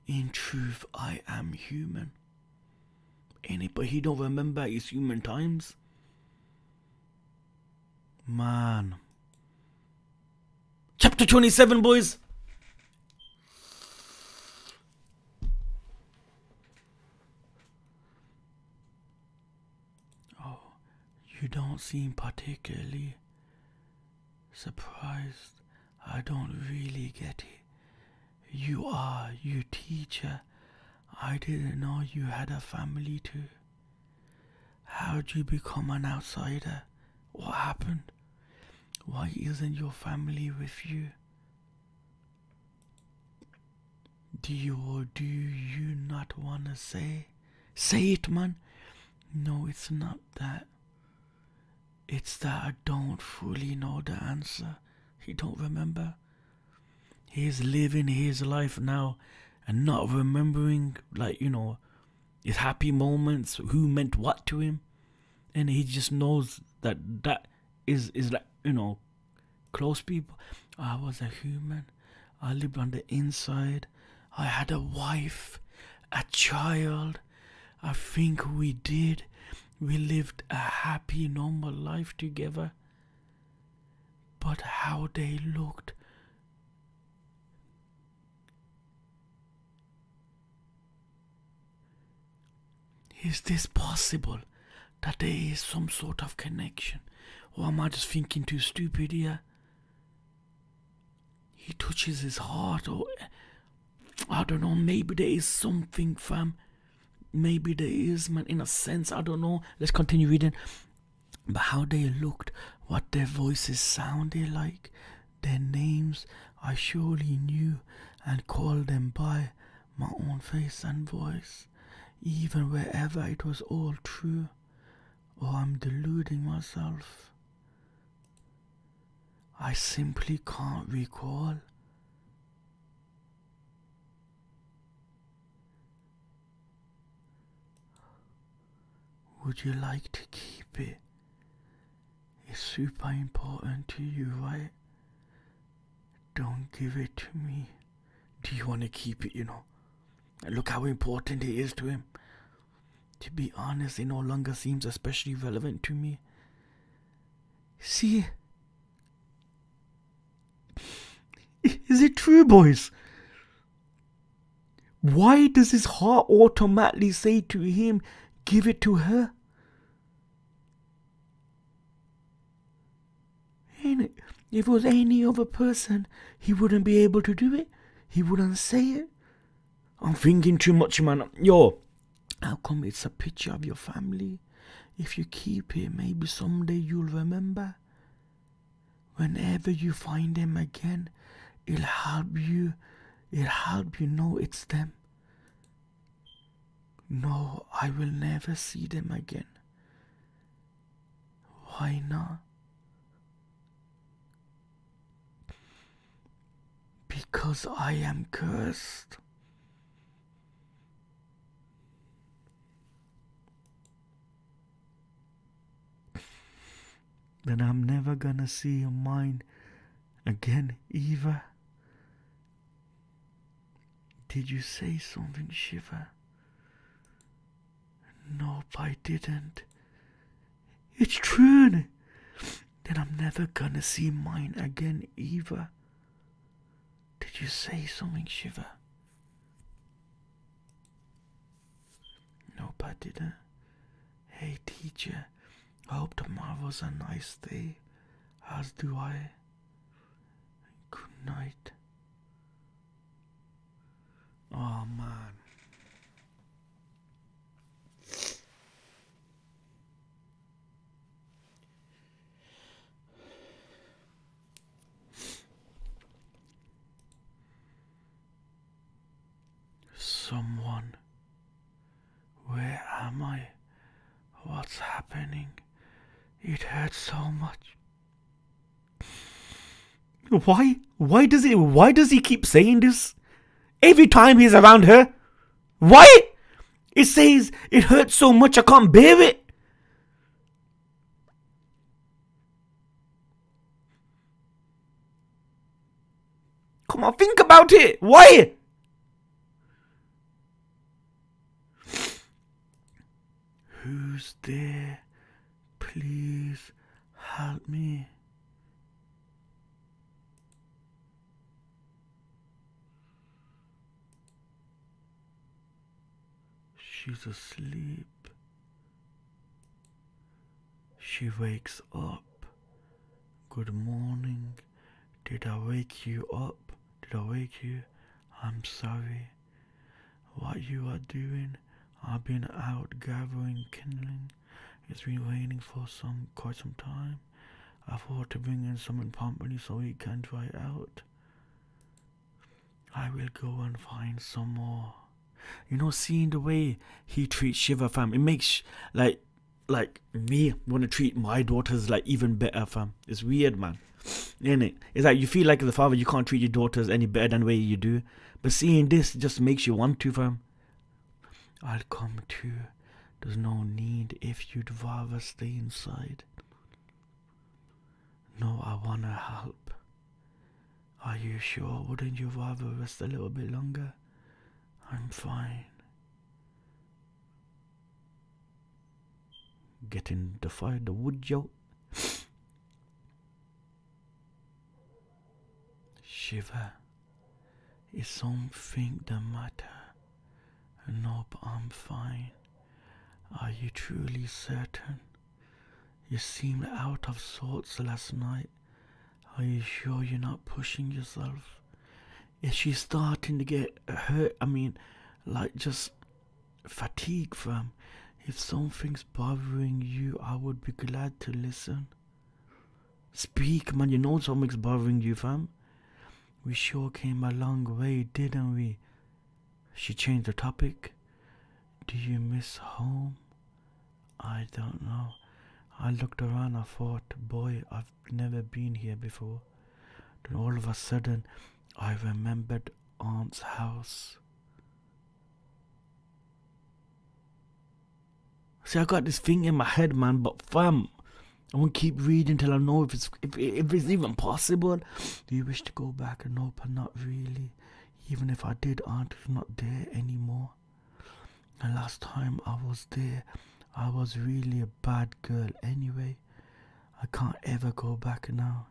B: in truth, I am human. But he don't remember his human times. Man. Chapter 27, boys. Oh, you don't seem particularly Surprised. I don't really get it. You teacher. I didn't know you had a family too. How'd you become an outsider? What happened? Why isn't your family with you? Do you not wanna say? Say it, man. No, it's not that. It's that I don't fully know the answer. He don't remember. He's living his life now and not remembering, like, his happy moments, who meant what to him. And he just knows that is like, close people. I was a human. I lived on the inside. I had a wife, a child. I think we did. We lived a happy, normal life together. But how they looked. Is this possible? That there is some sort of connection? Or am I just thinking too stupid here? He touches his heart, or I don't know, maybe there is something, fam. Maybe there is, man, in a sense, I don't know. Let's continue reading. But how they looked, what their voices sounded like, their names I surely knew and called them by my own face and voice, even wherever it was all true, or I'm deluding myself. I simply can't recall. Would you like to keep it? It's super important to you, right? Don't give it to me. Do you want to keep it, And look how important it is to him. To be honest, it no longer seems especially relevant to me. See? Is it true, boys? Why does his heart automatically say to him, give it to her? Ain't it? If it was any other person, he wouldn't be able to do it. He wouldn't say it. I'm thinking too much, man. Yo, how come it's a picture of your family? If you keep it, maybe someday you'll remember. Whenever you find them again, it'll help you know it's them. No, I will never see them again. Why not? Because I am cursed. Then I'm never gonna see mine again either. Did you say something, Shiva? Nope, I didn't. It's true. Then I'm never gonna see mine again either. Did you say something, Shiva? Nope, I didn't. Hey, teacher, I hope tomorrow's a nice day, as do I. Good night. Oh, man. Someone. Where am I? What's happening? It hurts so much. Why does he keep saying this? Every time he's around her. Why? It says it hurts so much I can't bear it. Come on, think about it. Why? Who's there? Please help me. She's asleep. She wakes up, Good morning. Did I wake you up? Did I wake you? I'm sorry. What you are doing? I've been out gathering kindling. It's been raining for quite some time. I thought to bring in some promptly so we can dry out. I will go and find some more. You know, seeing the way he treats Shiva, fam, it makes like me want to treat my daughters like even better, fam. It's weird, man. Isn't it? It's like you feel like as a father you can't treat your daughters any better than the way you do. But seeing this just makes you want to, fam. I'll come too. There's no need if you'd rather stay inside. No, I wanna help. Are you sure? Wouldn't you rather rest a little bit longer? I'm fine. Get in the fire, the wood, yo. Shiva, is something the matter? Nope, I'm fine. Are you truly certain? You seemed out of sorts last night. Are you sure you're not pushing yourself? Is she starting to get hurt? I mean, like just fatigue, fam. If something's bothering you, I would be glad to listen. Speak, man. You know something's bothering you, fam. We sure came a long way, didn't we? She changed the topic. Do you miss home? I don't know. I looked around, I thought, boy, I've never been here before. Then all of a sudden, I remembered Aunt's house. See, I got this thing in my head, man, but fam, I won't keep reading till I know if it's even possible. Do you wish to go back? Nope, not really. Even if I did, Aunt is not there anymore. The last time I was there, I was really a bad girl anyway. I can't ever go back now.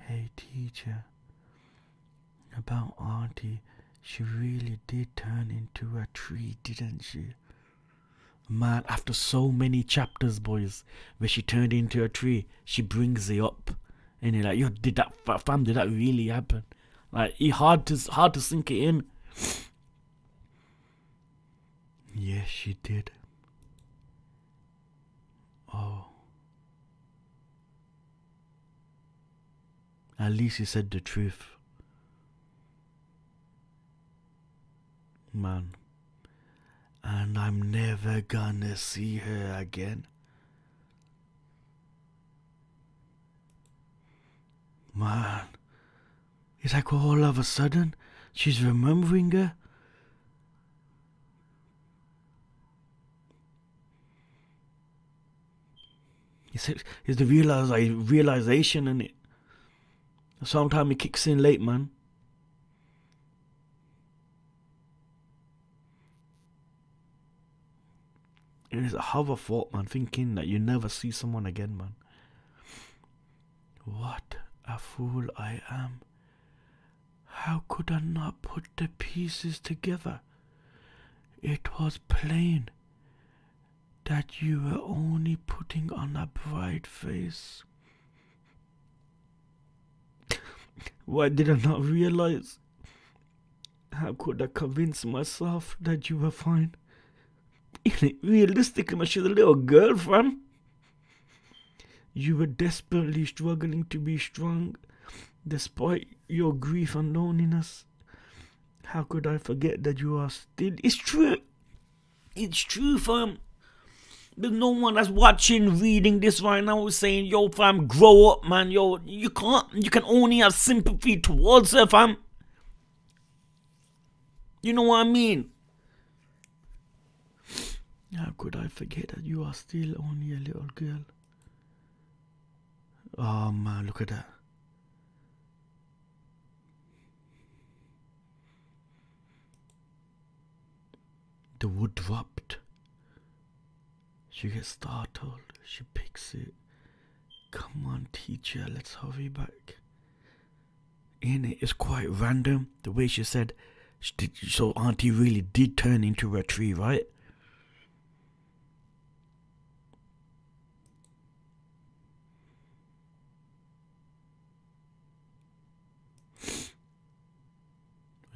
B: Hey teacher, about Auntie, she really did turn into a tree, didn't she? Man, after so many chapters, boys, where she turned into a tree, she brings it up. And you're like, yo, did that really happen? Like, it's hard to sink it in. Yes, she did. Oh. At least he said the truth. Man. And I'm never gonna see her again. Man. It's like all of a sudden, she's remembering her. It's the realization in it. Sometimes it kicks in late, man. And it's a horror thought, man, thinking that you never see someone again, man. What a fool I am. How could I not put the pieces together? It was plain that you were only putting on a bright face. Why did I not realize? How could I convince myself that you were fine? Realistically, man, she's a little girl, fam. You were desperately struggling to be strong, despite your grief and loneliness. How could I forget that you are still... It's true. It's true, fam. There's no one that's watching, reading this right now who's saying, yo, fam, grow up, man. Yo, you can only have sympathy towards her, fam. You know what I mean? How could I forget that you are still only a little girl? Oh, man, look at that. The wood dropped. She gets startled. She picks it. Come on, teacher, let's hurry back. It's quite random the way she said. So Auntie really did turn into a tree, right?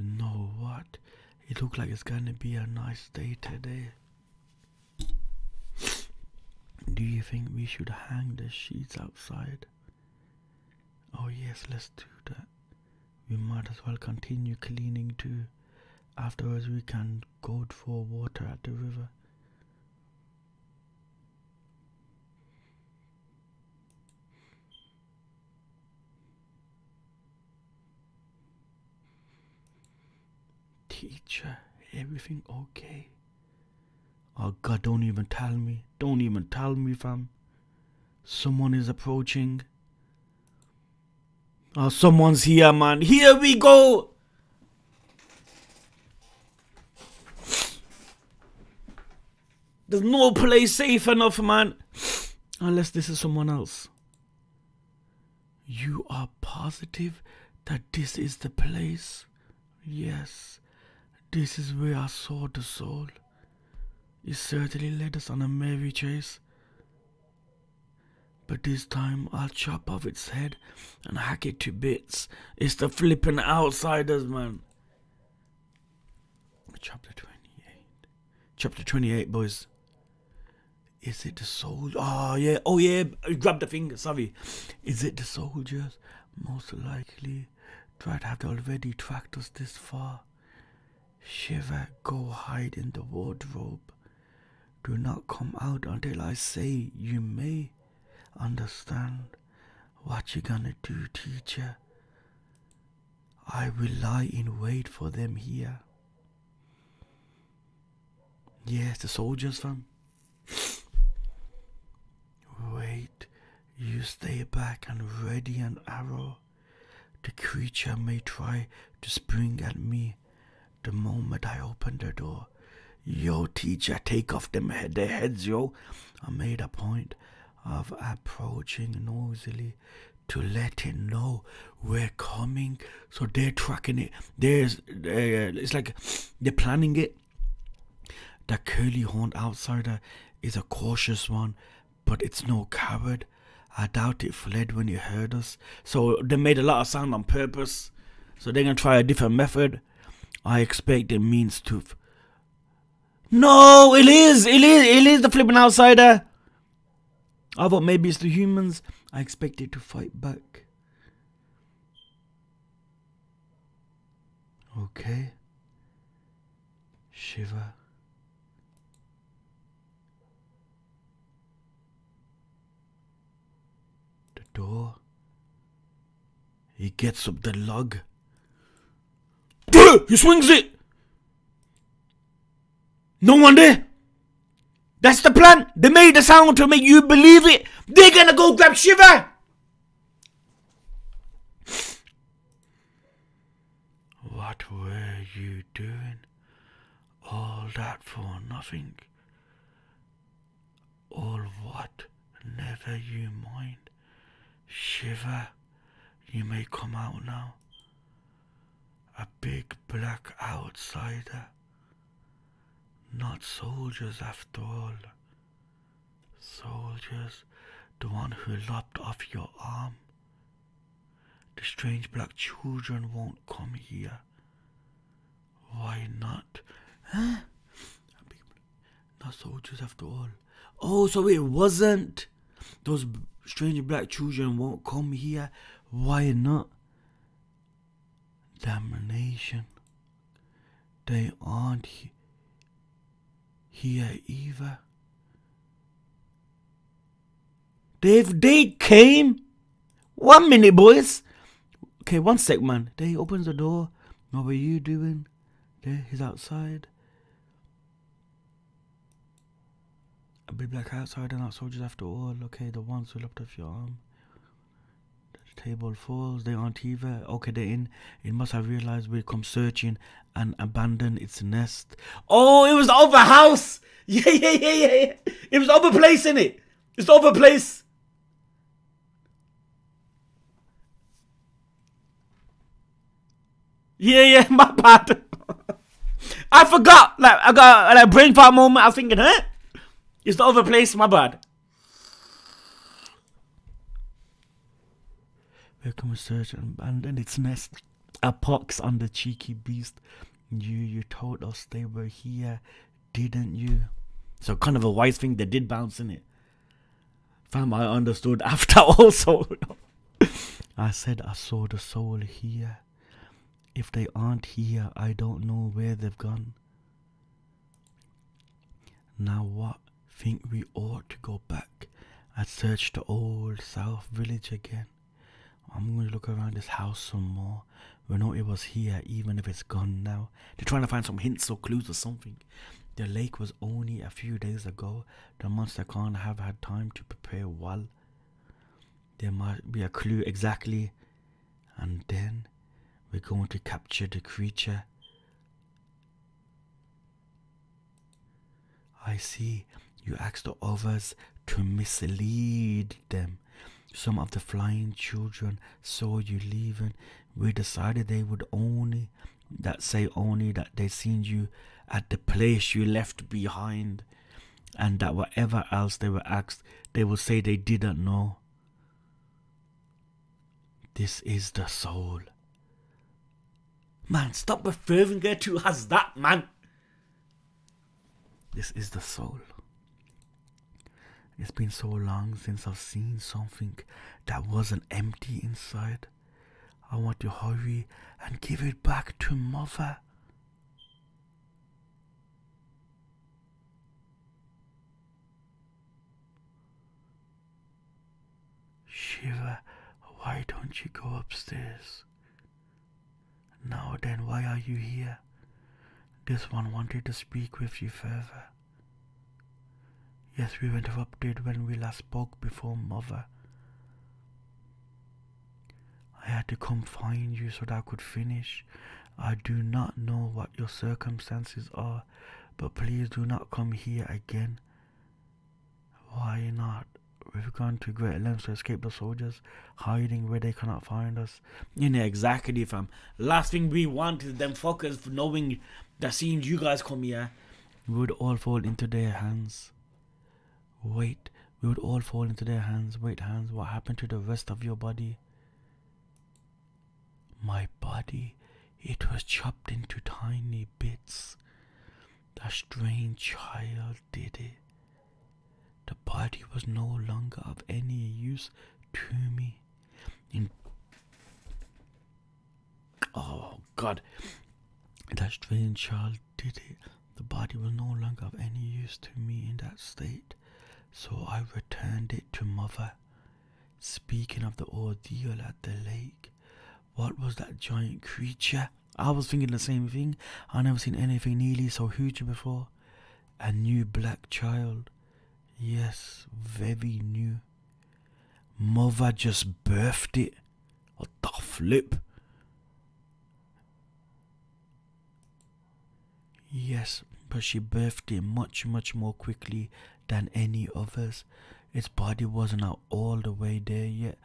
B: know what? It looks like it's gonna be a nice day today. Do you think we should hang the sheets outside? Oh yes, let's do that. We might as well continue cleaning too. Afterwards we can go for water at the river. Teacher, everything okay? Oh God, don't even tell me. Don't even tell me, fam. Someone is approaching. Oh, someone's here, man. Here we go. There's no place safe enough, man. Unless this is someone else. You are positive that this is the place? Yes. This is where I saw the soul. It certainly led us on a merry chase. But this time I'll chop off its head and hack it to bits. It's the flipping outsiders, man. Chapter 28. Chapter 28, boys. Is it the soldiers? Oh yeah, grab the finger, sorry. Is it the soldiers? Most likely. Try to have already tracked us this far. Shiver, go hide in the wardrobe. Do not come out until I say you may. Understand what you gonna do, teacher? I will lie in wait for them here. Yes, the soldiers, fam. Wait, you stay back and ready an arrow. The creature may try to spring at me the moment I open the door. Yo, teacher, take off their heads, yo. I made a point of approaching noisily to let it know we're coming. So they're tracking it. It's like they're planning it. The curly-horned outsider is a cautious one, but it's no coward. I doubt it fled when it heard us. So they made a lot of sound on purpose. So they're gonna try a different method. I expect it means to. No, it is the flipping outsider. I thought maybe it's the humans. I expect it to fight back. Okay. Shiver. The door. He gets up the lug. He swings it. No one there. That's the plan. They made the sound to make you believe it. They're gonna go grab Shiver. What were you doing? All that for nothing. All what? Never you mind. Shiver. You may come out now. A big black outsider. Not soldiers after all. Soldiers, the one who lopped off your arm. The strange black children won't come here. Why not? Huh? Not soldiers after all. Oh, so it wasn't. Those strange black children won't come here. Why not? Damnation. They aren't here either. They came. 1 minute, boys. Okay, 1 sec, man. They opens the door. What were you doing? There, he's outside. A big black outsider, not soldiers after all. Okay, the ones who lopped off your arm. The table falls. They aren't either. Okay, they're in. It must have realized we'd come searching and abandoned its nest. Oh, it was the other house. Yeah. It was the other place, innit? It's the other place. Yeah, my bad. I forgot. Like, I got a brain fart moment. I was thinking, huh? It's the other place, my bad. Welcome to search and abandon its nest. A pox on the cheeky beast. You told us they were here, didn't you? So kind of a wise thing, they did bounce in it. Fam, I understood after also. I said I saw the soul here. If they aren't here, I don't know where they've gone. Now what? Think we ought to go back and search the old South Village again? I'm going to look around this house some more. We know it was here, even if it's gone now. They're trying to find some hints or clues or something. The lake was only a few days ago. The monster can't have had time to prepare well. There might be a clue exactly. And then we're going to capture the creature. I see. You asked the others to mislead them. Some of the flying children saw you leaving. We decided they would only that they seen you at the place you left behind, and that whatever else they were asked, they would say they didn't know. This is the soul.
A: Man, stop referring her to as that, man.
B: This is the soul. It's been so long since I've seen something that wasn't empty inside. I want to hurry and give it back to Mother. Shiva, why don't you go upstairs? Now then, why are you here? This one wanted to speak with you further. Yes, we were interrupted when we last spoke before Mother. I had to come find you so that I could finish. I do not know what your circumstances are, but please do not come here again. Why not? We've gone to great lengths to escape the soldiers, hiding where they cannot find us.
A: You know exactly, fam. Last thing we want is them fuckers knowing that seeing you guys come here.
B: We would all fall into their hands. Wait, we would all fall into their hands. Wait, hands, what happened to the rest of your body? My body, it was chopped into tiny bits. The strange child did it. The body was no longer of any use to me. Oh God, that strange child did it. The body was no longer of any use to me in that state, so I returned it to Mother. Speaking of the ordeal at the lake, what was that giant creature? I was thinking the same thing. I never seen anything nearly so huge before. A new black child. Yes, very new. Mother just birthed it. What the flip? Yes, but she birthed it much more quickly than any others. Its body wasn't out all the way there yet.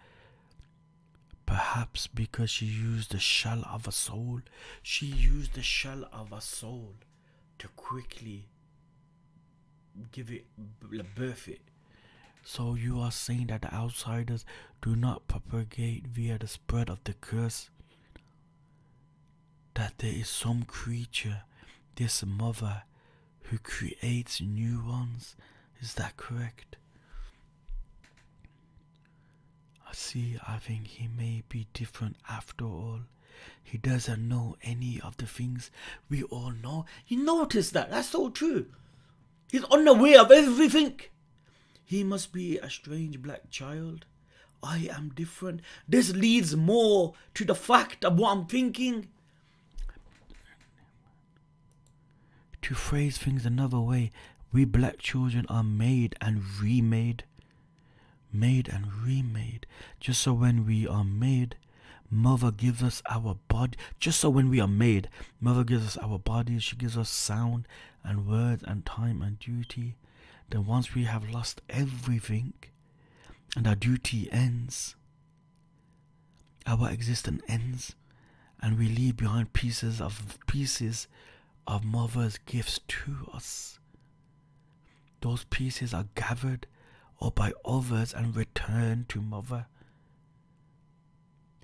B: Perhaps because she used the shell of a soul. She used the shell of a soul to quickly give it, birth it. So you are saying that the outsiders do not propagate via the spread of the curse? That there is some creature, this Mother, who creates new ones? Is that correct? I think he may be different after all. He doesn't know any of the things we all know.
A: You notice that? That's so true. He's unaware of everything. He must be a strange black child. I am different. This leads more to the fact of what I'm thinking.
B: To phrase things another way, we black children are made and remade. Made and remade. Just so when we are made, Mother gives us our body. Just so when we are made, Mother gives us our bodies. She gives us sound and words and time and duty. Then once we have lost everything and our duty ends, our existence ends, and we leave behind pieces of Mother's gifts to us. Those pieces are gathered or by others and returned to Mother,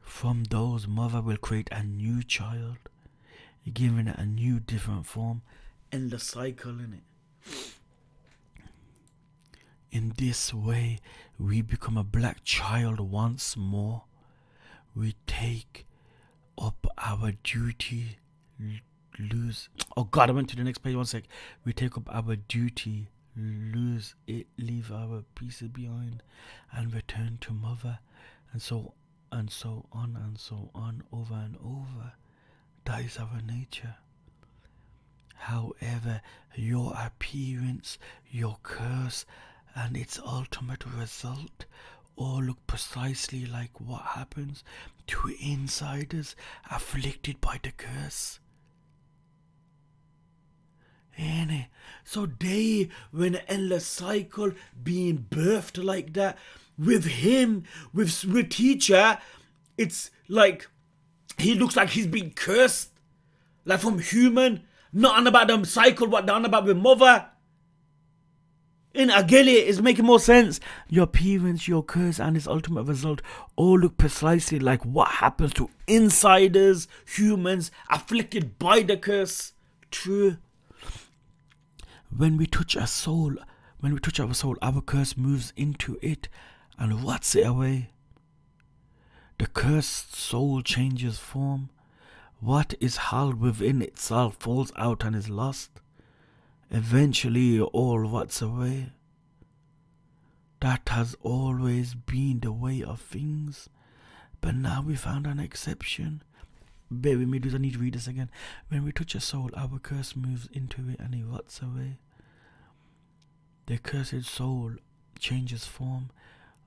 B: From those, mother will create a new child, giving it a new different form.
A: Endless cycle, innit?
B: In this way, we become a black child once more. We take up our duty, lose. Oh God, I went to the next page. 1 sec. We take up our duty, lose it, leave our pieces behind, and return to mother, and so on and so on, over and over. That is our nature. However, your appearance, your curse, and its ultimate result all look precisely like what happens to insiders afflicted by the curse. Ain't it? So they were in an endless cycle, being birthed like that. With him, with teacher, it's like he looks like he's been cursed, like from human. Not on about the cycle, what they're on about with mother. In I get it, it's making more sense. Your appearance, your curse, and its ultimate result all look precisely like what happens to
A: insiders, humans afflicted by the curse.
B: True. When we touch our soul, our curse moves into it and rots it away. The cursed soul changes form. What is held within itself falls out and is lost. Eventually all rots away. That has always been the way of things, but now we found an exception. Bear with me, dude, I need to read this again. When we touch a soul, our curse moves into it and it rots away. The cursed soul changes form.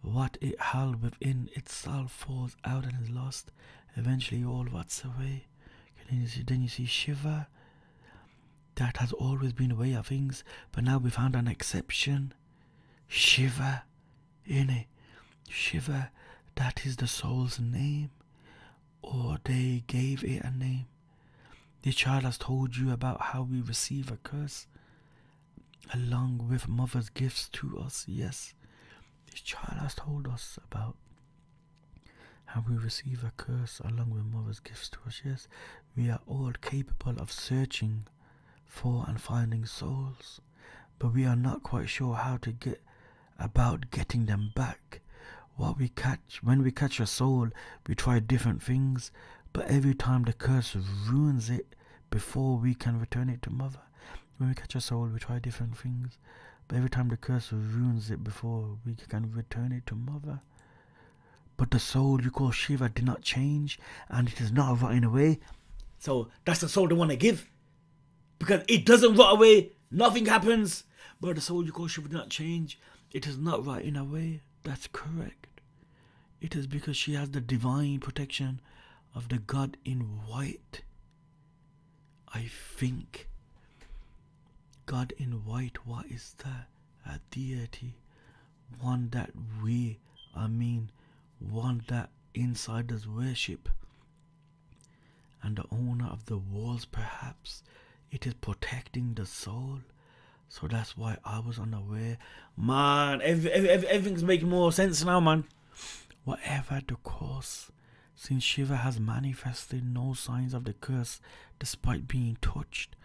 B: What it held within itself falls out and is lost. Eventually all rots away. Then you see Shiva. That has always been the way of things, but now we found an exception. Shiva, innit? Shiva, that is the soul's name, or they gave it a name. The child has told you about how we receive a curse, along with mother's gifts to us. Yes, this child has told us about how we receive a curse along with mother's gifts to us. Yes, we are all capable of searching for and finding souls, but we are not quite sure how to get about getting them back. When we catch a soul, we try different things, but every time the curse ruins it before we can return it to mother. When we catch a soul, we try different things, but every time the curse ruins it before we can return it to mother. But the soul you call Shiva did not change, and it is not rotting away.
A: So that's the soul they want to give, because it doesn't rot away, nothing happens.
B: But the soul you call Shiva did not change. It is not rotting away. That's correct. It is because she has the divine protection of the God in white. I think. God in white, what is that? A deity. One that one that insiders worship. And the owner of the walls, perhaps. It is protecting the soul. So that's why I was unaware.
A: Man, everything's making more sense now, man.
B: Whatever the cause, since Shiva has manifested no signs of the curse despite being touched,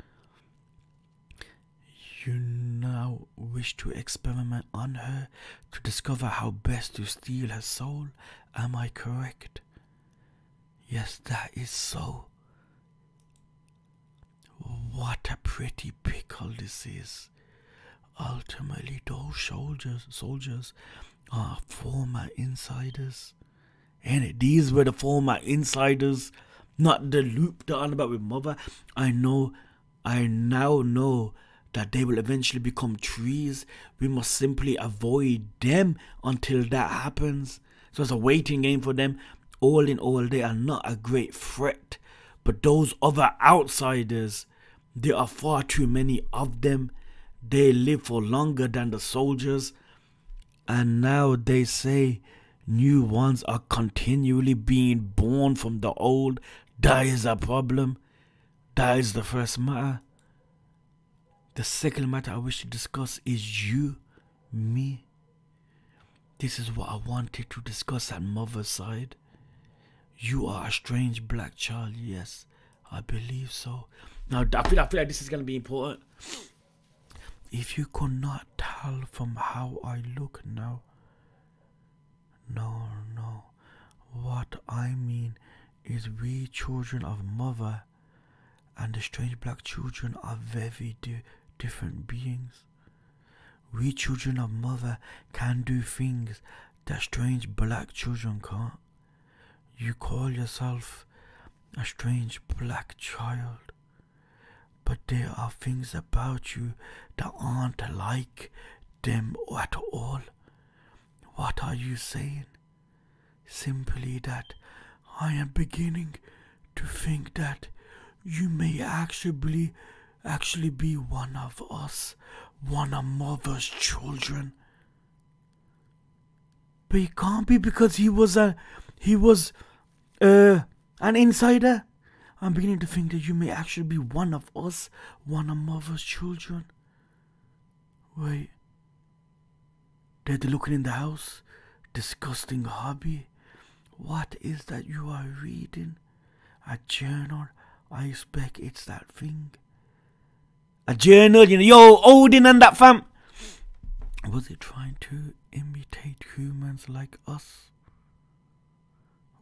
B: you now wish to experiment on her to discover how best to steal her soul. Am I correct? Yes, that is so. What a pretty pickle this is. Ultimately, those soldiers are former insiders.
A: And these were the former insiders, not the loop that I'm about with mother. I now know that they will eventually become trees. We must simply avoid them until that happens. So it's a waiting game for them. All in all, they are not a great threat. But those other outsiders, there are far too many of them. They live for longer than the soldiers. And now they say new ones are continually being born from the old. That is a problem. That is the first matter. The second matter I wish to discuss is you, me. This is what I wanted to discuss at mother's side.
B: You are a strange black child. Yes, I believe so.
A: Now, I feel like this is going to be important.
B: If you could not tell from how I look now. No. What I mean is we children of mother and the strange black children are very different beings. We children of mother can do things that strange black children can't. You call yourself a strange black child, but there are things about you that aren't like them at all. What are you saying? Simply that I am beginning to think that you may actually be one of us, one of mother's children. But he can't be, because he was an insider. I'm beginning to think that you may actually be one of us, one of mother's children. Wait. They're looking in the house. Disgusting hobby. What is that you are reading? A journal? I expect it's that thing.
A: A journal, you know, yo, Odin and that fam.
B: Was it trying to imitate humans like us?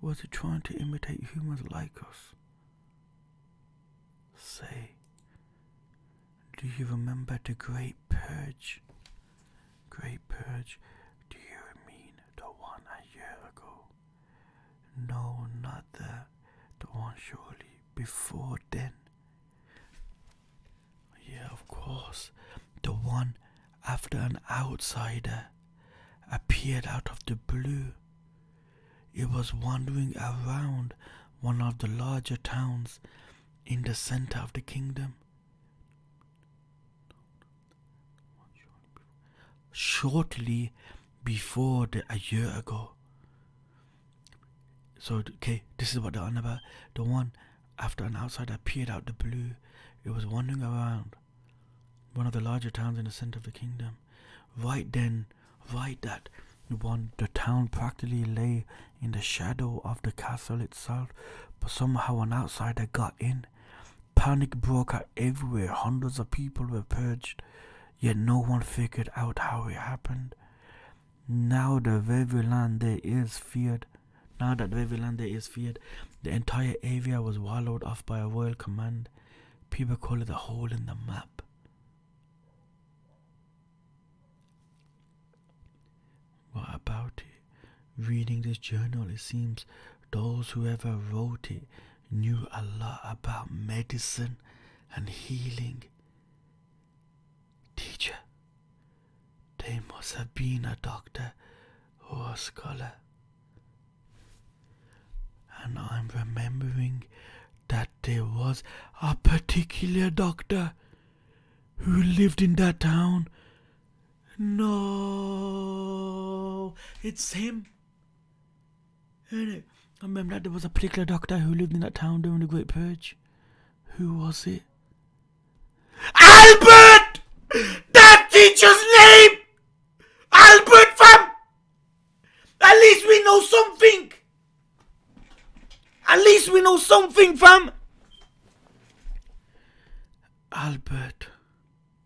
B: Was it trying to imitate humans like us? Say, do you remember the Great Purge? Great Purge, do you mean the one a year ago? No, not the one surely before then. Yeah, of course, the one after an outsider appeared out of the blue. It was wandering around one of the larger towns in the center of the kingdom. Shortly before a year ago. So, okay, this is what they're on about. The one after an outsider appeared out the blue. It was wandering around one of the larger towns in the center of the kingdom. Right that the town practically lay in the shadow of the castle itself, but somehow an outsider got in. Panic broke out everywhere. Hundreds of people were purged, yet no one figured out how it happened. Now that the very land there is feared, the entire area was wallowed off by a royal command. People call it a hole in the map. What about it? Reading this journal, it seems those who ever wrote it knew a lot about medicine and healing. Teacher, they must have been a doctor or a scholar. And I'm remembering that there was a particular doctor who lived in that town. No, it's him. I remember that there was a particular doctor who lived in that town during the Great Purge. Who was it?
A: Albert! That teacher's name! Albert, fam! At least we know something! At least we know something, fam!
B: Albert.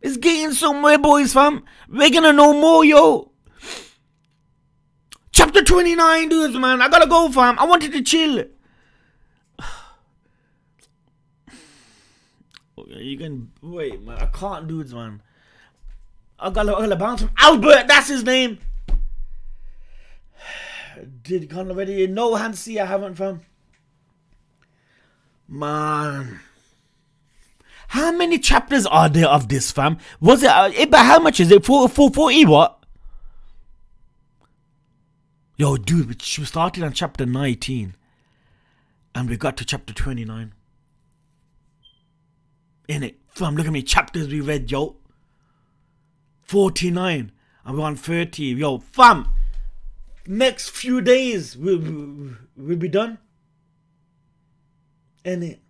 A: It's getting somewhere, boys, fam. We're gonna know more, yo. Chapter 29, dudes, man. I gotta go, fam. I wanted to chill. You can wait, man. I can't, dudes, man. I gotta bounce from Albert. That's his name. Did kind of already? No hands see. I haven't, fam. Man. How many chapters are there of this, fam? Was it, how much is it? 440 what? Yo, dude, we started on chapter 19. And we got to chapter 29. Innit? Fam, look at me, chapters we read, yo. 49. And we're on 30. Yo, fam. Next few days, we'll be done. Innit?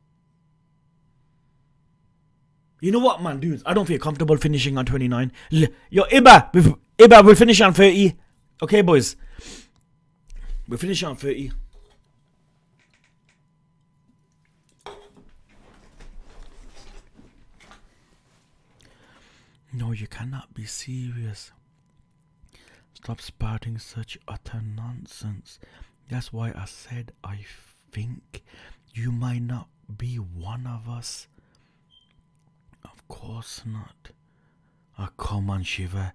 A: You know what, man, dudes? I don't feel comfortable finishing on 29. Yo, Iba, we'll finish on 30. Okay, boys? We'll finish on 30.
B: No, you cannot be serious. Stop spouting such utter nonsense. That's why I said I think you might not be one of us. Of course not. Oh, come on, Shiva.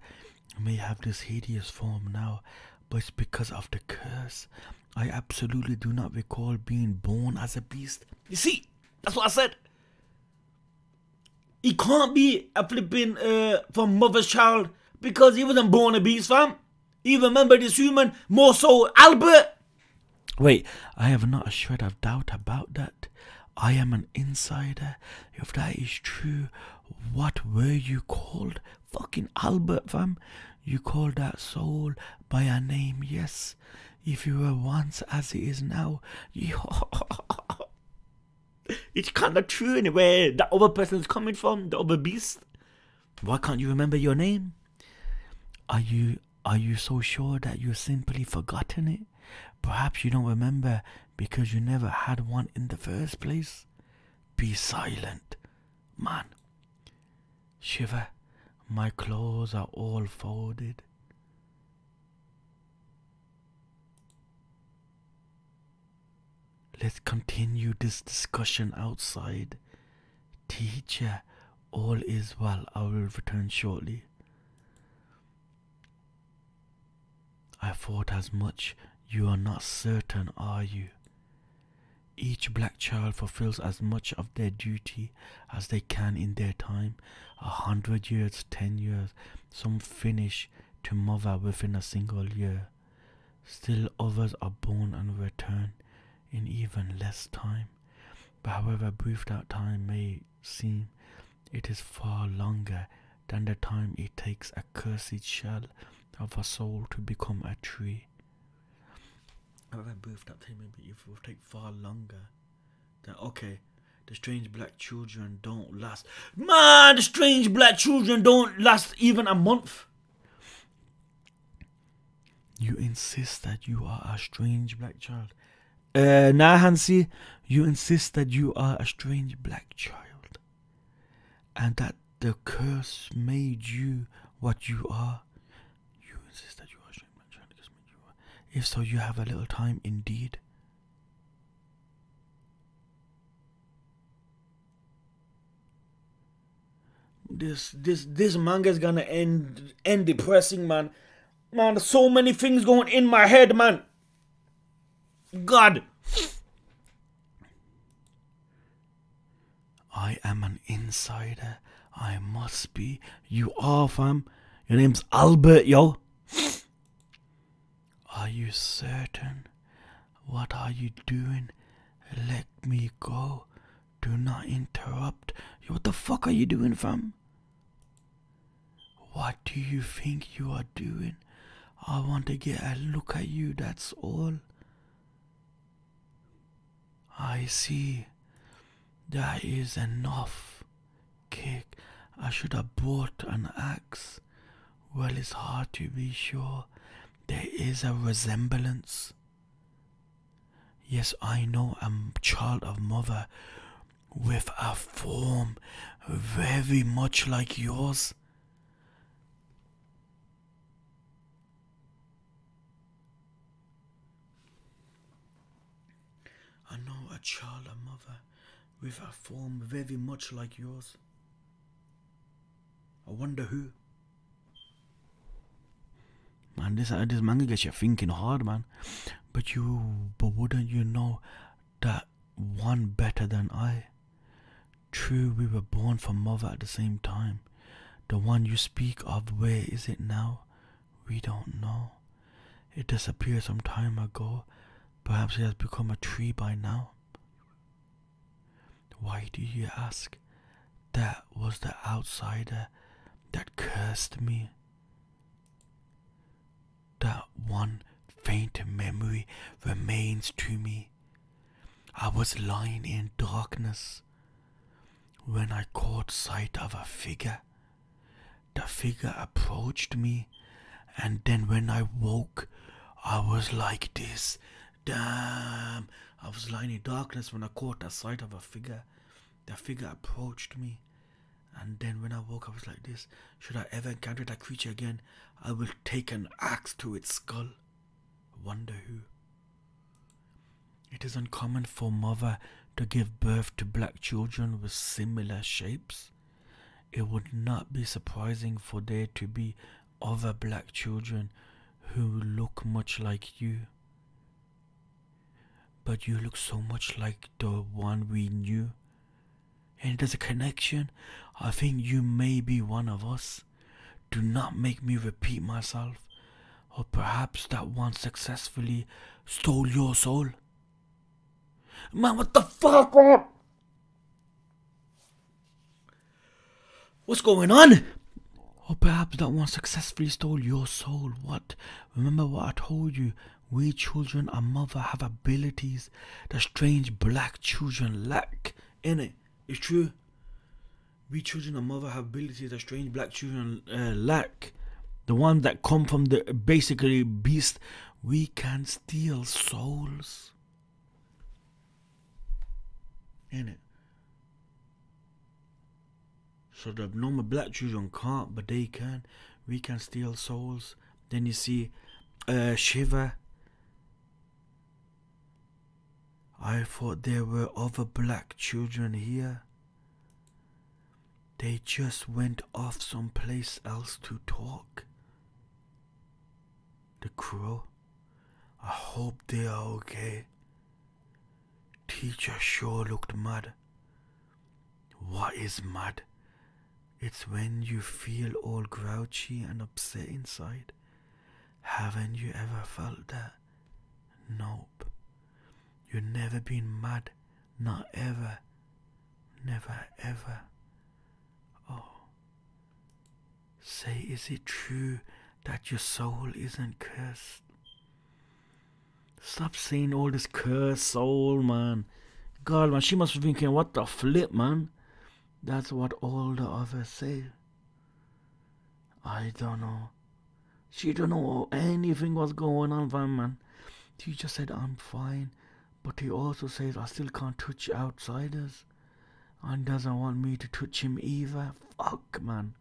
B: I may have this hideous form now, but it's because of the curse. I absolutely do not recall being born as a beast.
A: You see, that's what I said. He can't be a flipping from mother's child because he wasn't born a beast, fam. He remembered his human, more so Albert.
B: Wait, I have not a shred of doubt about that. I am an insider. If that is true, what were you called? Fucking Albert, fam. You called that soul by a name, yes. If you were once as it is now,
A: it's kind of true in where that other person's coming from, the other beast.
B: Why can't you remember your name? Are you so sure that you've simply forgotten it? Perhaps you don't remember because you never had one in the first place. Be silent, man. Shiver, my clothes are all folded. Let's continue this discussion outside. Teacher, all is well. I will return shortly. I thought as much. You are not certain, are you? Each black child fulfills as much of their duty as they can in their time. 100 years, 10 years. Some finish to mother within a single year. Still others are born and return in even less time. But however brief that time may seem, it is far longer than the time it takes a cursed shell of a soul to become a tree. However brief that time may be, it will take far longer. Then okay, the strange black children don't last.
A: Man, the strange black children don't last even a month.
B: You insist that you are a strange black child. Nah, Hansi, you insist that you are a strange black child. And that the curse made you what you are. You insist that you are a strange black child. The curse made you what. If so, you have a little time indeed.
A: This manga is gonna end depressing, man. Man, there's so many things going in my head, man. God.
B: I am an insider. I must be. You are, fam. Your name's Albert, yo. Are you certain? What are you doing? Let me go. Do not interrupt. What the fuck are you doing, fam? What do you think you are doing? I want to get a look at you, that's all. I see. That is enough. Kick. I should have bought an axe. Well, it's hard to be sure. There is a resemblance. Yes, I know I'm child of mother with a form very much like yours. I know a child of mother with a form very much like yours. I wonder who. Man, this manga gets you thinking hard, man. But wouldn't you know that one better than I? True, we were born from mother at the same time. The one you speak of, where is it now? We don't know. It disappeared some time ago. Perhaps it has become a tree by now. Why do you ask? That was the outsider that cursed me. That one faint memory remains to me. I was lying in darkness when I caught sight of a figure. The figure approached me, and then when I woke, I was like this. Damn! I was lying in darkness when I caught the sight of a figure. The figure approached me, and And then when I woke up, I was like this. Should I ever encounter that creature again, I will take an axe to its skull. Wonder who. It is uncommon for mother to give birth to black children with similar shapes. It would not be surprising for there to be other black children who look much like you. But you look so much like the one we knew. And there's a connection. I think you may be one of us. Do not make me repeat myself. Or perhaps that one successfully stole your soul. Man, what the fuck, man? What's going on? Or perhaps that one successfully stole your soul. What? Remember what I told you? We children and mother have abilities that strange black children lack. Innit? It's true. We children and mother have abilities that strange black children lack. The ones that come from the basically beast. We can steal souls. Innit? So the normal black children can't, but they can. We can steal souls. Then you see Shiva. I thought there were other black children here. They just went off someplace else to talk. The crow. I hope they are okay. Teacher sure looked mad. What is mad? It's when you feel all grouchy and upset inside. Haven't you ever felt that? Nope. You've never been mad. Not ever. Never ever. Oh. Say, is it true that your soul isn't cursed? Stop saying all this cursed soul, man. God, man, she must be thinking, what the flip, man? That's what all the others say. I don't know. She don't know anything what's going on, man. Teacher said I'm fine, but he also says I still can't touch outsiders. And doesn't want me to touch him either. Fuck, man.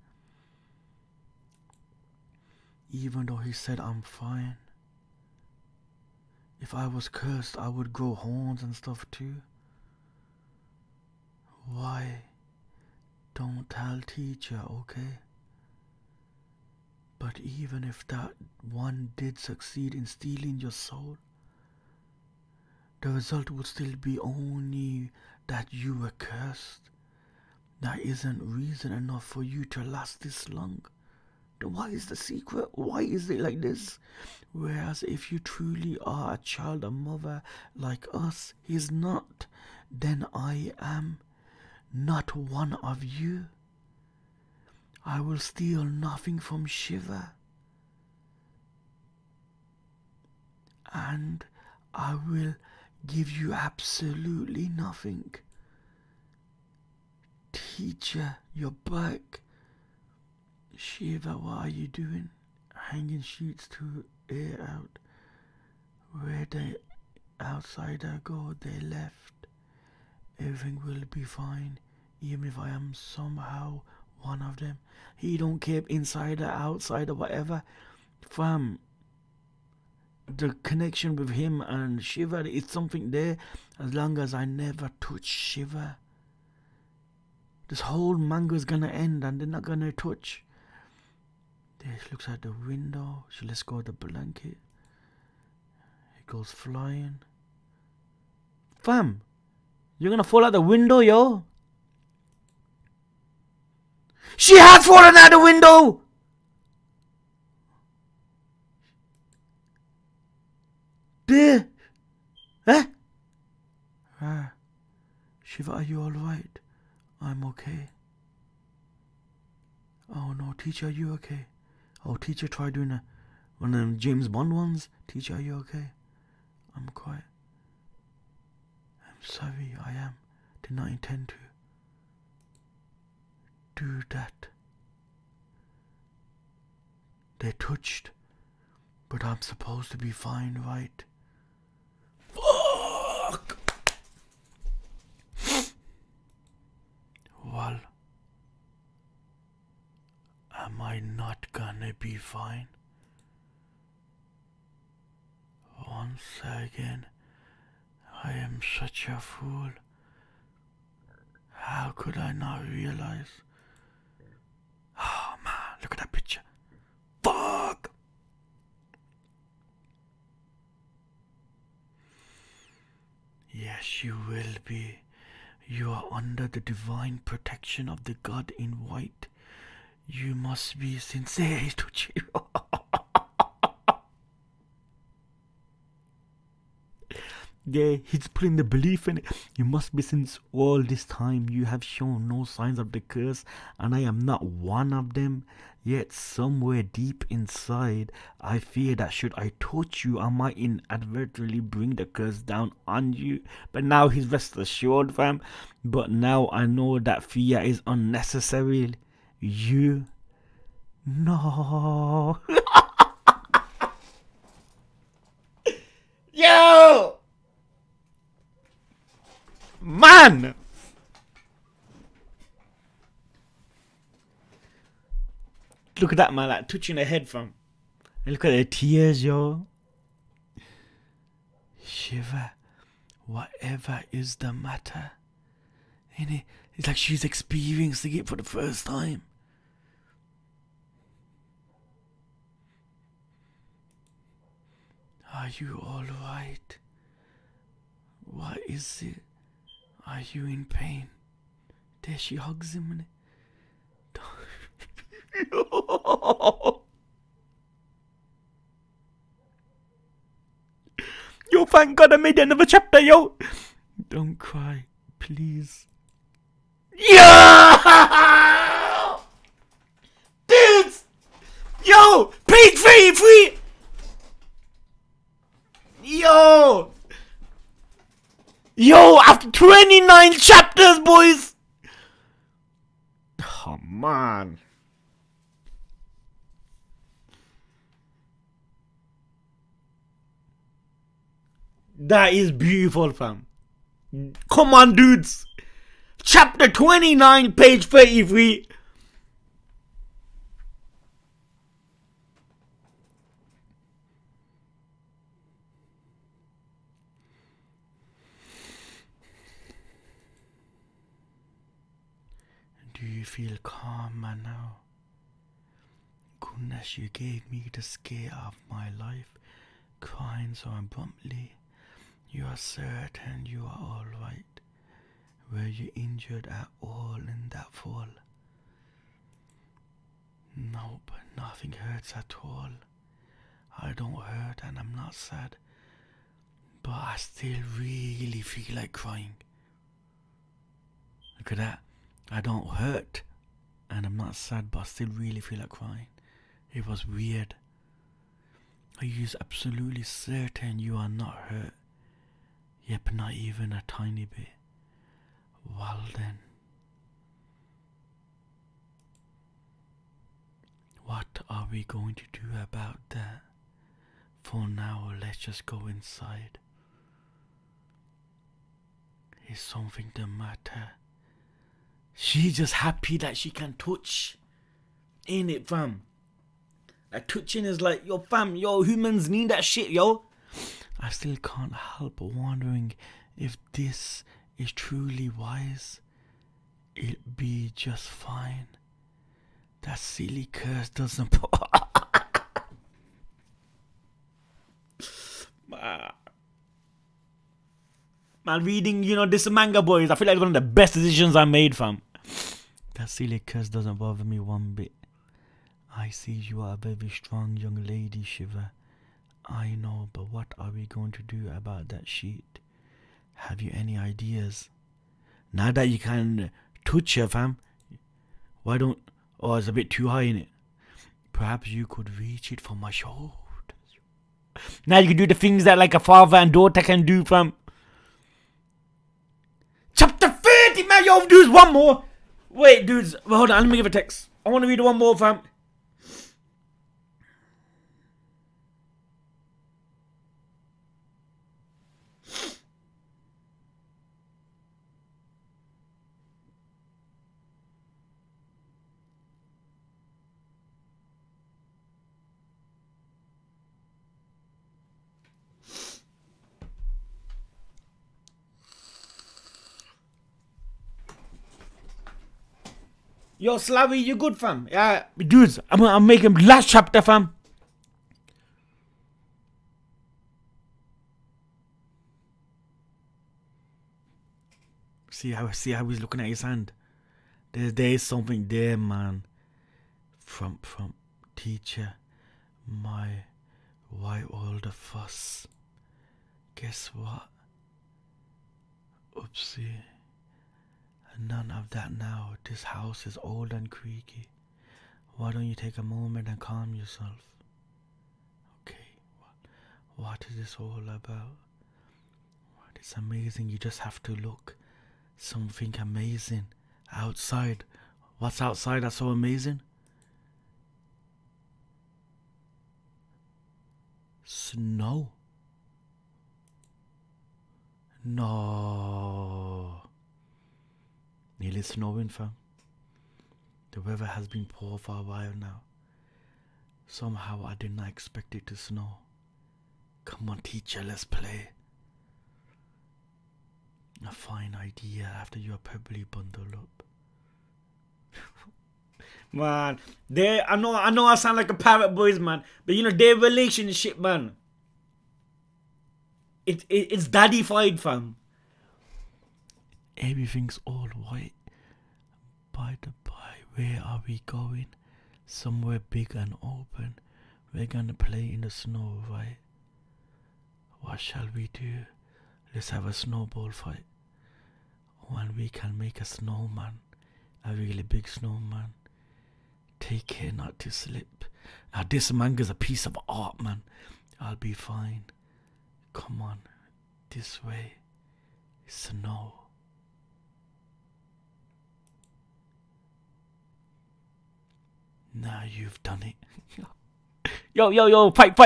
B: Even though he said I'm fine. If I was cursed, I would grow horns and stuff too. Why? Don't tell teacher, okay? But even if that one did succeed in stealing your soul, the result would still be only that you were cursed. That isn't reason enough for you to last this long. Then why is the secret? Why is it like this? Whereas if you truly are a child and mother like us, he's not, then I am not one of you. I will steal nothing from Shiva. And I will give you absolutely nothing. Teacher, you're back. Shiva, what are you doing? Hanging sheets to air out. Where the outsider go, they left. Everything will be fine, even if I am somehow one of them. He don't care inside or outside or whatever. Fam, the connection with him and Shiva, it's something there as long as I never touch Shiva. This whole manga is gonna end and they're not gonna touch. There, she looks at the window. She lets go of the blanket. It goes flying. Fam, you're gonna fall out the window, yo. She has fallen out the window! There! Huh? Shiva, are you alright? I'm okay. Oh no, teacher, are you okay? Oh, teacher, try doing one of them James Bond ones. Teacher, are you okay? I'm quiet. I'm sorry, I am. Did not intend to do that. They touched, but I'm supposed to be fine, right? Fuck! Well, Am I not gonna be fine? Once again, I am such a fool. How could I not realize? Oh man, look at that picture. Fuck! Yes, you will be. You are under the divine protection of the God in white. You must be sincere to you. Yeah, he's putting the belief in it. You must be, since all this time you have shown no signs of the curse, and I am not one of them. Yet somewhere deep inside, I fear that should I touch you, I might inadvertently bring the curse down on you. But now he's rest assured, fam. But now I know that fear is unnecessary. You... No.
A: Yo! Man! Look at that, man, like touching her head, fam.
B: And look at the tears, yo. Shiva, whatever is the matter? Innit? It's like she's experiencing it for the first time. Are you alright? What is it? Are you in pain? There she hugs him. Yo, thank God I made another chapter, yo. Don't cry, please.
A: Yo! Dudes! Yo! Page 33! Yo! Yo, after 29 chapters, boys! Oh, man. That is beautiful, fam. Come on, dudes. Chapter 29, page 33.
B: Do you feel calmer now? Goodness, you gave me the scare of my life, crying so abruptly. You are certain you are all right? Were you injured at all in that fall? Nope, nothing hurts at all. I don't hurt and I'm not sad, but I still really feel like crying. Look at that. I don't hurt and I'm not sad, but I still really feel like crying. It was weird. Are you absolutely certain you are not hurt? Yep, not even a tiny bit. Well then, what are we going to do about that? For now, let's just go inside. Is something the matter?
A: She's just happy that she can touch. Ain't it, fam? Like, touching is like, yo, fam, yo, humans need that shit, yo.
B: I still can't help wondering if this is truly wise. It'd be just fine. That silly curse doesn't...
A: Man, reading, you know, this manga, boys, I feel like it's one of the best decisions I made, fam.
B: That silly curse doesn't bother me one bit. I see you are a very strong young lady, Shiva. I know, but what are we going to do about that sheet? Have you any ideas?
A: Now that you can touch her, fam, why don't... Oh, it's a bit too high, innit?
B: Perhaps you could reach it from my shoulders.
A: Now you can do the things that like a father and daughter can do, fam. Chapter 30, man, yo, dudes, one more. Wait, dudes, well, hold on, let me give a text. I want to read one more, fam. Yo, Slavi, you good, fam? Yeah, dudes, I'm making last chapter, fam. See how he's looking at his hand. There is something there, man. From teacher, why all the fuss? Guess what? Oopsie. None of that now. This house is old and creaky. Why don't you take a moment and calm yourself? Okay, what is this all about? It's amazing. You just have to look. Something amazing outside. What's outside that's so amazing? Snow. No. Nearly snowing, fam. The weather has been poor for a while now. Somehow I did not expect it to snow. Come on, teacher, let's play. A fine idea after you are probably bundled up. Man, I know I sound like a pirate boys, man, but you know their relationship, man. It's daddy-fied, fam. Everything's all white. By the by, where are we going? Somewhere big and open. We're gonna play in the snow, right? What shall we do? Let's have a snowball fight. And we can make a snowman. A really big snowman. Take care not to slip. Now this manga's a piece of art, man. I'll be fine. Come on. This way. Snow. Now you've done it. Yo, fight.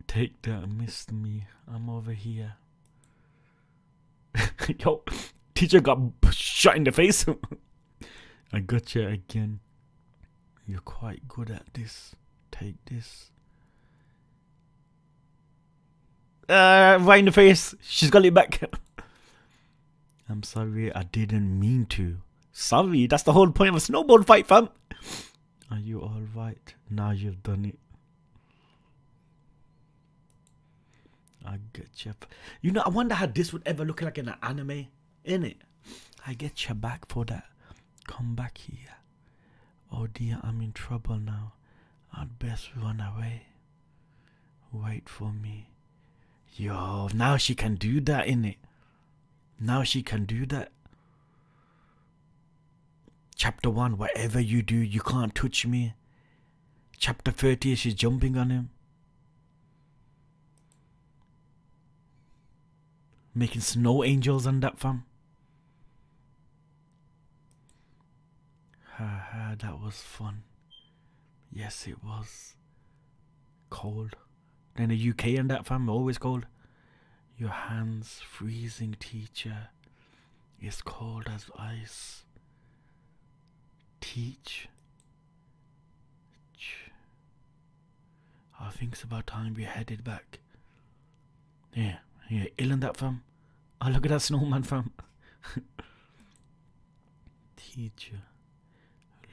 A: Take that, missed me. I'm over here. Yo, teacher got shot in the face. I got you again. You're quite good at this. Take this. Right in the face. She's got it back. I'm sorry, I didn't mean to. Sorry, that's the whole point of a snowball fight, fam. Are you alright? Now you've done it. I get you. You know, I wonder how this would ever look like in an anime, innit? I get you back for that. Come back here. Oh dear, I'm in trouble now. I'd best run away. Wait for me. Yo, now she can do that, innit? Now she can do that. Chapter 1, whatever you do, you can't touch me. Chapter 30, she's jumping on him. Making snow angels and that, fam. Haha, that was fun. Yes, it was. Cold. Then the UK and that, fam, always cold. Your hands freezing, teacher. It's cold as ice. Teach. I think it's about time we headed back. Yeah, ill in that, fam. Oh, look at that snowman, fam. Teacher,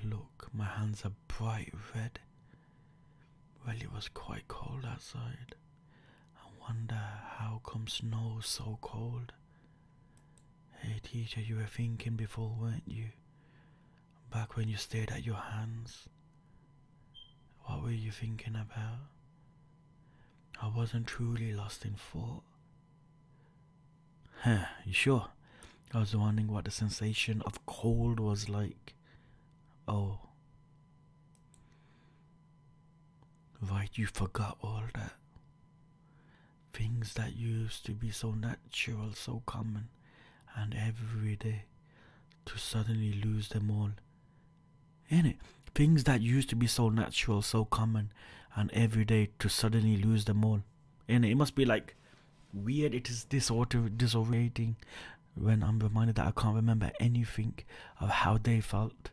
A: look, my hands are bright red. Well, it was quite cold outside. I wonder how come snow so cold. Hey teacher, you were thinking before, weren't you? Back when you stared at your hands. What were you thinking about? I wasn't truly lost in thought. Huh, you sure? I was wondering what the sensation of cold was like. Oh. Right, you forgot all that. Things that used to be so natural, so common, and everyday, to suddenly lose them all. Innit? Things that used to be so natural, so common, and everyday, to suddenly lose them all. Innit? It must be like weird. It is disorientating when I'm reminded that I can't remember anything of how they felt.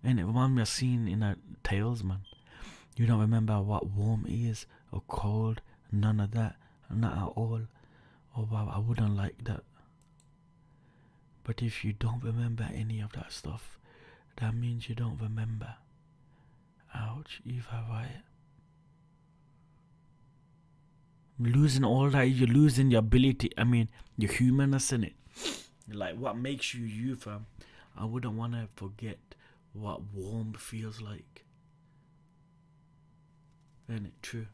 A: And it reminds me of a scene in a Tales, man. You don't remember what warm is or cold, none of that, not at all. Oh wow, I wouldn't like that.
B: But if you don't remember any of that stuff, that means you don't remember. Ouch, Eva, right? Losing all that, you're losing your ability, your humanness in it. Like, what makes you you, fam? I wouldn't want to forget what warmth feels like. Isn't it true?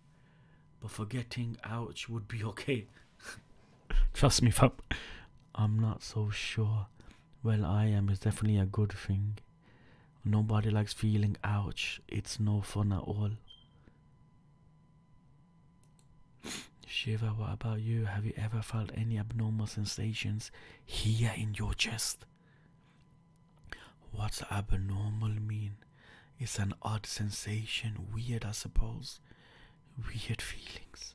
B: But forgetting, ouch, would be okay. Trust me, fam. I'm not so sure. Well, I am is definitely a good thing. Nobody likes feeling ouch. It's no fun at all. Shiva, what about you? Have you ever felt any abnormal sensations here in your chest? What's abnormal mean? It's an odd sensation. Weird, I suppose. Weird feelings.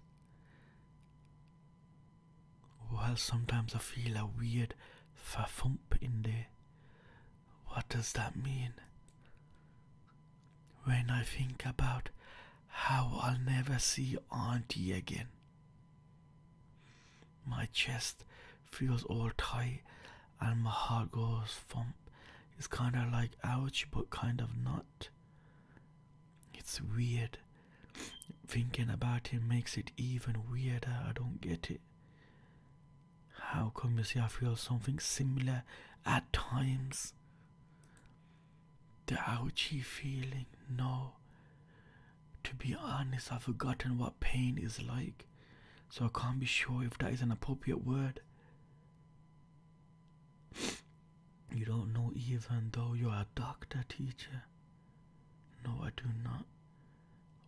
B: Well, sometimes I feel a weird thump in there. What does that mean? When I think about how I'll never see Auntie again. My chest feels all tight and my heart goes thump. It's kind of like ouch, but kind of not. It's weird. Thinking about it makes it even weirder. I don't get it. How come you see I feel something similar at times? The ouchy feeling, no. To be honest, I've forgotten what pain is like, so I can't be sure if that is an appropriate word. You don't know even though you're a doctor, teacher? No, I do not.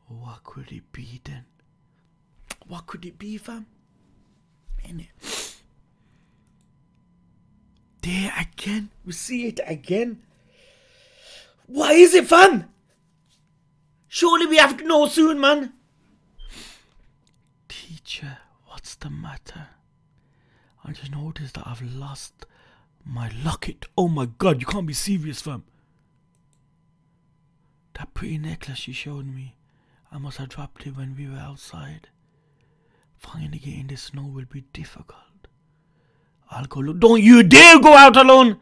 B: What could it be then? What could it be, fam? Innit? There again. We see it again. What is it, fam? Surely we have to know soon, man. Teacher, what's the matter? I just noticed that I've lost my locket. Oh my god, you can't be serious, fam. That pretty necklace you showed me, I must have dropped it when we were outside. Finding it in the snow will be difficult. I'll go look. Don't you dare go out alone!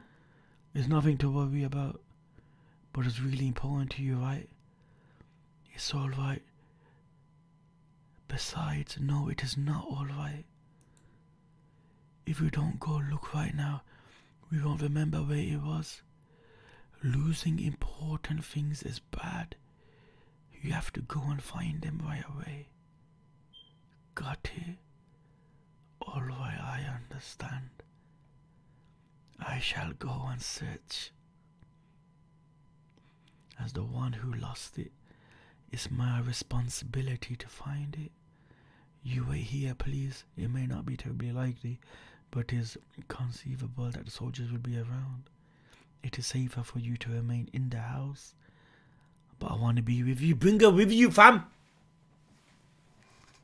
B: There's nothing to worry about. But it's really important to you, right? It's alright. Besides, no, it is not alright. If we don't go look right now, we won't remember where it was. Losing important things is bad. You have to go and find them right away. Got it? Alright, I understand. I shall go and search. As the one who lost it, it's my responsibility to find it. You wait here, please. It may not be terribly likely, but it is conceivable that the soldiers will be around. It is safer for you to remain in the house. But I want to be with you. Bring her with you, fam.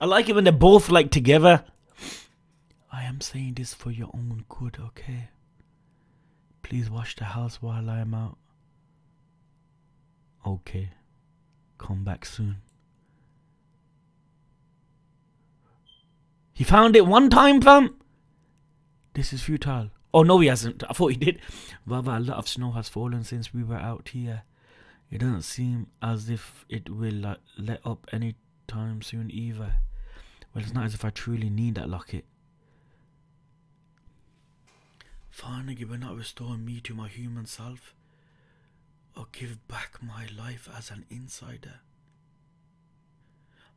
B: I like it when they're both like together. I am saying this for your own good, okay? Please watch the house while I am out. Okay. Come back soon. He found it one time, fam. This is futile. Oh no, he hasn't. I thought he did. Rather, a lot of snow has fallen since we were out here. It doesn't seem as if it will let up any time soon either. Well, it's not as if I truly need that locket. Finally, you will not restore me to my human self, or give back my life as an insider.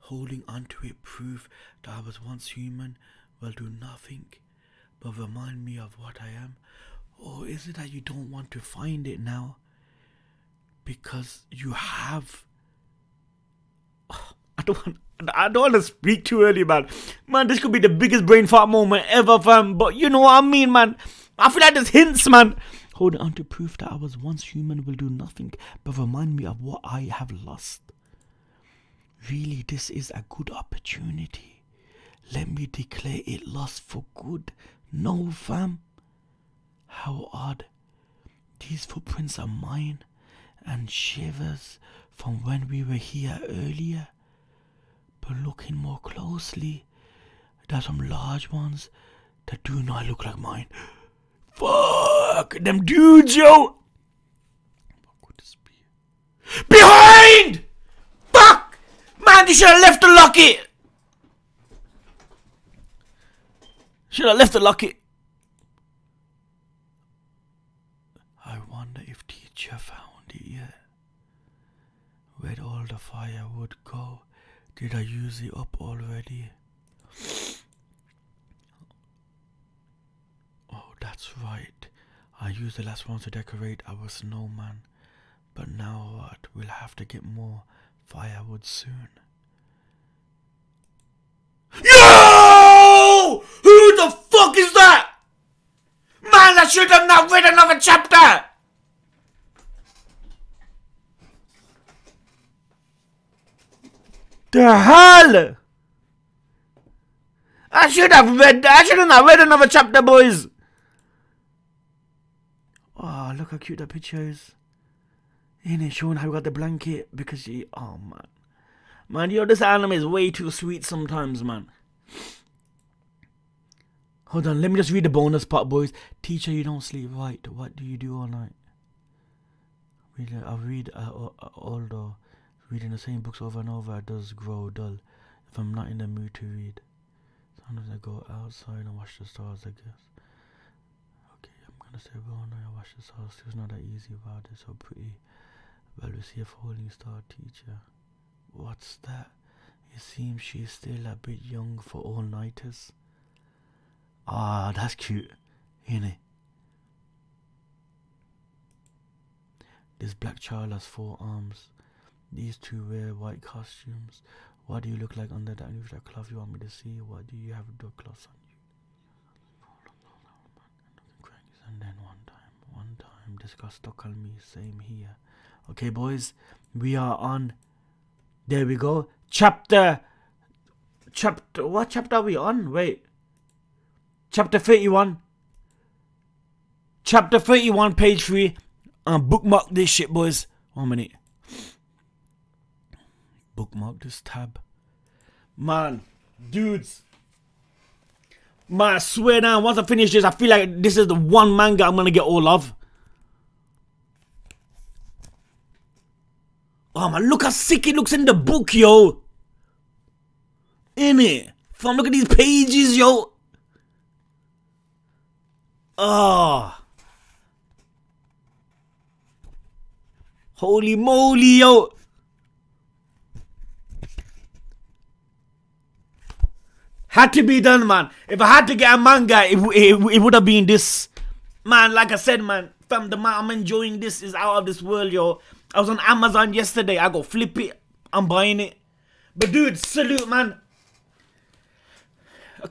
B: Holding onto it proof that I was once human will do nothing but remind me of what I am. Or is it that you don't want to find it now because you have? I don't want to speak too early, man. Man, this could be the biggest brain fart moment ever, fam. But you know what I mean, man. I feel like there's hints, man. Holding on to proof that I was once human will do nothing but remind me of what I have lost. Really, this is a good opportunity. Let me declare it lost for good. No, fam. How odd. These footprints are mine and shivers from when we were here earlier. But looking more closely, there are some large ones that do not look like mine. Fuck! Fuck them dudes, yo. What could this be? Behind! Fuck! Man, you should have left the locket. Should have left the locket. I wonder if teacher found it yet. Where'd all the firewood go? Did I use it up already? Oh, that's right. I used the last one to decorate our snowman. But now what? We'll have to get more firewood soon. Yo! Who the fuck is that? Man, I should have not read another chapter! The hell? I should have not read another chapter, boys. Oh, look how cute that picture is. Ain't it showing how we got the blanket? Because she, oh man. Man, yo, this anime is way too sweet sometimes, man. Hold on, let me just read the bonus part, boys. Teacher, you don't sleep, right? What do you do all night? I read, although reading the same books over and over does grow dull if I'm not in the mood to read. Sometimes I go outside and watch the stars, I guess. Okay, I'm gonna say, well, no, I watch the stars. It's not that easy, wow, they're so pretty. Well, we see a falling star, teacher. What's that? It seems she's still a bit young for all-nighters. Ah, that's cute, ain't it? This black child has 4 arms. These 2 wear white costumes. What do you look like under that new cloth you want me to see? What do you have dog cloths on you? And then one time, this got stuck on me. Same here. Okay, boys, we are on. There we go. Chapter. What chapter are we on? Wait. Chapter 31. Chapter 31, page 3. Bookmark this shit, boys. 1 minute. Bookmark this tab. Man, dudes. Man, I swear now, once I finish this, I feel like this is the one manga I'm gonna get all of. Oh man, look how sick it looks in the book, yo. Innit? Fam, look at these pages, yo. Oh. Holy moly, yo. Had to be done, man. If I had to get a manga, it would have been this. Man, like I said, man, fam, the man I'm enjoying this is out of this world, yo. I was on Amazon yesterday. I go flip it. I'm buying it. But dude, salute, man.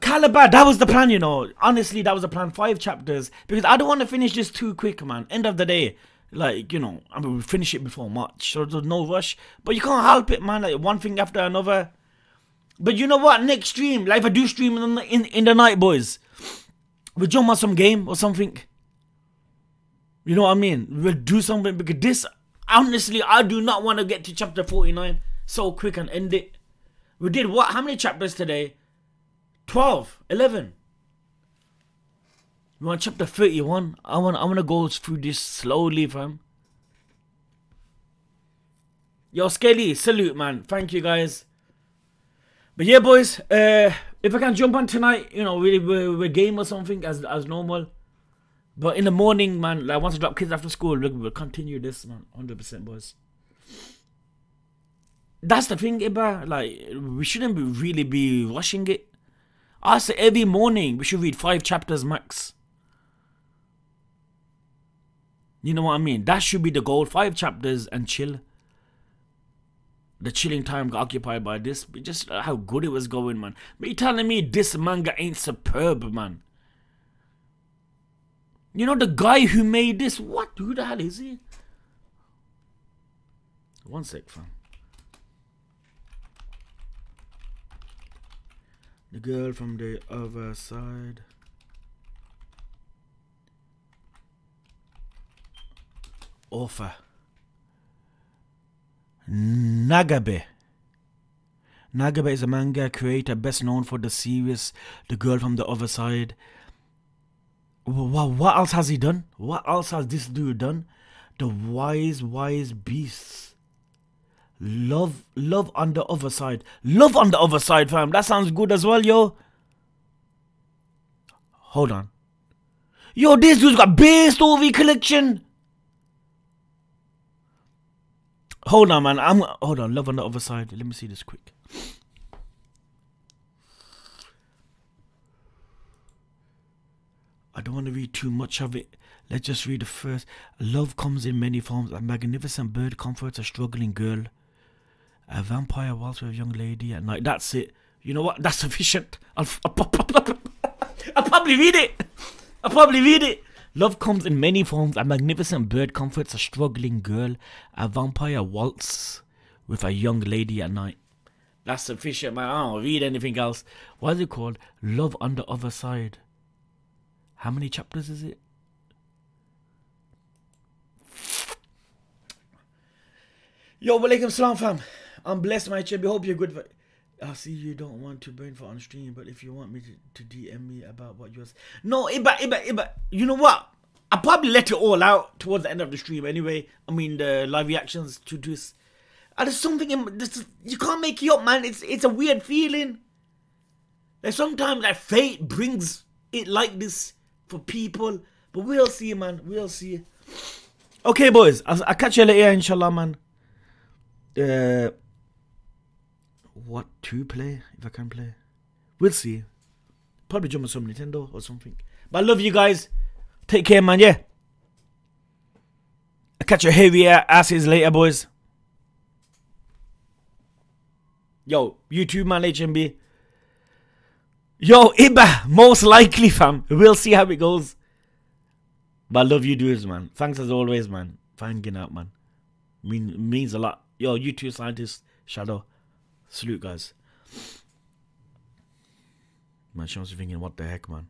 B: Caliber, that was the plan, you know. Honestly, that was the plan. 5 chapters. Because I don't want to finish this too quick, man. End of the day. Like, you know, I mean, we'll finish it before March. So there's no rush. But you can't help it, man. Like, one thing after another. But you know what? Next stream, like if I do stream in the night, boys, we'll jump on some game or something. You know what I mean? We'll do something because this, honestly, I do not want to get to chapter 49 so quick and end it. We did what? How many chapters today? 12, 11. We want chapter 31. I want to go through this slowly, fam. Yo, Skelly, salute, man. Thank you, guys. But yeah, boys, if I can jump on tonight, you know, we game or something as normal. But in the morning, man, like once I drop kids after school, we'll continue this, man, 100%, boys. That's the thing, Iba. Like, we shouldn't really be rushing it. I say every morning we should read 5 chapters max. You know what I mean? That should be the goal. 5 chapters and chill. The chilling time got occupied by this. But just how good it was going, man. But you telling me this manga ain't superb, man? You know the guy who made this? What? Who the hell is he? 1 sec, fam. The girl from the other side. Author. Nagabe. Nagabe is a manga creator best known for the series The Girl from the Other Side. What else has he done? What else has this dude done? The wise beasts. Love on the other side. Love on the other side, fam. That sounds good as well, yo. Hold on. Yo, this dude's got bare story collection. Hold on, man. Hold on. Love on the other side. Let me see this quick. I don't want to read too much of it. Let's just read the first. Love comes in many forms. A magnificent bird comforts a struggling girl. A vampire walks with a young lady at night. That's it. You know what? That's sufficient. I'll probably read it. I'll probably read it. Love comes in many forms. A magnificent bird comforts a struggling girl. A vampire waltz with a young lady at night. That's sufficient, man. I don't read anything else. What is it called? Love on the Other Side. How many chapters is it? Yo, walaikum salam, fam. I'm blessed, my champ. Hope you're good. I see you don't want to burn for on stream, but if you want me to DM me about what yours. No, Iba. You know what? I'll probably let it all out towards the end of the stream anyway. I mean, the live reactions to this. There's something in this. You can't make it up, man. It's a weird feeling. Like sometimes that fate brings it like this for people. But we'll see, man. We'll see. Okay, boys. I'll catch you later, inshallah, man. What to play, if I can play. We'll see. Probably jump on some Nintendo or something. But I love you guys. Take care, man, yeah. I'll catch your heavy asses later, boys. Yo, you too, man, HMB. Yo, Iba, most likely, fam. We'll see how it goes. But I love you dudes, man. Thanks as always, man. Fine getting out, man. Means a lot. Yo, you two scientists, Shadow. Salute, guys. Man, she was thinking, what the heck, man.